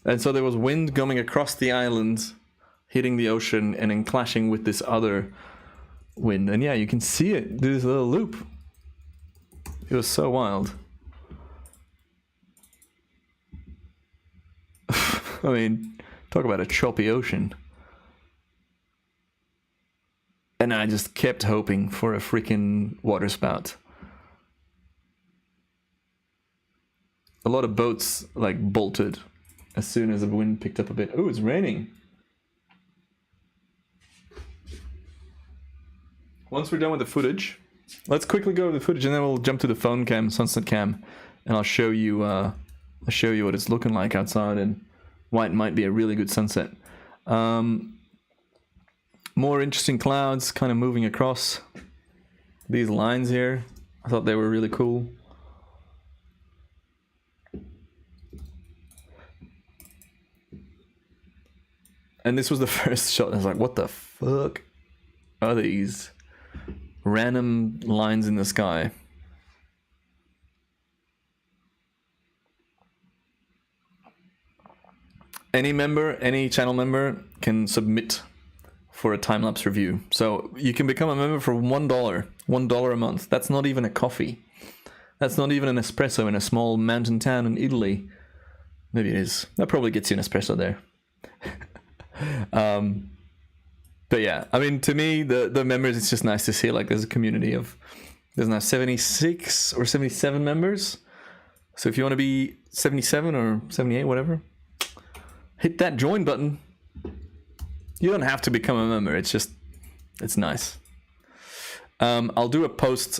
And so there was wind coming across the island, hitting the ocean, and then clashing with this other wind. And yeah, you can see it do this little loop. It was so wild. I mean, talk about a choppy ocean. And I just kept hoping for a freaking water spout. A lot of boats like bolted as soon as the wind picked up a bit. Oh, it's raining. Once we're done with the footage, let's quickly go over the footage and then we'll jump to the phone cam, sunset cam, and I'll show you what it's looking like outside and why it might be a really good sunset. More interesting clouds kind of moving across these lines here. I thought they were really cool. And this was the first shot. I was like, what the fuck are these random lines in the sky? Any member, any channel member can submit for a time-lapse review. So you can become a member for $1 a month. That's not even a coffee. That's not even an espresso in a small mountain town in Italy. Maybe it is. That probably gets you an espresso there. But yeah, I mean, to me, the members, it's just nice to see, like, there's a community of, there's now 76 or 77 members. So if you want to be 77 or 78, whatever, hit that join button. You don't have to become a member. It's just, it's nice. I'll do a post,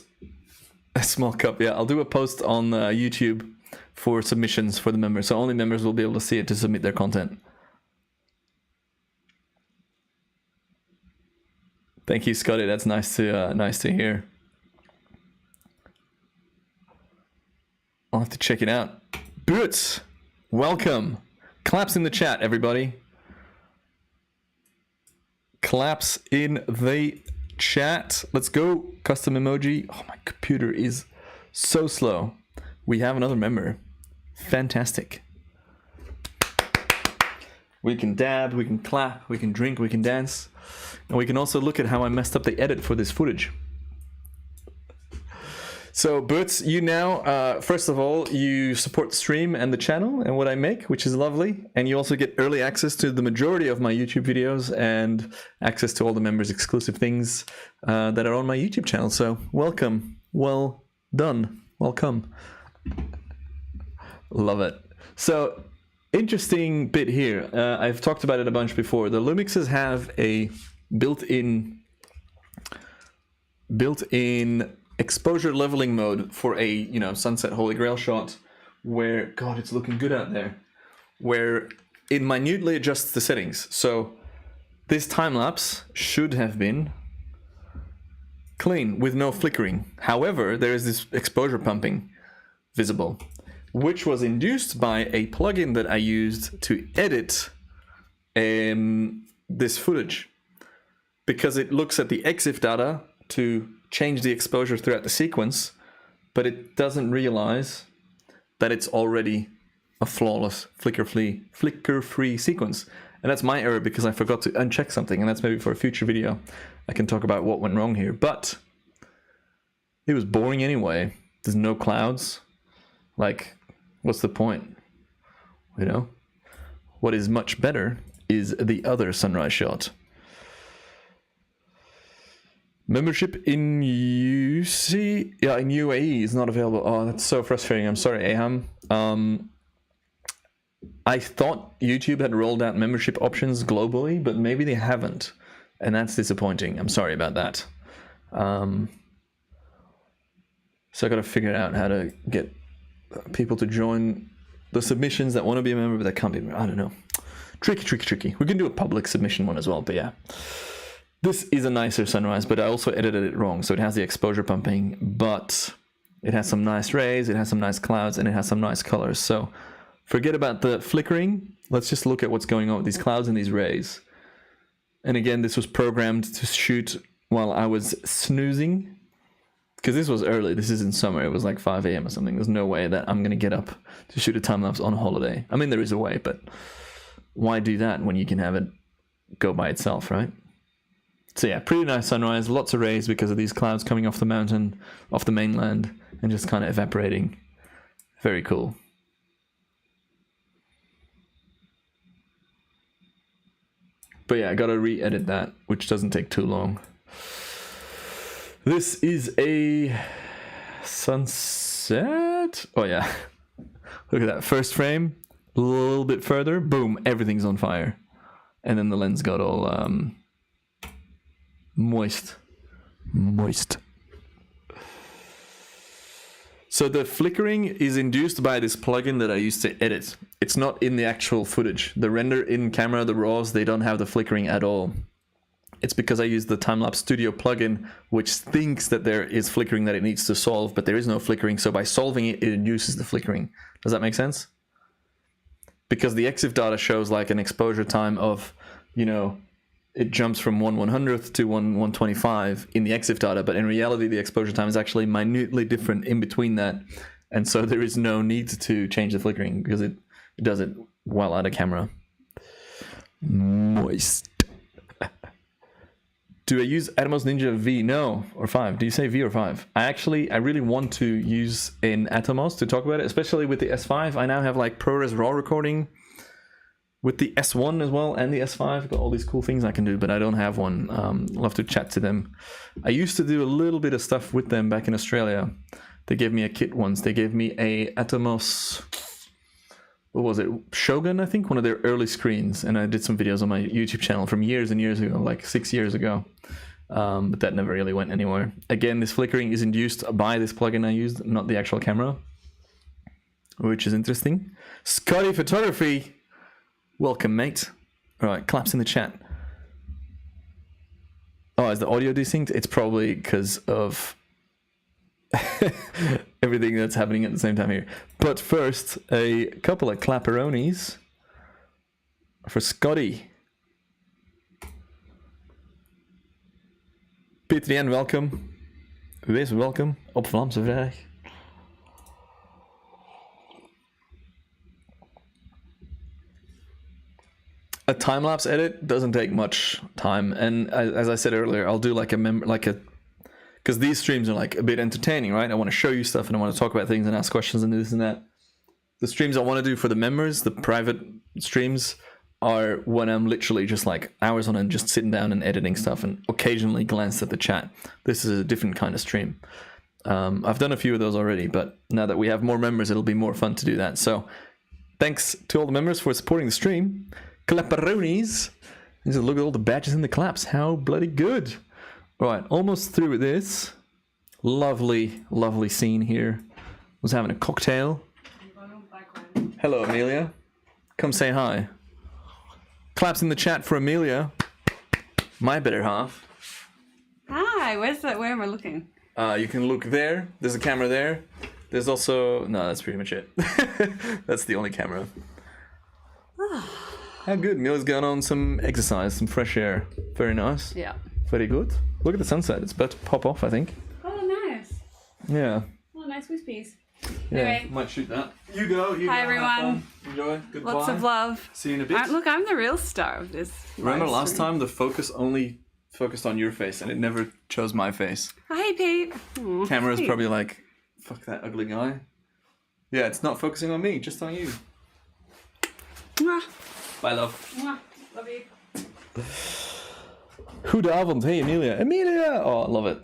a small cup, yeah. I'll do a post on YouTube for submissions for the members. So only members will be able to see it to submit their content. Thank you, Scotty. That's nice to hear. I'll have to check it out. Boots, welcome. Claps in the chat, everybody. Claps in the chat. Let's go. Custom emoji. Oh, my computer is so slow. We have another member. Fantastic. We can dab, we can clap, we can drink, we can dance. And we can also look at how I messed up the edit for this footage. So, Boots, you now, first of all, you support the stream and the channel and what I make, which is lovely. And you also get early access to the majority of my YouTube videos and access to all the members' exclusive things that are on my YouTube channel. So, welcome. Well done. Welcome. Love it. So, interesting bit here. I've talked about it a bunch before. The Lumixes have a built-in exposure leveling mode for a, you know, sunset holy grail shot where, God, it's looking good out there, where it minutely adjusts the settings. So this time lapse should have been clean with no flickering. However, there is this exposure pumping visible, which was induced by a plugin that I used to edit this footage, because it looks at the EXIF data to change the exposure throughout the sequence, but it doesn't realize that it's already a flawless flicker-free sequence. And that's my error because I forgot to uncheck something, and that's maybe for a future video. I can talk about what went wrong here, but it was boring anyway. There's no clouds. Like, what's the point? You know? What is much better is the other sunrise shot. Membership in UC, yeah, in UAE is not available. Oh, that's so frustrating. I'm sorry, Aham. I thought YouTube had rolled out membership options globally, but maybe they haven't, and that's disappointing. I'm sorry about that. So I got to figure out how to get people to join the submissions that want to be a member, but that can't be. I don't know. Tricky. We can do a public submission one as well, but yeah. This is a nicer sunrise, but I also edited it wrong. So it has the exposure pumping, but it has some nice rays, it has some nice clouds, and it has some nice colors. So forget about the flickering. Let's just look at what's going on with these clouds and these rays. And again, this was programmed to shoot while I was snoozing, because this was early. This is in summer. It was like 5 a.m. or something. There's no way that I'm going to get up to shoot a time-lapse on a holiday. I mean, there is a way, but why do that when you can have it go by itself, right? So yeah, pretty nice sunrise, lots of rays because of these clouds coming off the mountain, off the mainland, and just kind of evaporating. Very cool. But yeah, I gotta re-edit that, which doesn't take too long. This is a sunset. Oh yeah, look at that first frame, a little bit further, boom, everything's on fire. And then the lens got all moist. So the flickering is induced by this plugin that I used to edit. It's not in the actual footage. The render in camera, the RAWs, they don't have the flickering at all. It's because I use the Time-lapse Studio plugin, which thinks that there is flickering that it needs to solve, but there is no flickering. So by solving it, it induces the flickering. Does that make sense? Because the EXIF data shows like an exposure time of, you know, it jumps from 1/100th to 1/125 in the EXIF data, but in reality, the exposure time is actually minutely different in between that. And so there is no need to change the flickering because it does it while out of camera. Moist. Do I use Atomos Ninja V? No, or 5. Do you say V or 5? I really want to use an Atomos to talk about it, especially with the S5. I now have like ProRes RAW recording with the S1 as well and the S5. I've got all these cool things I can do, but I don't have one. I'll have to chat to them. I used to do a little bit of stuff with them back in Australia. They gave me a kit once. They gave me a Atomos, what was it? Shogun, I think, one of their early screens. And I did some videos on my YouTube channel from years and years ago, like 6 years ago. But that never really went anywhere. Again, this flickering is induced by this plugin I used, not the actual camera, which is interesting. Scotty Photography, welcome, mate. All right, claps in the chat. Oh, is the audio desynced? It's probably because of everything that's happening at the same time here. But first, a couple of clapperonis for Scotty. Peter Jan, welkom. Wees welkom op Vlaamse Vrijdag. A time-lapse edit doesn't take much time, and as I said earlier, I'll do like because these streams are like a bit entertaining, right? I want to show you stuff and I want to talk about things and ask questions and this and that. The streams I want to do for the members, the private streams, are when I'm literally just like hours on end, just sitting down and editing stuff and occasionally glance at the chat. This is a different kind of stream. I've done a few of those already, but now that we have more members, it'll be more fun to do that. So thanks to all the members for supporting the stream. Clapperonis. Just look at all the badges and the claps. How bloody good. All right, almost through with this. Lovely, lovely scene here. Was having a cocktail. Hello, Amelia. Come say hi. Claps in the chat for Amelia. My better half. Hi, where am I looking? You can look there. There's a camera there. There's also... No, that's pretty much it. That's the only camera. How good. Amelia's gone on some exercise, some fresh air. Very nice. Yeah. Very good. Look at the sunset. It's about to pop off, I think. Oh, nice. Yeah. Oh, nice wispies. Yeah, Anyway. might shoot that. You go. Hi, everyone. Enjoy. Goodbye. Lots of love. See you in a bit. Look, I'm the real star of this. Remember live last stream. time the focus only focused on your face and it never chose my face? Hi, Pete. Aw, Camera's Pete. probably like, fuck that ugly guy. Yeah, it's not focusing on me, just on you. Mwah. Bye, love. Mwah. Love you. Goedenavond. Hey, Amelia. Amelia! Oh, I love it.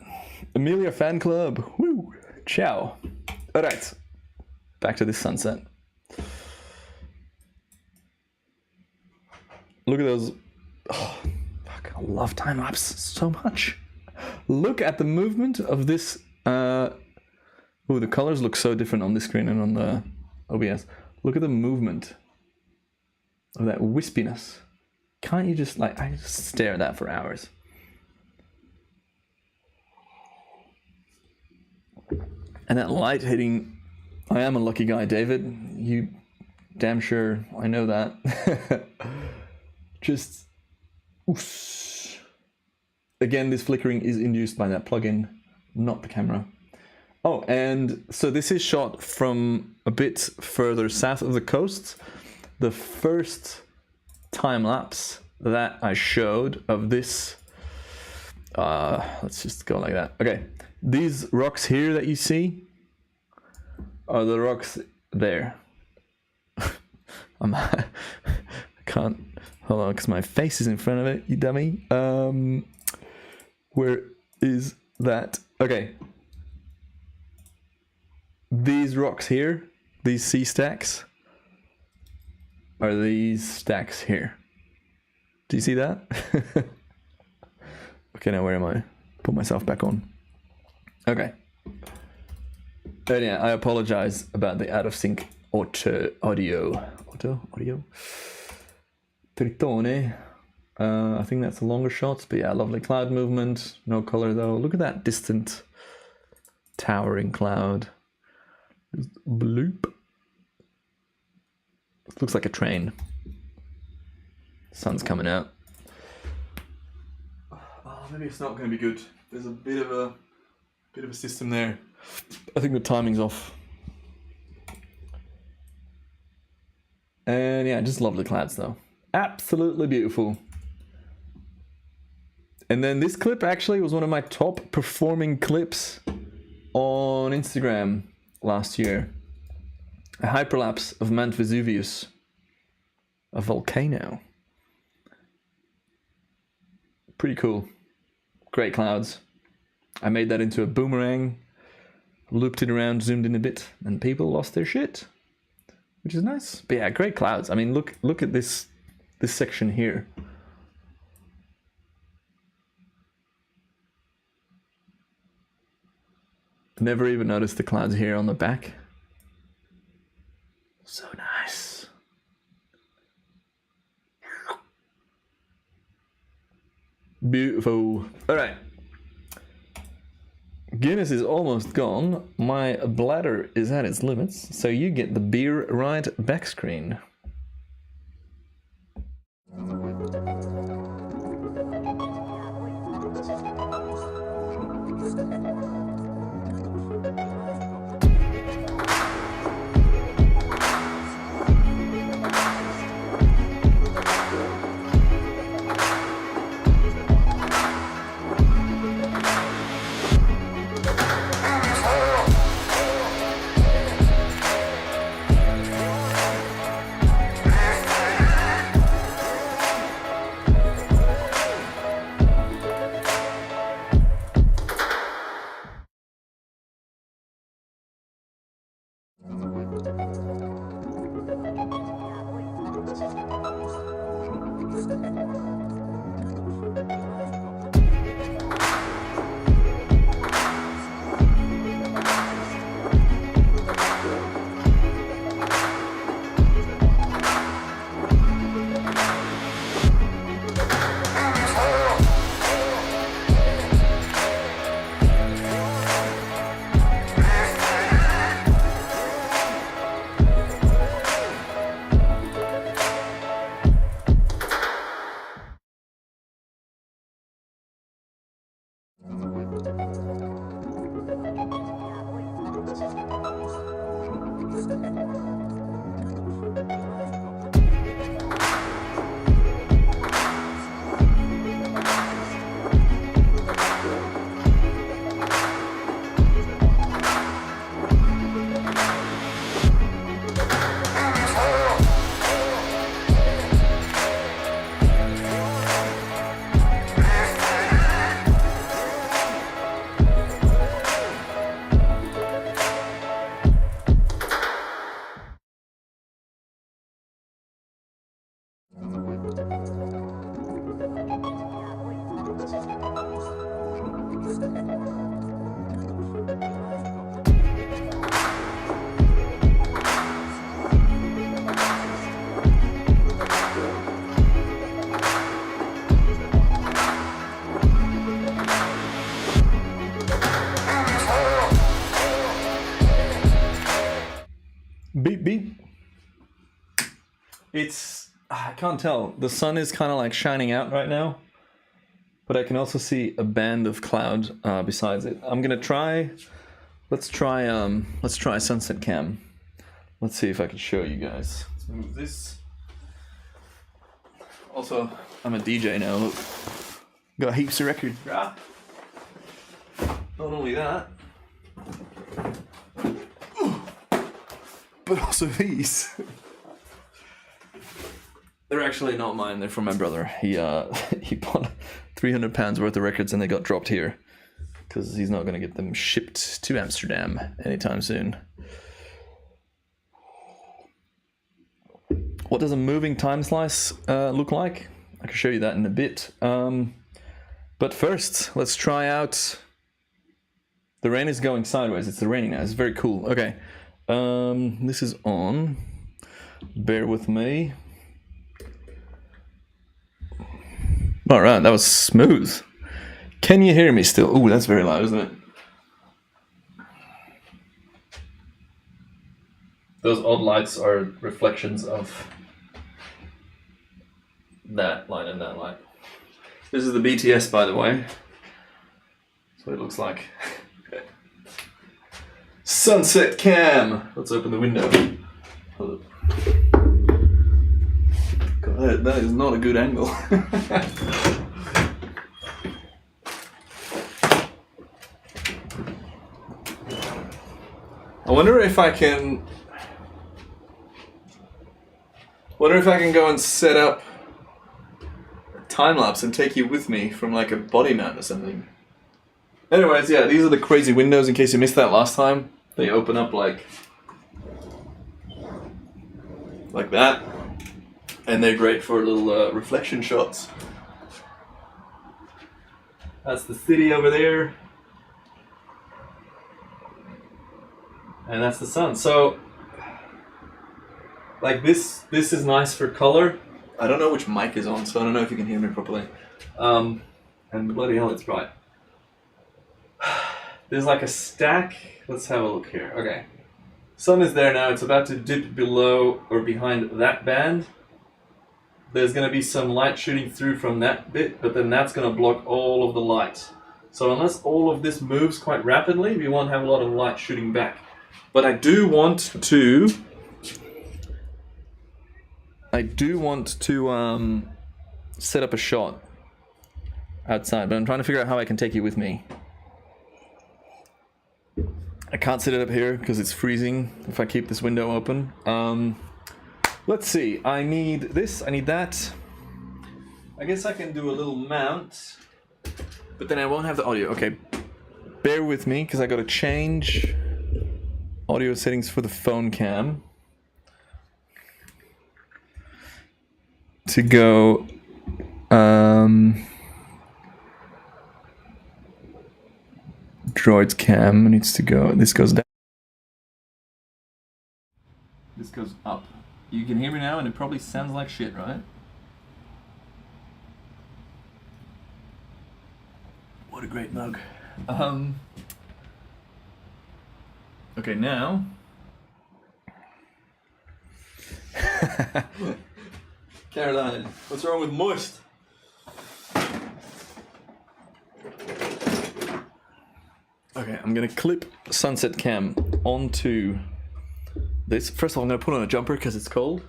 Amelia fan club. Woo! Ciao. Alright. Back to this sunset. Look at those. Oh, fuck. I love time lapse so much. Look at the movement of this. Oh, the colors look so different on this screen and on the OBS. Look at the movement of that wispiness. Can't you just like, I just stare at that for hours. And that light hitting, I am a lucky guy, David. You damn sure, I know that. Just, oof. Again, this flickering is induced by that plugin, not the camera. Oh, and so this is shot from a bit further south of the coast. The first time lapse that I showed of this, let's just go like that. Okay, these rocks here that you see are the rocks there. I can't, hold on, because my face is in front of it, you dummy. Where is that? Okay. These rocks here, these sea stacks, are these stacks here. Do you see that? Okay, now where am I? Put myself back on. Okay. And yeah, I apologize about the out of sync audio. Tritone. I think that's a longer shot, but yeah, lovely cloud movement. No color though. Look at that distant towering cloud. Bloop. Looks like a train. Sun's coming out. Oh, maybe it's not going to be good. There's a bit of a system there. I think the timing's off. And yeah, just lovely clouds though. Absolutely beautiful. And then this clip actually was one of my top performing clips on Instagram last year. A hyperlapse of Mount Vesuvius, a volcano. Pretty cool. Great clouds. I made that into a boomerang, looped it around, zoomed in a bit, and people lost their shit, which is nice. But yeah, great clouds. I mean, look at this section here. Never even noticed the clouds here on the back. So nice. Beautiful. All right. Guinness is almost gone. My bladder is at its limits, so you get the beer right back screen. Beep beep. I can't tell. The sun is kind of like shining out right now, but I can also see a band of cloud besides it. I'm gonna try. Let's try sunset cam. Let's see if I can show you guys. Let's move this. Also, I'm a DJ now. Look, got heaps of records. Not only that, but also these. They're actually not mine. They're from my brother. He bought 300 pounds worth of records and they got dropped here because he's not going to get them shipped to Amsterdam anytime soon. What does a moving time slice look like? I can show you that in a bit. But first, let's try out. The rain is going sideways. It's raining now. It's very cool. Okay. This is on. Bear with me. All right, that was smooth. Can you hear me still? Ooh, that's very loud, isn't it? Those odd lights are reflections of that light and that light. This is the BTS, by the way. That's what it looks like. Sunset cam. Let's open the window. Hold up. God, that is not a good angle. I wonder if I can go and set up a time lapse and take you with me from like a body mount or something. Anyways, yeah, these are the crazy windows in case you missed that last time. They open up like that. And they're great for little reflection shots. That's the city over there. And that's the sun. So, like this is nice for color. I don't know which mic is on, so I don't know if you can hear me properly. And bloody hell, it's bright. there's like a stack. Let's have a look here. Okay. Sun is there now. It's about to dip below or behind that band. There's going to be some light shooting through from that bit, but then that's going to block all of the light. So unless all of this moves quite rapidly, we won't have a lot of light shooting back. But I do want to set up a shot outside, but I'm trying to figure out how I can take you with me. I can't set it up here because it's freezing if I keep this window open. Let's see, I need this, I need that. I guess I can do a little mount, but then I won't have the audio. Okay, bear with me because I gotta change audio settings for the phone cam to go droid's cam needs to go, this goes down, this goes up. You can hear me now and it probably sounds like shit, right? What a great mug. Okay, now Caroline, what's wrong with moist? Okay, I'm gonna clip sunset cam onto this. First of all, I'm gonna put on a jumper because it's cold.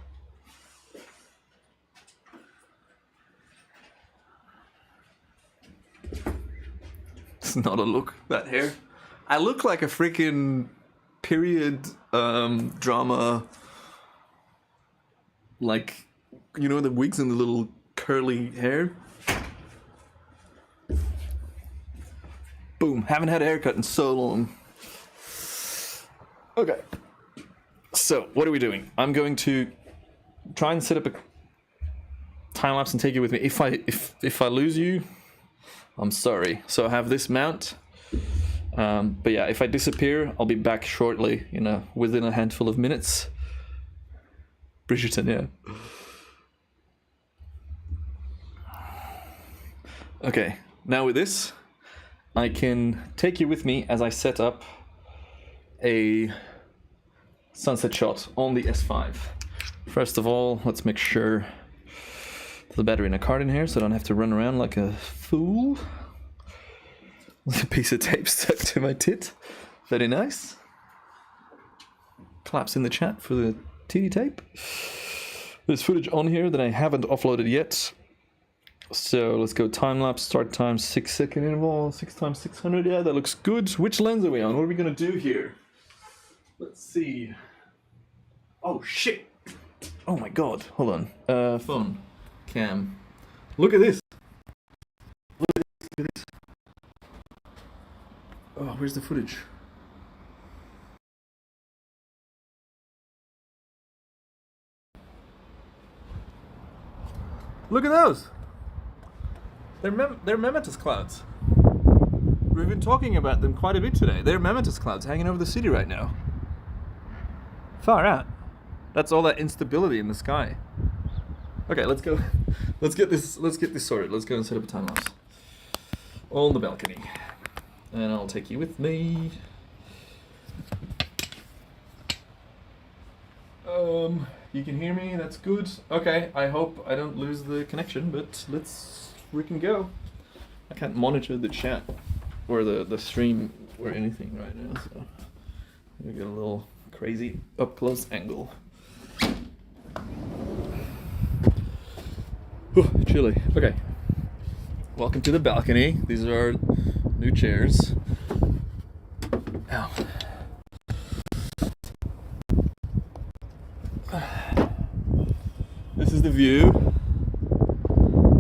It's not a look, that hair. I look like a freaking period drama, like, you know, the wigs and the little curly hair. Boom, haven't had a haircut in so long. Okay, so what are we doing? I'm going to try and set up a time lapse and take you with me. If I lose you, I'm sorry. So I have this mount, but yeah, if I disappear, I'll be back shortly, you know, within a handful of minutes. Bridgerton, yeah. Okay, now with this, I can take you with me as I set up a sunset shot on the S5. First of all, let's make sure there's a battery in a card in here so I don't have to run around like a fool with a piece of tape stuck to my tit. Very nice. Claps in the chat for the TD tape. There's footage on here that I haven't offloaded yet. So let's go time lapse, start time, 6 second interval, 6 times 600. Yeah, that looks good. Which lens are we on? What are we gonna do here? Let's see. Oh shit! Oh my god, hold on. Phone, cam. Look at this. Look at this. Look at this. Oh, where's the footage? Look at those. They're Mammatus clouds. We've been talking about them quite a bit today. They're Mammatus clouds hanging over the city right now. Far out. That's all that instability in the sky. Okay, let's go. Let's get this sorted. Let's go and set up a time lapse on the balcony, and I'll take you with me. You can hear me. That's good. Okay, I hope I don't lose the connection, but we can go. I can't monitor the chat or the stream or anything right now, so we get a little crazy up close angle. Whew, chilly. Okay. Welcome to the balcony. These are our new chairs. Ow. This is the view.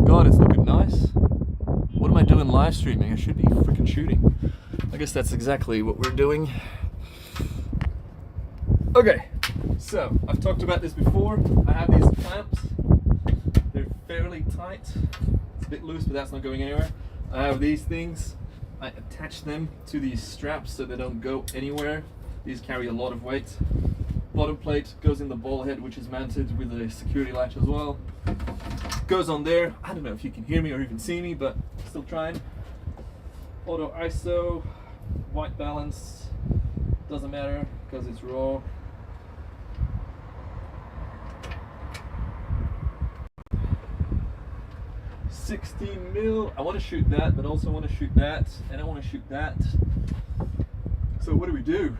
God, it's looking nice. What am I doing live streaming? I should be freaking shooting. I guess that's exactly what we're doing. Okay, so I've talked about this before. I have these clamps. They're fairly tight. It's a bit loose, but that's not going anywhere. I have these things. I attach them to these straps so they don't go anywhere. These carry a lot of weight. Bottom plate goes in the ball head, which is mounted with a security latch as well. Goes on there. I don't know if you can hear me or even see me, but still trying. Auto ISO, White balance doesn't matter because it's raw. $16mm. I want to shoot that, but also want to shoot that, and I want to shoot that. So what do?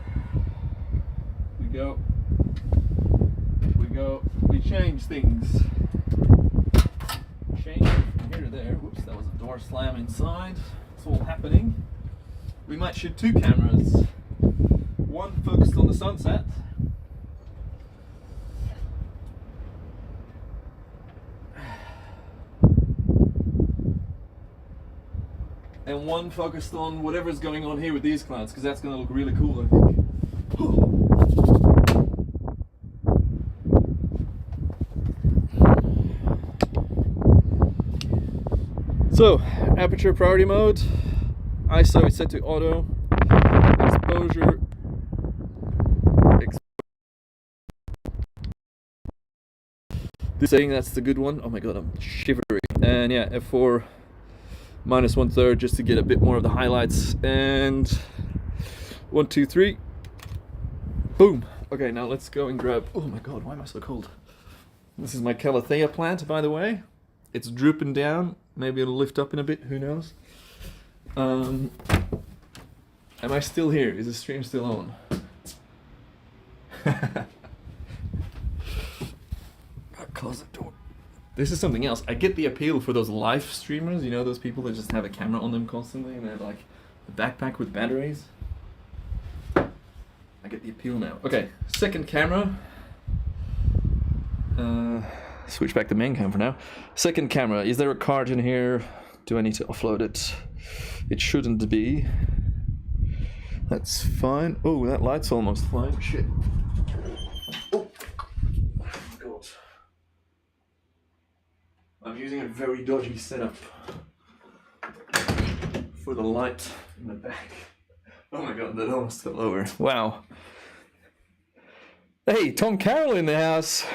We change things. Change from here to there. Whoops, that was a door slam inside. It's all happening. We might shoot two cameras. One focused on the sunset. And one focused on whatever's going on here with these clouds, because that's going to look really cool, I think. So, aperture priority mode, ISO is set to auto, exposure, this saying that's the good one. Oh my god, I'm shivering. And yeah, f4 minus 1/3 just to get a bit more of the highlights. And 1, 2, 3, boom. Okay, now let's go and grab. Oh my god, why am I so cold? This is my Calathea plant, by the way. It's drooping down. Maybe it'll lift up in a bit, who knows? Am I still here? Is the stream still on? Close the door. This is something else. I get the appeal for those live streamers, you know, those people that just have a camera on them constantly and they have like a backpack with batteries. I get the appeal now. Okay, second camera. Switch back to main cam for now. Second camera. Is there a card in here? Do I need to offload it? It shouldn't be. That's fine. Oh, that light's almost fine. Shit. Oh my god. I'm using a very dodgy setup for the light in the back. Oh my god, that almost fell over. Wow. Hey, Tom Carroll in the house.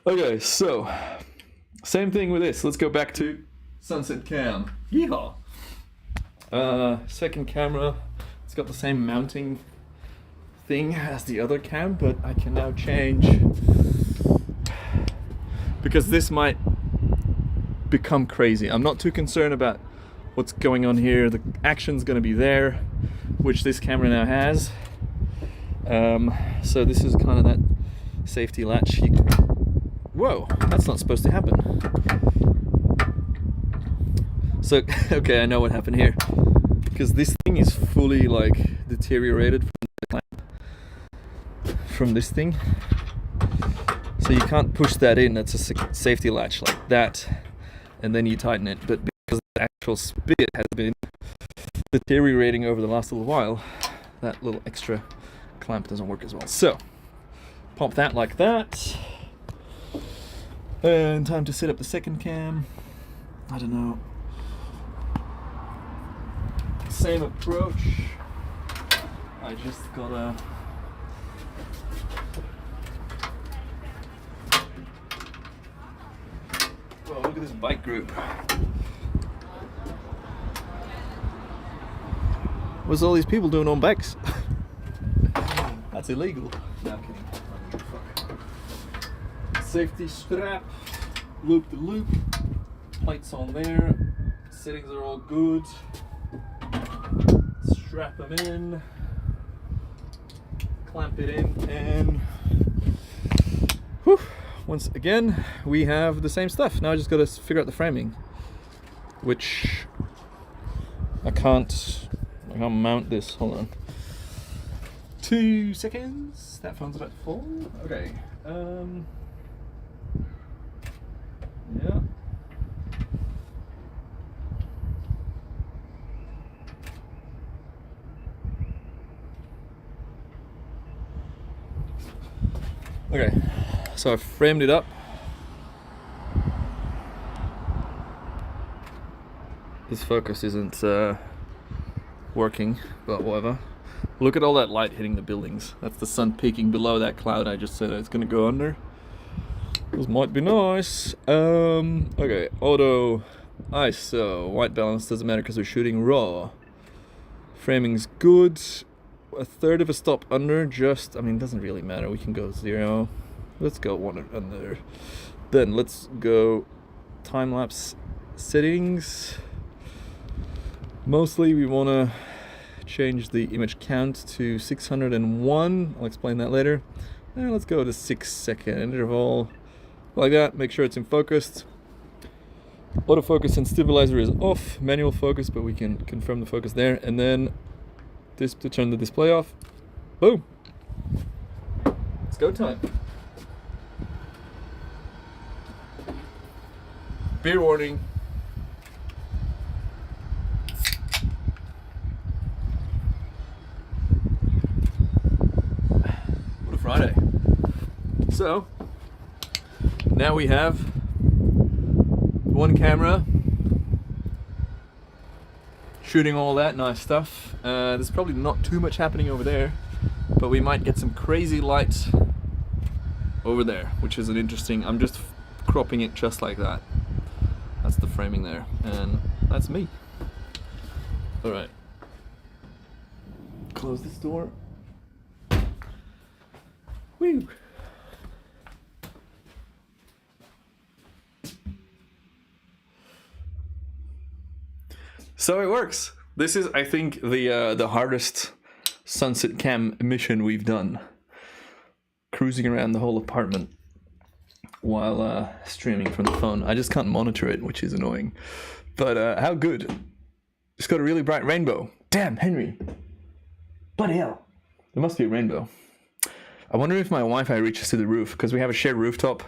Okay, so same thing with this. Let's go back to sunset cam. Yeehaw! Second camera. It's got the same mounting thing as the other cam, but I can now change because this might become crazy. I'm not too concerned about what's going on here. The action's going to be there, which this camera now has. So this is kind of that safety latch. Whoa, that's not supposed to happen. So, okay, I know what happened here. Because this thing is fully, like, deteriorated from the clamp. From this thing. So you can't push that in, that's a safety latch like that. And then you tighten it. But because the actual spigot has been deteriorating over the last little while, that little extra clamp doesn't work as well. So, pop that like that. And time to set up the second cam. I don't know. Same approach. I just gotta. Whoa, look at this bike group. What's all these people doing on bikes? That's illegal. No, I'm kidding. Safety strap, loop to loop, plates on there, settings are all good, strap them in, clamp it in, and whew, once again we have the same stuff. Now I just got to figure out the framing, which I can't mount this. Hold on. 2 seconds. That phone's about to fall. Okay. Yeah. Okay, so I framed it up. This focus isn't working, but whatever. Look at all that light hitting the buildings. That's the sun peeking below that cloud I just said it's gonna go under. This might be nice. Okay, auto, ISO, white balance doesn't matter because we're shooting raw. Framing's good. A third of a stop under, just, I mean, it doesn't really matter. We can go 0. Let's go 1 under. Then let's go time-lapse settings. Mostly we want to change the image count to 601. I'll explain that later. And let's go to 6-second interval. Like that, make sure it's in focus. Autofocus and stabilizer is off. Manual focus, but we can confirm the focus there. And then this to turn the display off. Boom. It's go time. Beer warning. What a Friday. So, now we have one camera shooting all that nice stuff. There's probably not too much happening over there, but we might get some crazy light over there, which is an interesting, I'm just cropping it just like that. That's the framing there, and that's me. All right, close this door. Woo! So it works. This is, I think, the hardest sunset cam mission we've done. Cruising around the whole apartment while streaming from the phone. I just can't monitor it, which is annoying. But how good? It's got a really bright rainbow. Damn, Henry. Bloody hell. There must be a rainbow. I wonder if my Wi-Fi reaches to the roof, because we have a shared rooftop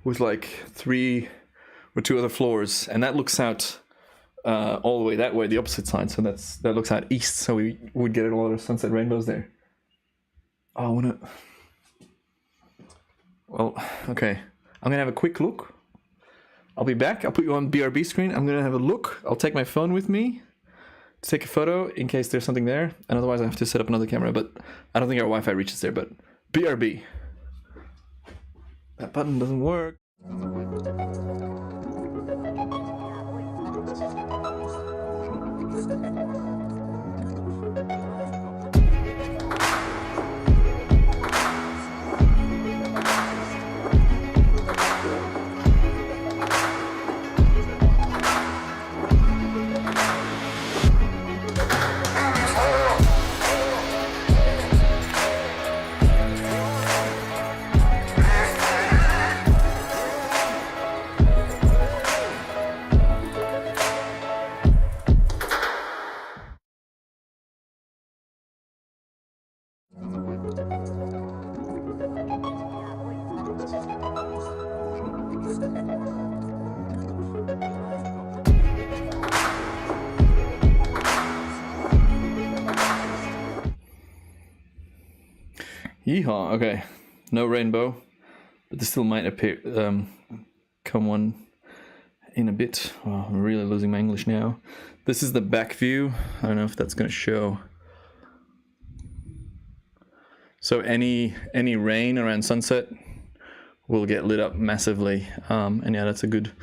with like 3 or 2 other floors, and that looks out all the way that way, the opposite side. So that looks out east, so we would get a lot of sunset rainbows there. Oh, I wanna... Well, okay. I'm gonna have a quick look. I'll be back. I'll put you on BRB screen. I'm gonna have a look. I'll take my phone with me to take a photo in case there's something there, and otherwise I have to set up another camera, but I don't think our Wi-Fi reaches there, but BRB. That button doesn't work. Yeehaw, okay. No rainbow, but there still might appear, come one in a bit. Oh, I'm really losing my English now. This is the back view. I don't know if that's going to show. So any rain around sunset will get lit up massively. And yeah, that's a good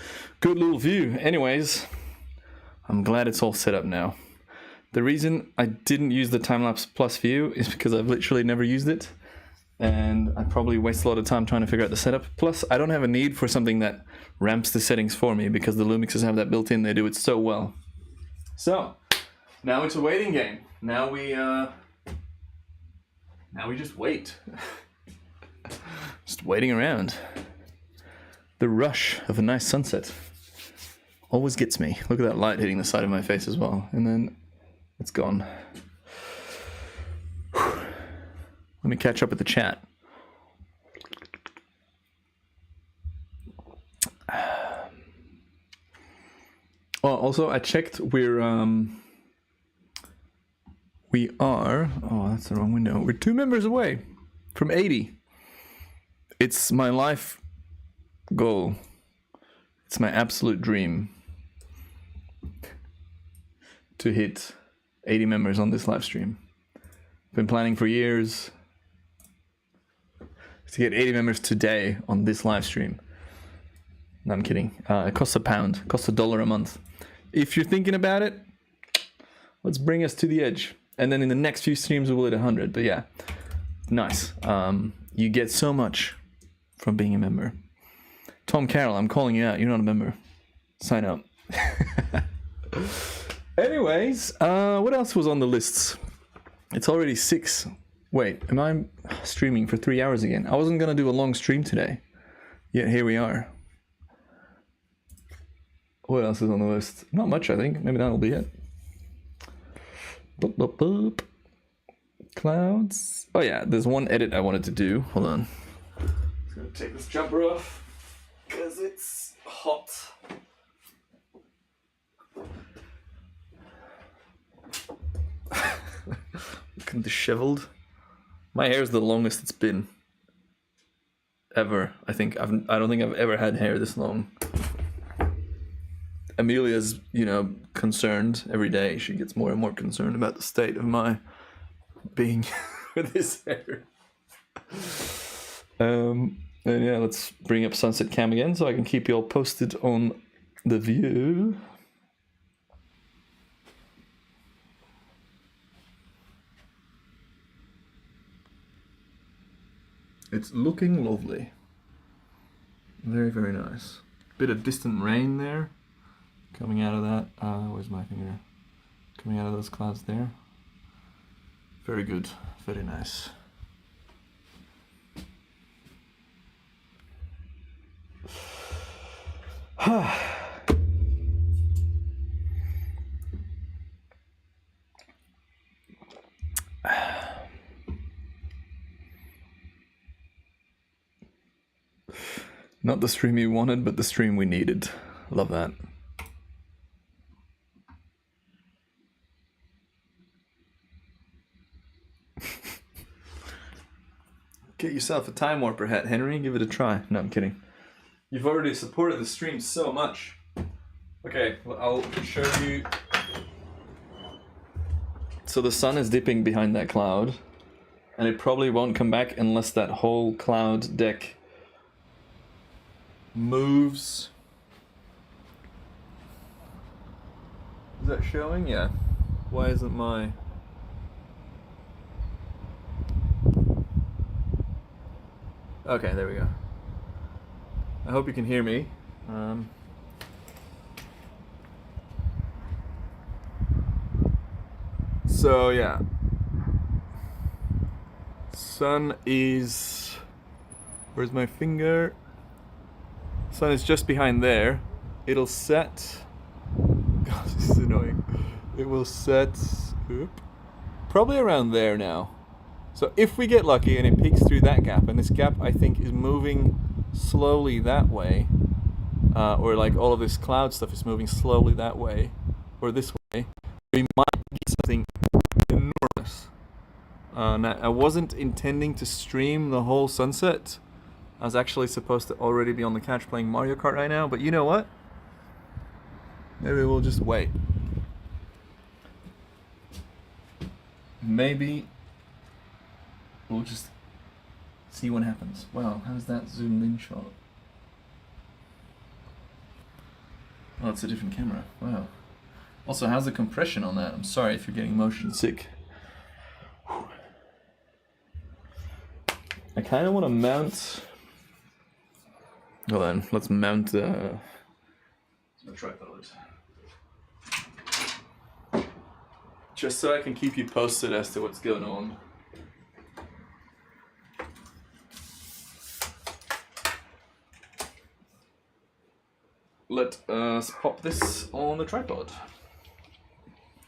little view. Anyways, I'm glad it's all set up now. The reason I didn't use the Time-lapse Plus view is because I've literally never used it. And I probably waste a lot of time trying to figure out the setup. Plus, I don't have a need for something that ramps the settings for me because the Lumixes have that built in. They do it so well. So, now it's a waiting game. Now we just wait. Just waiting around. The rush of a nice sunset always gets me. Look at that light hitting the side of my face as well. And then it's gone. Let me catch up with the chat. Oh, also I checked we are, oh, that's the wrong window. We're 2 members away from 80. It's my life goal. It's my absolute dream to hit 80 members on this live stream. Been planning for years to get 80 members today on this live stream. No, I'm kidding. It costs £1. It costs $1 a month. If you're thinking about it, let's bring us to the edge. And then in the next few streams we will hit 100. But yeah, nice. You get so much from being a member. Tom Carroll, I'm calling you out. You're not a member. Sign up. Anyways, what else was on the lists? It's already 6. Wait, am I streaming for 3 hours again? I wasn't gonna do a long stream today. Yet here we are. What else is on the list? Not much, I think. Maybe that'll be it. Boop, boop, boop. Clouds. Oh yeah, there's one edit I wanted to do. Hold on. I'm just gonna take this jumper off because it's hot. Looking disheveled. My hair is the longest it's been ever. I don't think I've ever had hair this long. Amelia's, concerned every day. She gets more and more concerned about the state of my being with this hair. And yeah, let's bring up Sunset Cam again so I can keep you all posted on the view. It's looking lovely. Very, very nice. Bit of distant rain there. Coming out of that. Where's my finger? Coming out of those clouds there. Very good. Very nice. Not the stream you wanted, but the stream we needed. Love that. Get yourself a Time Warper hat, Henry. Give it a try. No, I'm kidding. You've already supported the stream so much. Okay, well, I'll show you. So the sun is dipping behind that cloud, and it probably won't come back unless that whole cloud deck moves. Is that showing? Yeah. Why isn't my... Okay, there we go. I hope you can hear me. So yeah. Sun is... Where's my finger? Sun is just behind there. It'll set... God, this is annoying. It will set... probably around there now. So if we get lucky and it peeks through that gap, and this gap I think is moving slowly that way, or like all of this cloud stuff is moving slowly that way, or this way, we might get something enormous. Now, I wasn't intending to stream the whole sunset. I was actually supposed to already be on the couch playing Mario Kart right now, but you know what? Maybe we'll just wait. Maybe we'll just see what happens. Wow, how's that zoomed in shot? Oh, it's a different camera. Wow. Also, how's the compression on that? I'm sorry if you're getting motion sick. I kind of want to mount... Hold on, let's mount the tripod. Just so I can keep you posted as to what's going on. Let us pop this on the tripod.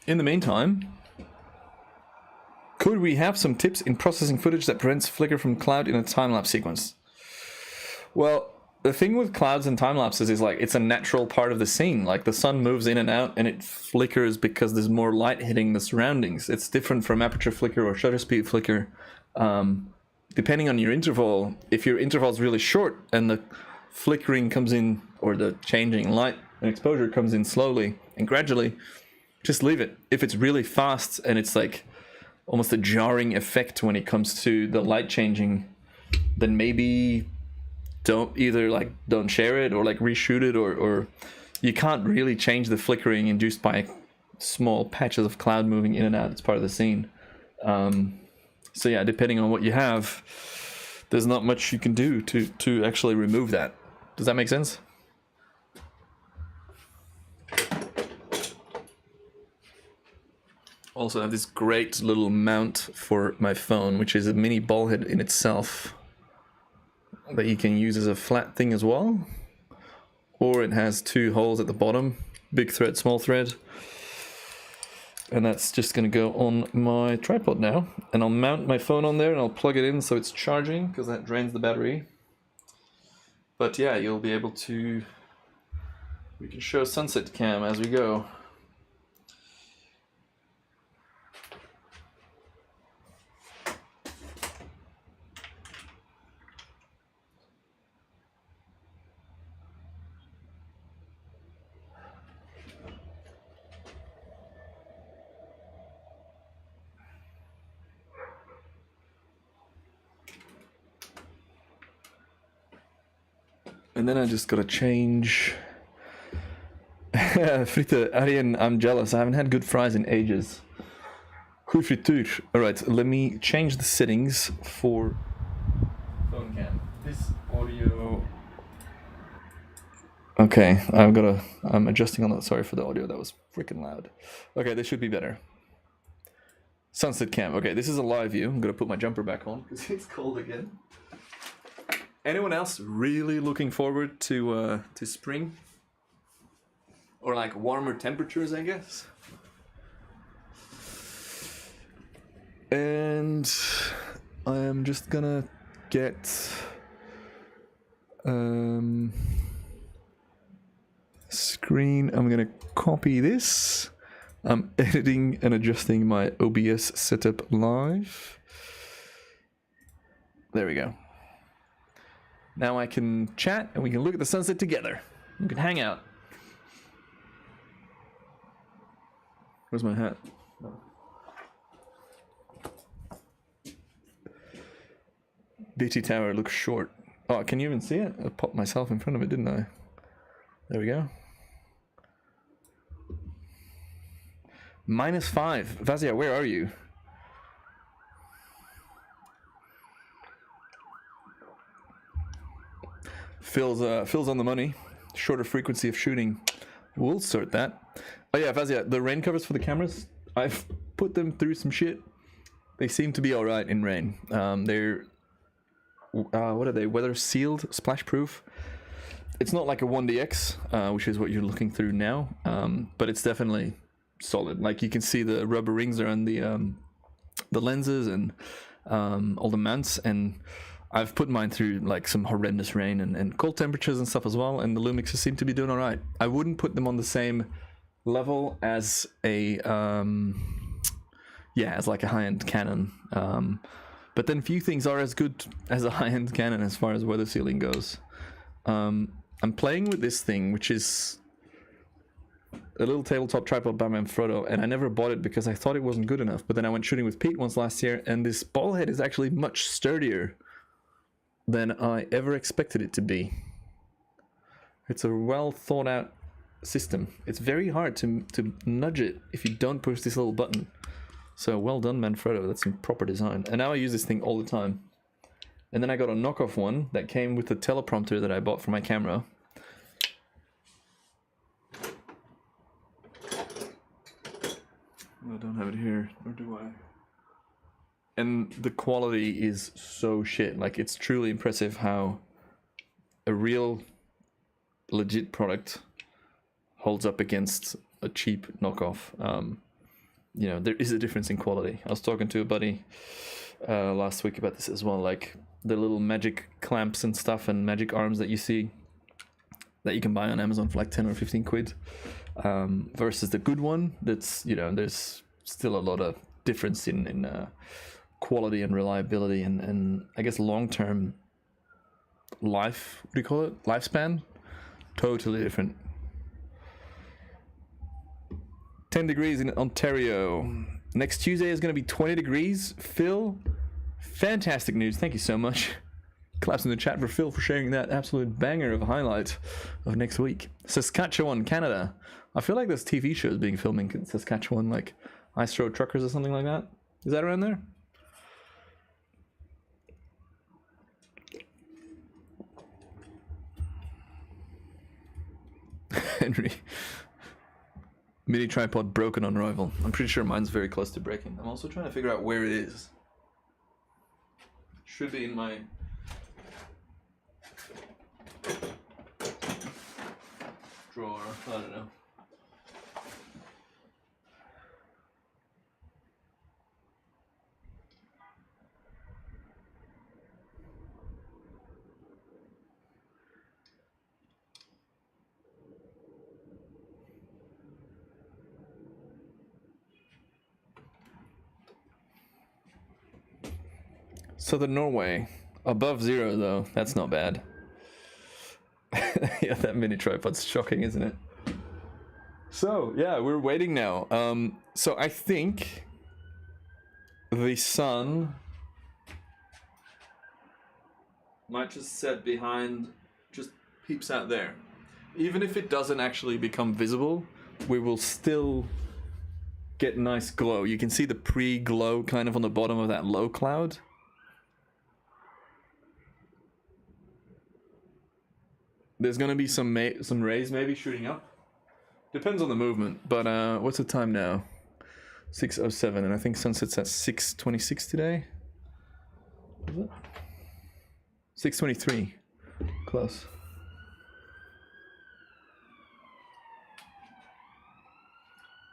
In the meantime, could we have some tips in processing footage that prevents flicker from cloud in a time-lapse sequence? Well, the thing with clouds and time-lapses is like it's a natural part of the scene. Like the sun moves in and out and it flickers because there's more light hitting the surroundings. It's different from aperture flicker or shutter speed flicker. Depending on your interval, if your interval is really short and the flickering comes in, or the changing light and exposure comes in slowly and gradually, just leave it. If it's really fast and it's like almost a jarring effect when it comes to the light changing, then maybe don't share it or like reshoot it, or you can't really change the flickering induced by small patches of cloud moving in and out. It's part of the scene. So yeah, depending on what you have, there's not much you can do to actually remove that. Does that make sense? Also, I have this great little mount for my phone, which is a mini ball head in itself that you can use as a flat thing as well. Or it has two holes at the bottom, big thread, small thread. And that's just gonna go on my tripod now. And I'll mount my phone on there and I'll plug it in so it's charging, because that drains the battery. But yeah, you'll be able to, we can show sunset cam as we go. And then I just gotta change. Fritte, Arjen, I'm jealous. I haven't had good fries in ages. Goeie frituur. Alright, let me change the settings for phone cam. This audio. Okay, I'm adjusting on that. Sorry for the audio, that was freaking loud. Okay, this should be better. Sunset cam. Okay, this is a live view. I'm gonna put my jumper back on because it's cold again. Anyone else really looking forward to spring? Or like warmer temperatures, I guess? And I am just gonna get screen. I'm gonna copy this. I'm editing and adjusting my OBS setup live. There we go. Now I can chat and we can look at the sunset together. We can hang out. Where's my hat? Oh. BT Tower looks short. Oh, can you even see it? I popped myself in front of it, didn't I? There we go. -5. Vazia, where are you? Phil's on the money. Shorter frequency of shooting. We'll sort that. Oh yeah, Vazia, the rain covers for the cameras, I've put them through some shit. They seem to be alright in rain. They're... what are they? Weather sealed, splash proof. It's not like a 1DX, which is what you're looking through now, but it's definitely solid. Like you can see the rubber rings around the lenses and all the mounts, and I've put mine through like some horrendous rain and cold temperatures and stuff as well, and the Lumixes seem to be doing alright. I wouldn't put them on the same level as a as like a high-end Canon, but then few things are as good as a high-end Canon as far as weather sealing goes. I'm playing with this thing, which is a little tabletop tripod by Manfrotto, and I never bought it because I thought it wasn't good enough, but then I went shooting with Pete once last year, and this ball head is actually much sturdier than I ever expected it to be. It's a well thought out system. It's very hard to nudge it if you don't push this little button. So well done, Manfrotto. That's some proper design. And now I use this thing all the time. And then I got a knockoff one that came with the teleprompter that I bought for my camera. I don't have it here, or do I? And the quality is so shit. Like, it's truly impressive how a real legit product holds up against a cheap knockoff. You know, there is a difference in quality. I was talking to a buddy last week about this as well, like the little magic clamps and stuff and magic arms that you see that you can buy on Amazon for like 10 or 15 quid, versus the good one. That's, you know, there's still a lot of difference in quality and reliability and I guess long-term life, what do you call it? Lifespan? Totally different. 10 degrees in Ontario. Next Tuesday is going to be 20 degrees. Phil, fantastic news. Thank you so much. Claps in the chat for Phil for sharing that absolute banger of a highlight of next week. Saskatchewan, Canada. I feel like there's TV shows being filmed in Saskatchewan, like Ice Road Truckers or something like that. Is that around there? Henry. Mini tripod broken on arrival. I'm pretty sure mine's very close to breaking. I'm also trying to figure out where it is. Should be in my drawer. I don't know. Southern Norway. Above zero, though. That's not bad. Yeah, that mini tripod's shocking, isn't it? So, yeah, we're waiting now. So I think the sun might just set behind, just peeps out there. Even if it doesn't actually become visible, we will still get nice glow. You can see the pre-glow kind of on the bottom of that low cloud. There's gonna be some rays maybe shooting up. Depends on the movement. But what's the time now? 6:07, and I think sunset's at 6:26 today. Is it? 6:23. Close.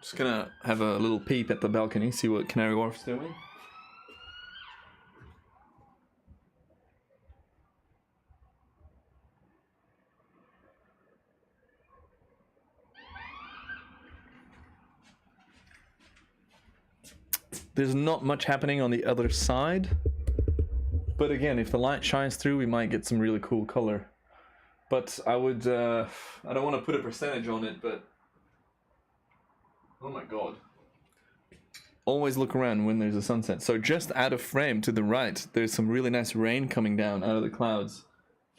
Just gonna have a little peep at the balcony, see what Canary Wharf's doing. There's not much happening on the other side. But again, if the light shines through, we might get some really cool color. But I would, I don't want to put a percentage on it, but... Oh my god. Always look around when there's a sunset. So just out of frame to the right, there's some really nice rain coming down out of the clouds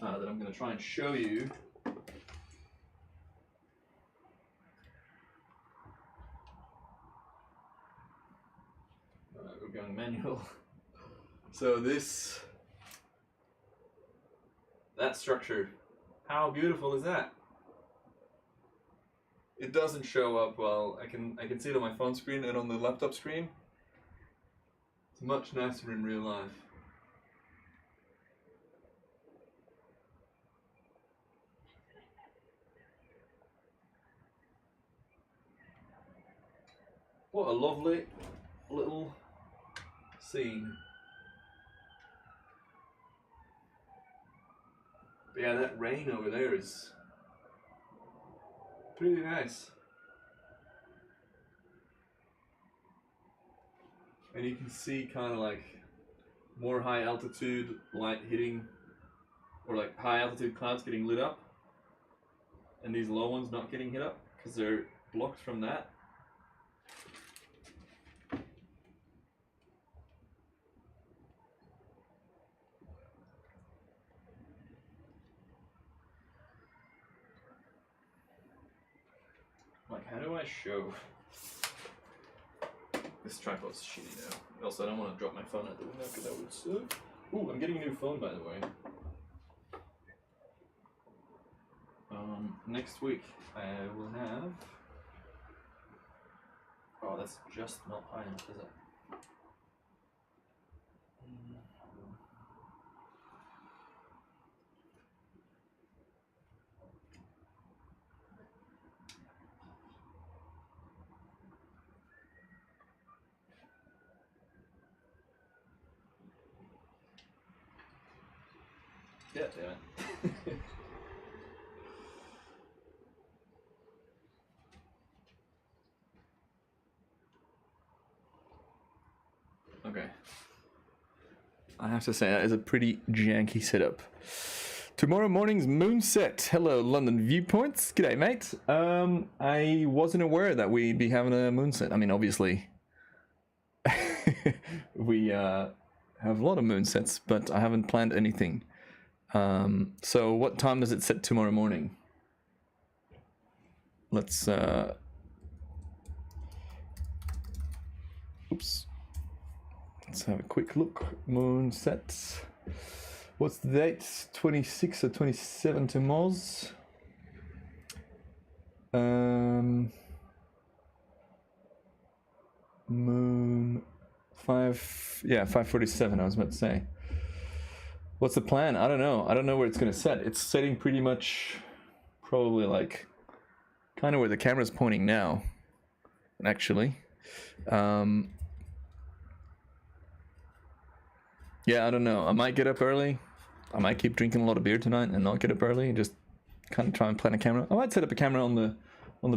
that I'm going to try and show you. We're going manual. So that structure, how beautiful is that? It doesn't show up well. I can see it on my phone screen and on the laptop screen. It's much nicer in real life. What a lovely little scene. But yeah, that rain over there is pretty nice. And you can see kind of like more high altitude light hitting, or like high altitude clouds getting lit up, and these low ones not getting hit up because they're blocked from that. Like, how do I show? This tripod's shitty now. Also, I don't want to drop my phone out the window because that would suck. Ooh, I'm getting a new phone, by the way. Next week I will have... Oh, that's just not high enough, is it? Yeah, damn it. Okay. I have to say, that is a pretty janky setup. Tomorrow morning's moonset. Hello, London Viewpoints. G'day, mate. I wasn't aware that we'd be having a moonset. I mean, obviously, we have a lot of moonsets, but I haven't planned anything So what time does it set tomorrow morning? Let's oops. Let's have a quick look. Moon sets. What's the date? 26 or 27 to Moz. Moon 5:47. I was about to say. What's the plan? I don't know. I don't know where it's gonna set. It's setting pretty much, probably like, kind of where the camera's pointing now. Actually, yeah, I don't know. I might get up early. I might keep drinking a lot of beer tonight and not get up early and just kind of try and plan a camera. I might set up a camera on the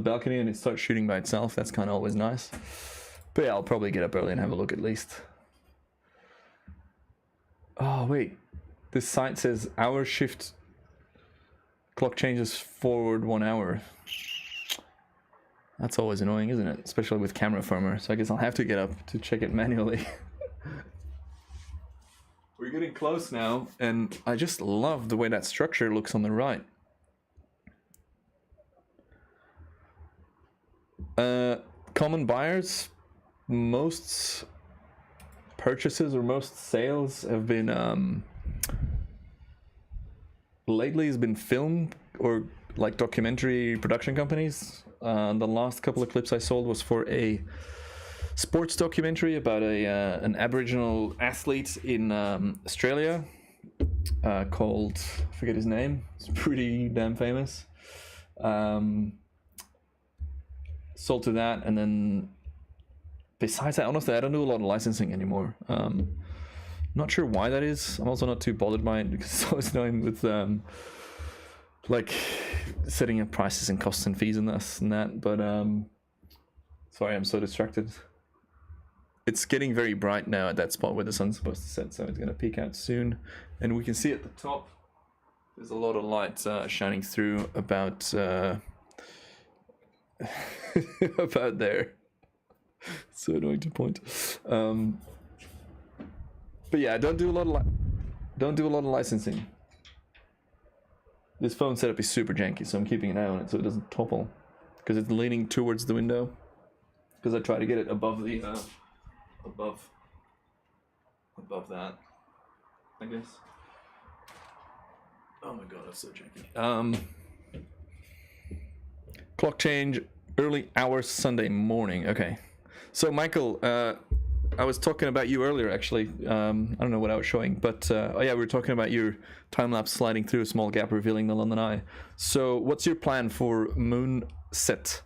balcony and it starts shooting by itself. That's kind of always nice. But yeah, I'll probably get up early and have a look at least. Oh wait, this site says hour shift. Clock changes forward 1 hour. That's always annoying, isn't it? Especially with camera firmware. So I guess I'll have to get up to check it manually. We're getting close now, and I just love the way that structure looks on the right. Common buyers, most purchases or most sales have been lately has been film or like documentary production companies. The last couple of clips I sold was for a sports documentary about an Aboriginal athlete in Australia called, I forget his name, it's pretty damn famous. Sold to that, and then besides that, honestly, I don't do a lot of licensing anymore. Not sure why that is. I'm also not too bothered by it because it's always annoying with like setting up prices and costs and fees and this and that. But sorry, I'm so distracted. It's getting very bright now at that spot where the sun's supposed to set, so it's going to peek out soon. And we can see at the top, there's a lot of light shining through about about there. So annoying to point. But yeah, don't do a lot of licensing. This phone setup is super janky, so I'm keeping an eye on it so it doesn't topple, because it's leaning towards the window. Because I try to get it above the above that, I guess. Oh my god, that's so janky. Clock change, early hours Sunday morning. Okay. So Michael, I was talking about you earlier actually. I don't know what I was showing, but oh yeah, we were talking about your time-lapse sliding through a small gap revealing the London Eye. So what's your plan for moon set,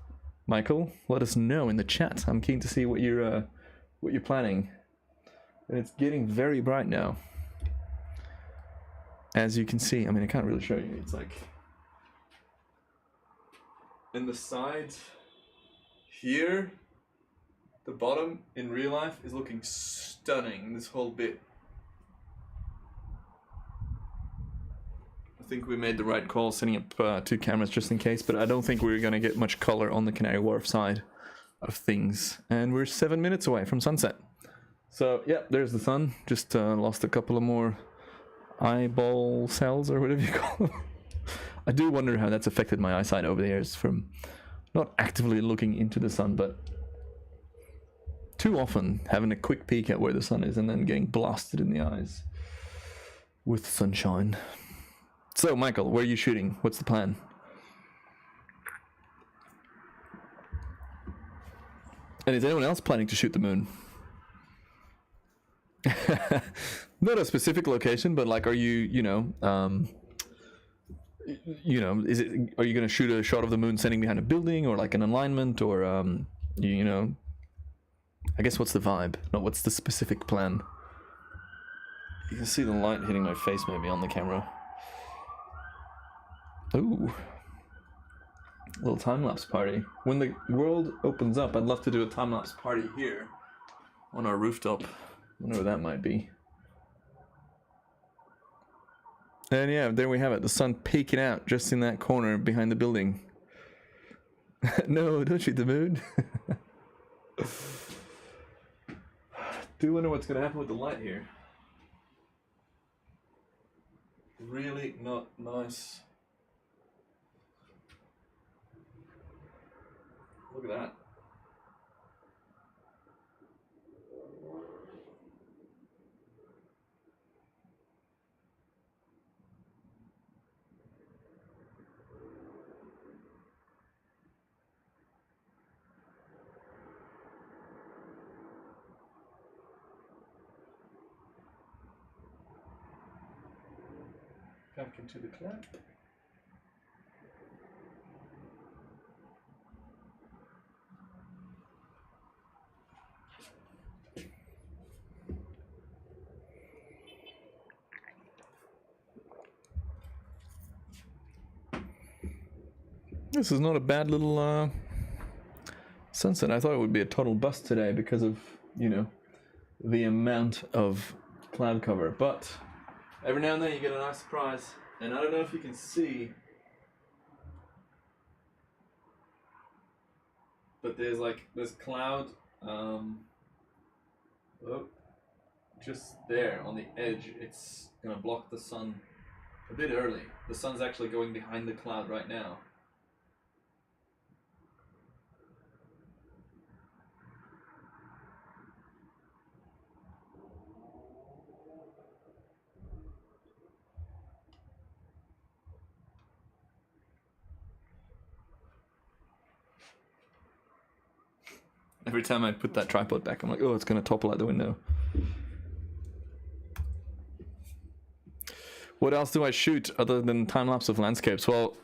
Michael? Let us know in the chat. I'm keen to see what you're planning. And it's getting very bright now, as you can see. I mean, I can't really show you. It's like, in the side here, the bottom in real life is looking stunning. This whole bit. I think we made the right call setting up 2 cameras just in case, but I don't think we're going to get much color on the Canary Wharf side of things. And we're 7 minutes away from sunset. So yeah, there's the sun. Just lost a couple of more eyeball cells or whatever you call them. I do wonder how that's affected my eyesight over the years from not actively looking into the sun, but too often having a quick peek at where the sun is and then getting blasted in the eyes with sunshine. So Michael, where are you shooting? What's the plan? And is anyone else planning to shoot the moon? Not a specific location, but like, are you, is it? Are you going to shoot a shot of the moon setting behind a building, or like an alignment, or I guess what's the vibe? Not what's the specific plan? You can see the light hitting my face maybe on the camera. Ooh, little time-lapse party. When the world opens up, I'd love to do a time-lapse party here on our rooftop. Whatever that might be. And yeah, there we have it. The sun peeking out just in that corner behind the building. No, don't shoot the moon. Do wonder what's going to happen with the light here. really not nice. Look at that. Back into the cloud. This is not a bad little sunset. I thought it would be a total bust today because of, you know, the amount of cloud cover, but every now and then you get a nice surprise. And I don't know if you can see, but there's cloud just there on the edge. It's gonna block the sun a bit early. The sun's actually going behind the cloud right now. Every time I put that tripod back, I'm like, oh, it's going to topple out the window. What else do I shoot other than time-lapse of landscapes? Well,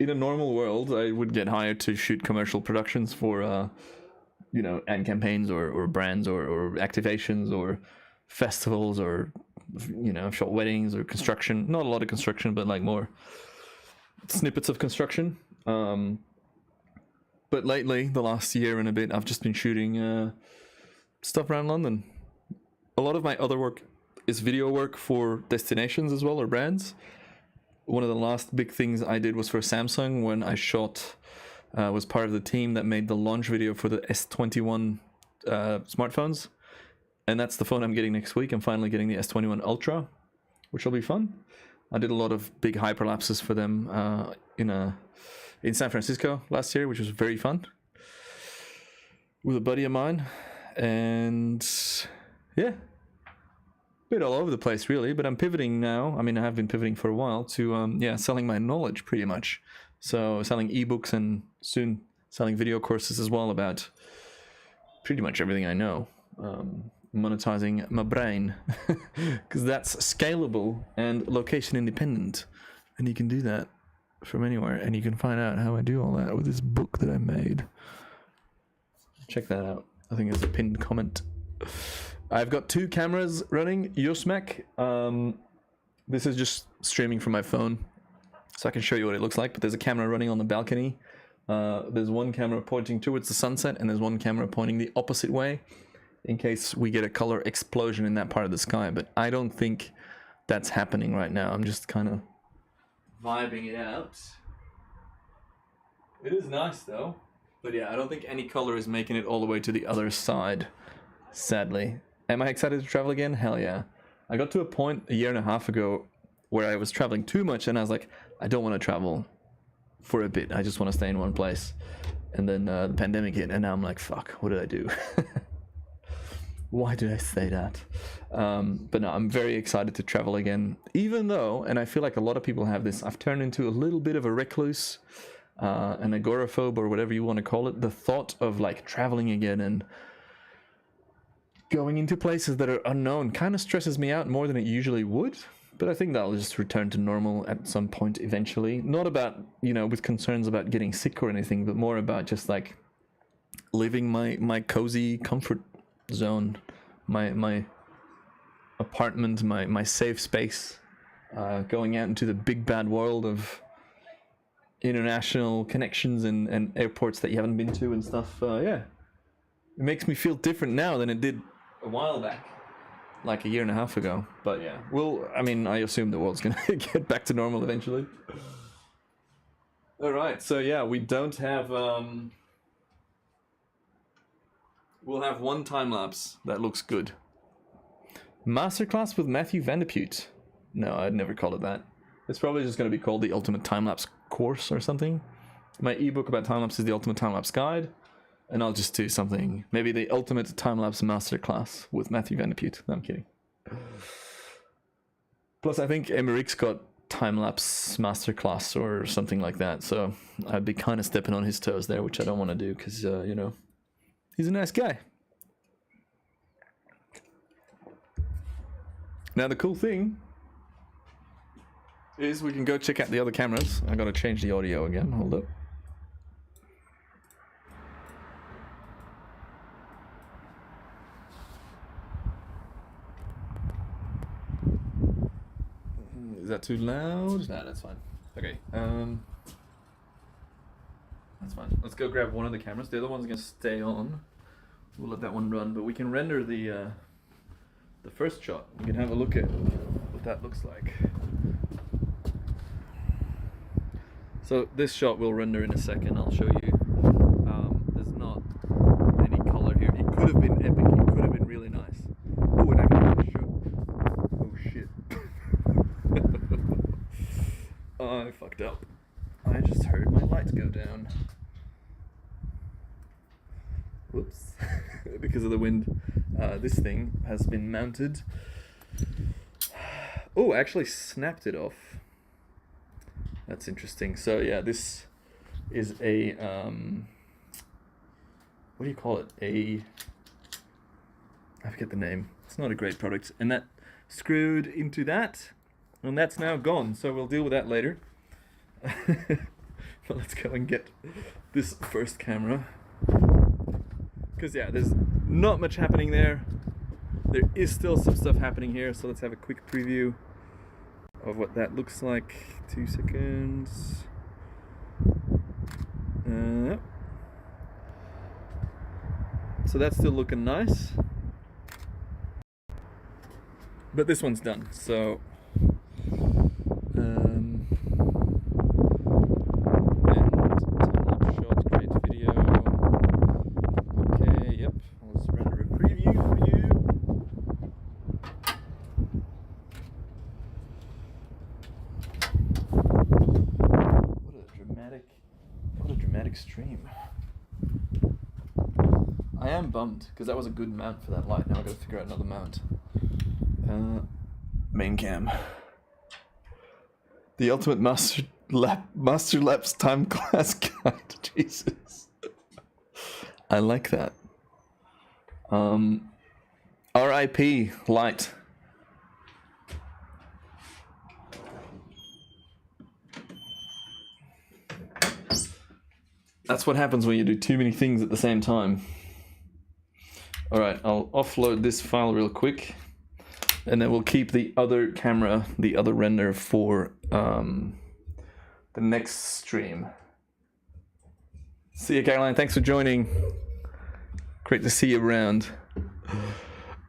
in a normal world, I would get hired to shoot commercial productions for, you know, ad campaigns or brands or activations or festivals or, you know, I've shot weddings or construction. Not a lot of construction, but like more snippets of construction. But lately, the last year and a bit, I've just been shooting stuff around London. A lot of my other work is video work for destinations as well, or brands. One of the last big things I did was for Samsung when I shot, was part of the team that made the launch video for the S21 smartphones. And that's the phone I'm getting next week. I'm finally getting the S21 Ultra, which will be fun. I did a lot of big hyperlapses for them in San Francisco last year, which was very fun, with a buddy of mine. And yeah, a bit all over the place really, but I'm pivoting now. I mean, I have been pivoting for a while to selling my knowledge pretty much. So selling ebooks and soon selling video courses as well about pretty much everything I know. Monetizing my brain because that's scalable and location independent, and you can do that from anywhere, and you can find out how I do all that with this book that I made. Check that out. I think it's a pinned comment. I've got 2 cameras running Yosmac. This is just streaming from my phone, so I can show you what it looks like, but there's a camera running on the balcony. There's one camera pointing towards the sunset, and there's one camera pointing the opposite way in case we get a color explosion in that part of the sky, but I don't think that's happening right now. I'm just kind of vibing it out. It is nice though, but yeah, I don't think any color is making it all the way to the other side, sadly. Am I excited to travel again? Hell yeah. I got to a point a year and a half ago where I was traveling too much, and I was like, I don't want to travel for a bit. I just want to stay in one place. And then the pandemic hit, and now I'm like, fuck, what did I do? Why did I say that? But no, I'm very excited to travel again, even though, and I feel like a lot of people have this, I've turned into a little bit of a recluse, an agoraphobe, or whatever you want to call it. The thought of like traveling again and going into places that are unknown kind of stresses me out more than it usually would. But I think that'll just return to normal at some point eventually. Not about, you know, with concerns about getting sick or anything, but more about just like living my cozy comfort zone, my apartment, my safe space, going out into the big bad world of international connections and airports that you haven't been to and stuff. Yeah, it makes me feel different now than it did a while back, like a year and a half ago. But yeah, I mean, I assume the world's gonna get back to normal eventually. All right, so yeah, we don't have we'll have one time lapse that looks good. Masterclass with Matthew Vandeputte. No, I'd never call it that. It's probably just going to be called the Ultimate Time-Lapse Course or something. My ebook about time-lapse is the Ultimate Time-Lapse Guide. And I'll just do something, maybe the Ultimate Time-Lapse Masterclass with Matthew Vandeputte. No, I'm kidding. Plus, I think Emmerich's got Time-Lapse Masterclass or something like that. So I'd be kind of stepping on his toes there, which I don't want to do because, you know, he's a nice guy. Now, the cool thing is we can go check out the other cameras. I got to change the audio again. Hold up. Is that too loud? No, that's fine. Okay. That's fine. Let's go grab one of the cameras. The other one's gonna stay on. We'll let that one run, but we can render the first shot. We can have a look at what that looks like. So this shot will render in a second. I'll show you. There's not any color here. It could have been epic. It could have been really nice. Oh, and I can actually show. Oh shit. I fucked up. I just heard my light go down. Whoops. Because of the wind. This thing has been mounted. Oh, I actually snapped it off. That's interesting. So yeah, this is a what do you call it? I forget the name. It's not a great product. And that screwed into that, and that's now gone. So we'll deal with that later. But let's go and get this first camera. Because yeah, there's not much happening there. There is still some stuff happening here. So let's have a quick preview of what that looks like. 2 seconds. So that's still looking nice. But this one's done. So and time-lapse shot, create video. Okay, yep. Let's render a preview for you. What a dramatic stream. I am bummed because that was a good mount for that light. Now I gotta figure out another mount. Main cam. The Ultimate Masterlapse Time Class Guide. Jesus. I like that. R.I.P. light. That's what happens when you do too many things at the same time. Alright, I'll offload this file real quick. And then we'll keep the other camera, the other render for the next stream. See you, Caroline. Thanks for joining. Great to see you around.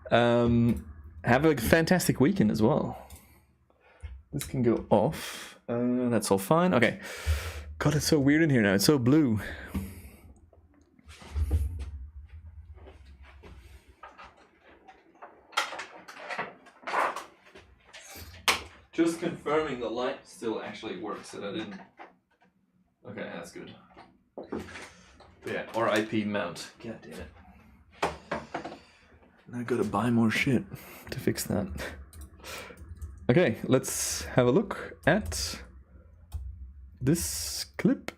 Have a fantastic weekend as well. This can go off. That's all fine. Okay. God, it's so weird in here now. It's so blue. Just confirming the light still actually works, and I didn't. Okay, that's good. But yeah, RIP mount. God damn it. I gotta buy more shit to fix that. Okay, let's have a look at this clip.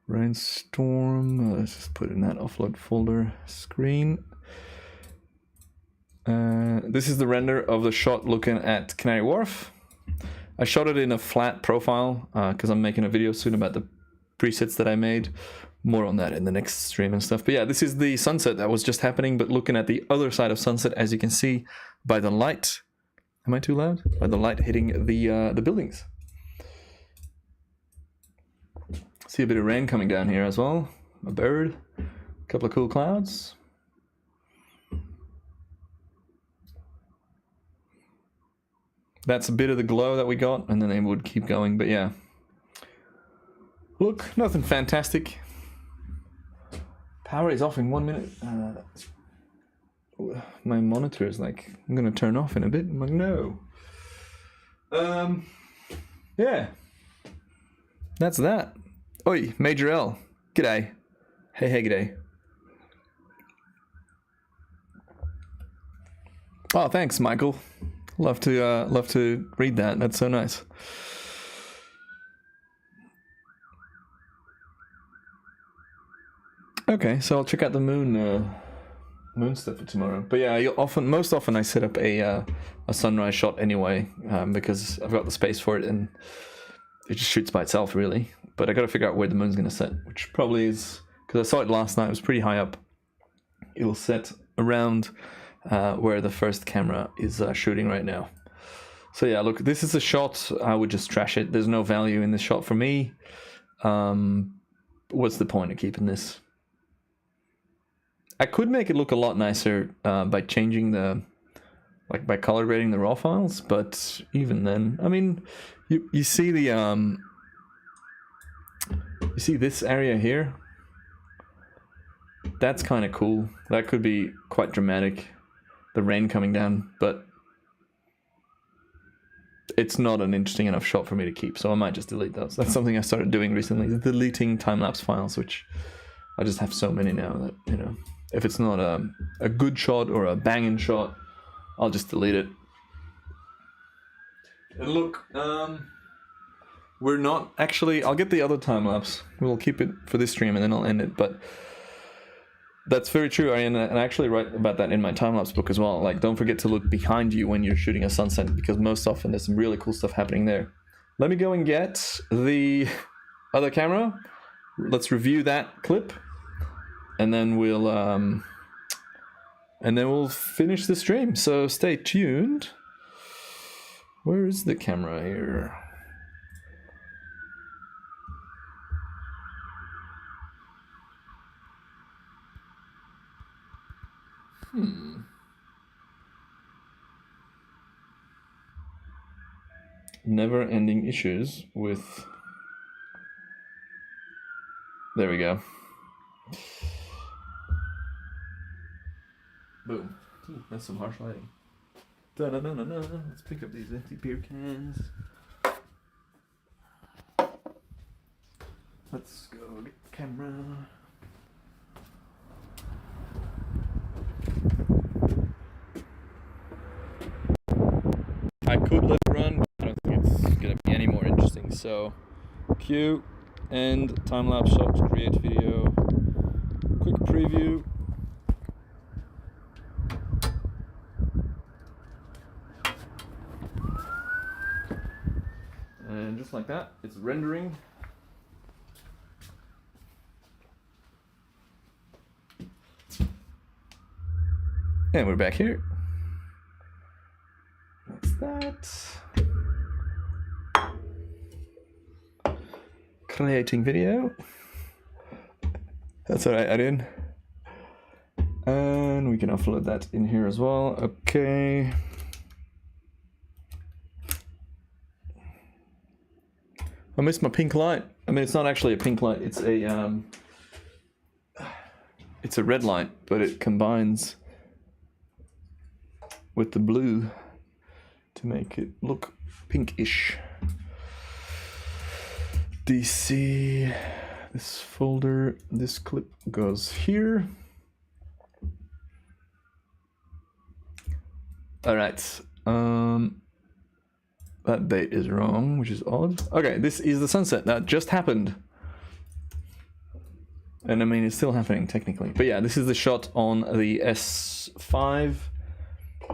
Rainstorm. Let's just put it in that offload folder. Screen. This is the render of the shot looking at Canary Wharf. I shot it in a flat profile because I'm making a video soon about the presets that I made. More on that in the next stream and stuff. But yeah, this is the sunset that was just happening, but looking at the other side of sunset, as you can see by the light. Am I too loud? By the light hitting the buildings. See a bit of rain coming down here as well. A bird, a couple of cool clouds. That's a bit of the glow that we got, and then they would keep going, but yeah. Look, nothing fantastic. Power is off in 1 minute. my monitor is like, I'm gonna turn off in a bit. I'm like, no. Yeah. That's that. Oi, Major L. G'day. Hey, g'day. Oh, thanks, Michael. Love to read that. That's so nice. Okay, so I'll check out the moon stuff for tomorrow. But yeah, most often I set up a sunrise shot anyway, because I've got the space for it and it just shoots by itself really. But I got to figure out where the moon's gonna set, which probably is, because I saw it last night. It was pretty high up. It'll set around where the first camera is shooting right now. So yeah, look, this is a shot. I would just trash it. There's no value in this shot for me. What's the point of keeping this? I could make it look a lot nicer by changing by color grading the raw files, but even then, I mean, you see the you see this area here? That's kind of cool. That could be quite dramatic, the rain coming down, but it's not an interesting enough shot for me to keep, so I might just delete those. That's something I started doing recently, deleting time-lapse files, which I just have so many now that, you know, if it's not a good shot or a banging shot, I'll just delete it. And look, we're not actually, I'll get the other time-lapse. We'll keep it for this stream and then I'll end it, but that's very true, and I actually write about that in my time-lapse book as well. Like, don't forget to look behind you when you're shooting a sunset, because most often there's some really cool stuff happening there. Let me go and get the other camera. Let's review that clip, and then we'll finish the stream. So stay tuned. Where is the camera here? Never-ending issues with... There we go. Boom. Ooh, that's some harsh lighting. Da-da-da-da-da. Let's pick up these empty beer cans. Let's go get the camera. I could let it run, but I don't think it's gonna be any more interesting. So, cue, end, time-lapse shot to create video, quick preview. And just like that, it's rendering. And we're back here. That's that. Creating video. That's alright, Arian. And we can upload that in here as well. Okay. I missed my pink light. I mean, it's not actually a pink light. It's a red light, but it combines with the blue to make it look pinkish. DC, this folder, this clip goes here. All right. That date is wrong, which is odd. Okay, this is the sunset that just happened. And I mean, it's still happening technically. But yeah, this is the shot on the S5,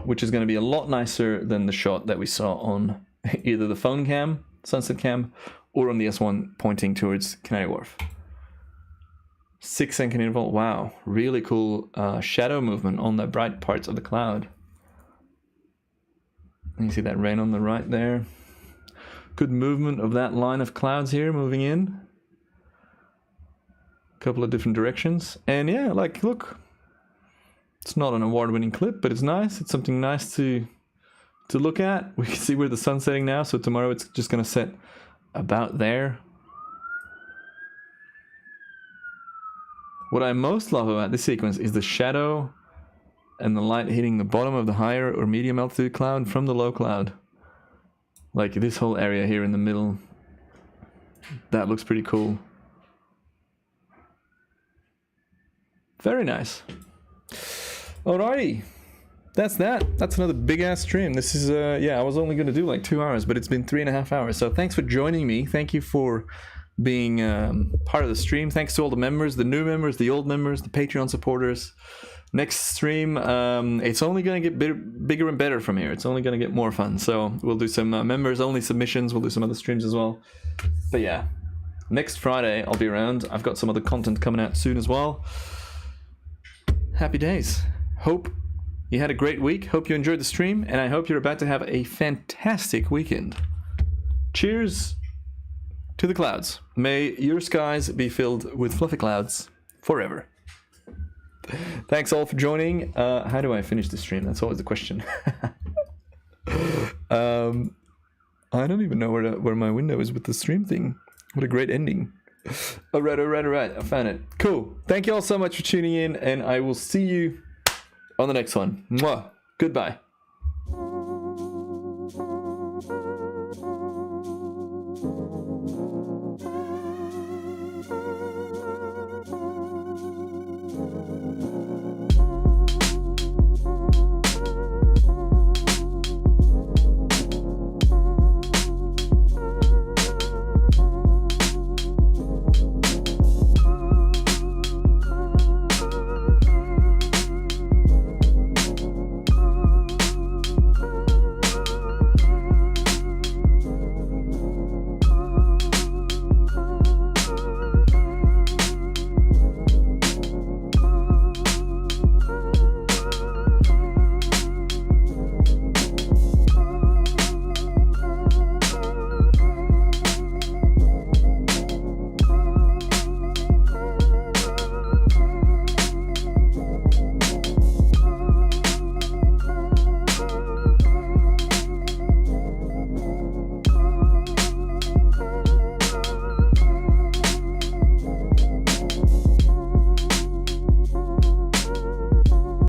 which is going to be a lot nicer than the shot that we saw on either the phone cam, sunset cam, or on the S1 pointing towards Canary Wharf. 6-second interval. Wow, really cool shadow movement on the bright parts of the cloud. And you see that rain on the right there. Good movement of that line of clouds here moving in. A couple of different directions. And yeah, like, look. It's not an award-winning clip, but it's nice. It's something nice to look at. We can see where the sun's setting now, so tomorrow it's just going to set about there. What I most love about this sequence is the shadow and the light hitting the bottom of the higher or medium altitude cloud from the low cloud. Like this whole area here in the middle. That looks pretty cool. Very nice. Alrighty. That's that. That's another big ass stream. This is, yeah, I was only going to do like 2 hours, but it's been 3.5 hours. So thanks for joining me. Thank you for being part of the stream. Thanks to all the members, the new members, the old members, the Patreon supporters. Next stream, it's only going to get bigger and better from here. It's only going to get more fun. So we'll do some members only submissions. We'll do some other streams as well. But yeah, next Friday I'll be around. I've got some other content coming out soon as well. Happy days. Hope you had a great week. Hope you enjoyed the stream. And I hope you're about to have a fantastic weekend. Cheers to the clouds. May your skies be filled with fluffy clouds forever. Thanks all for joining. How do I finish the stream? That's always the question. I don't even know where my window is with the stream thing. What a great ending. All right. I found it. Cool. Thank you all so much for tuning in, and I will see you on the next one. Mwah. Goodbye.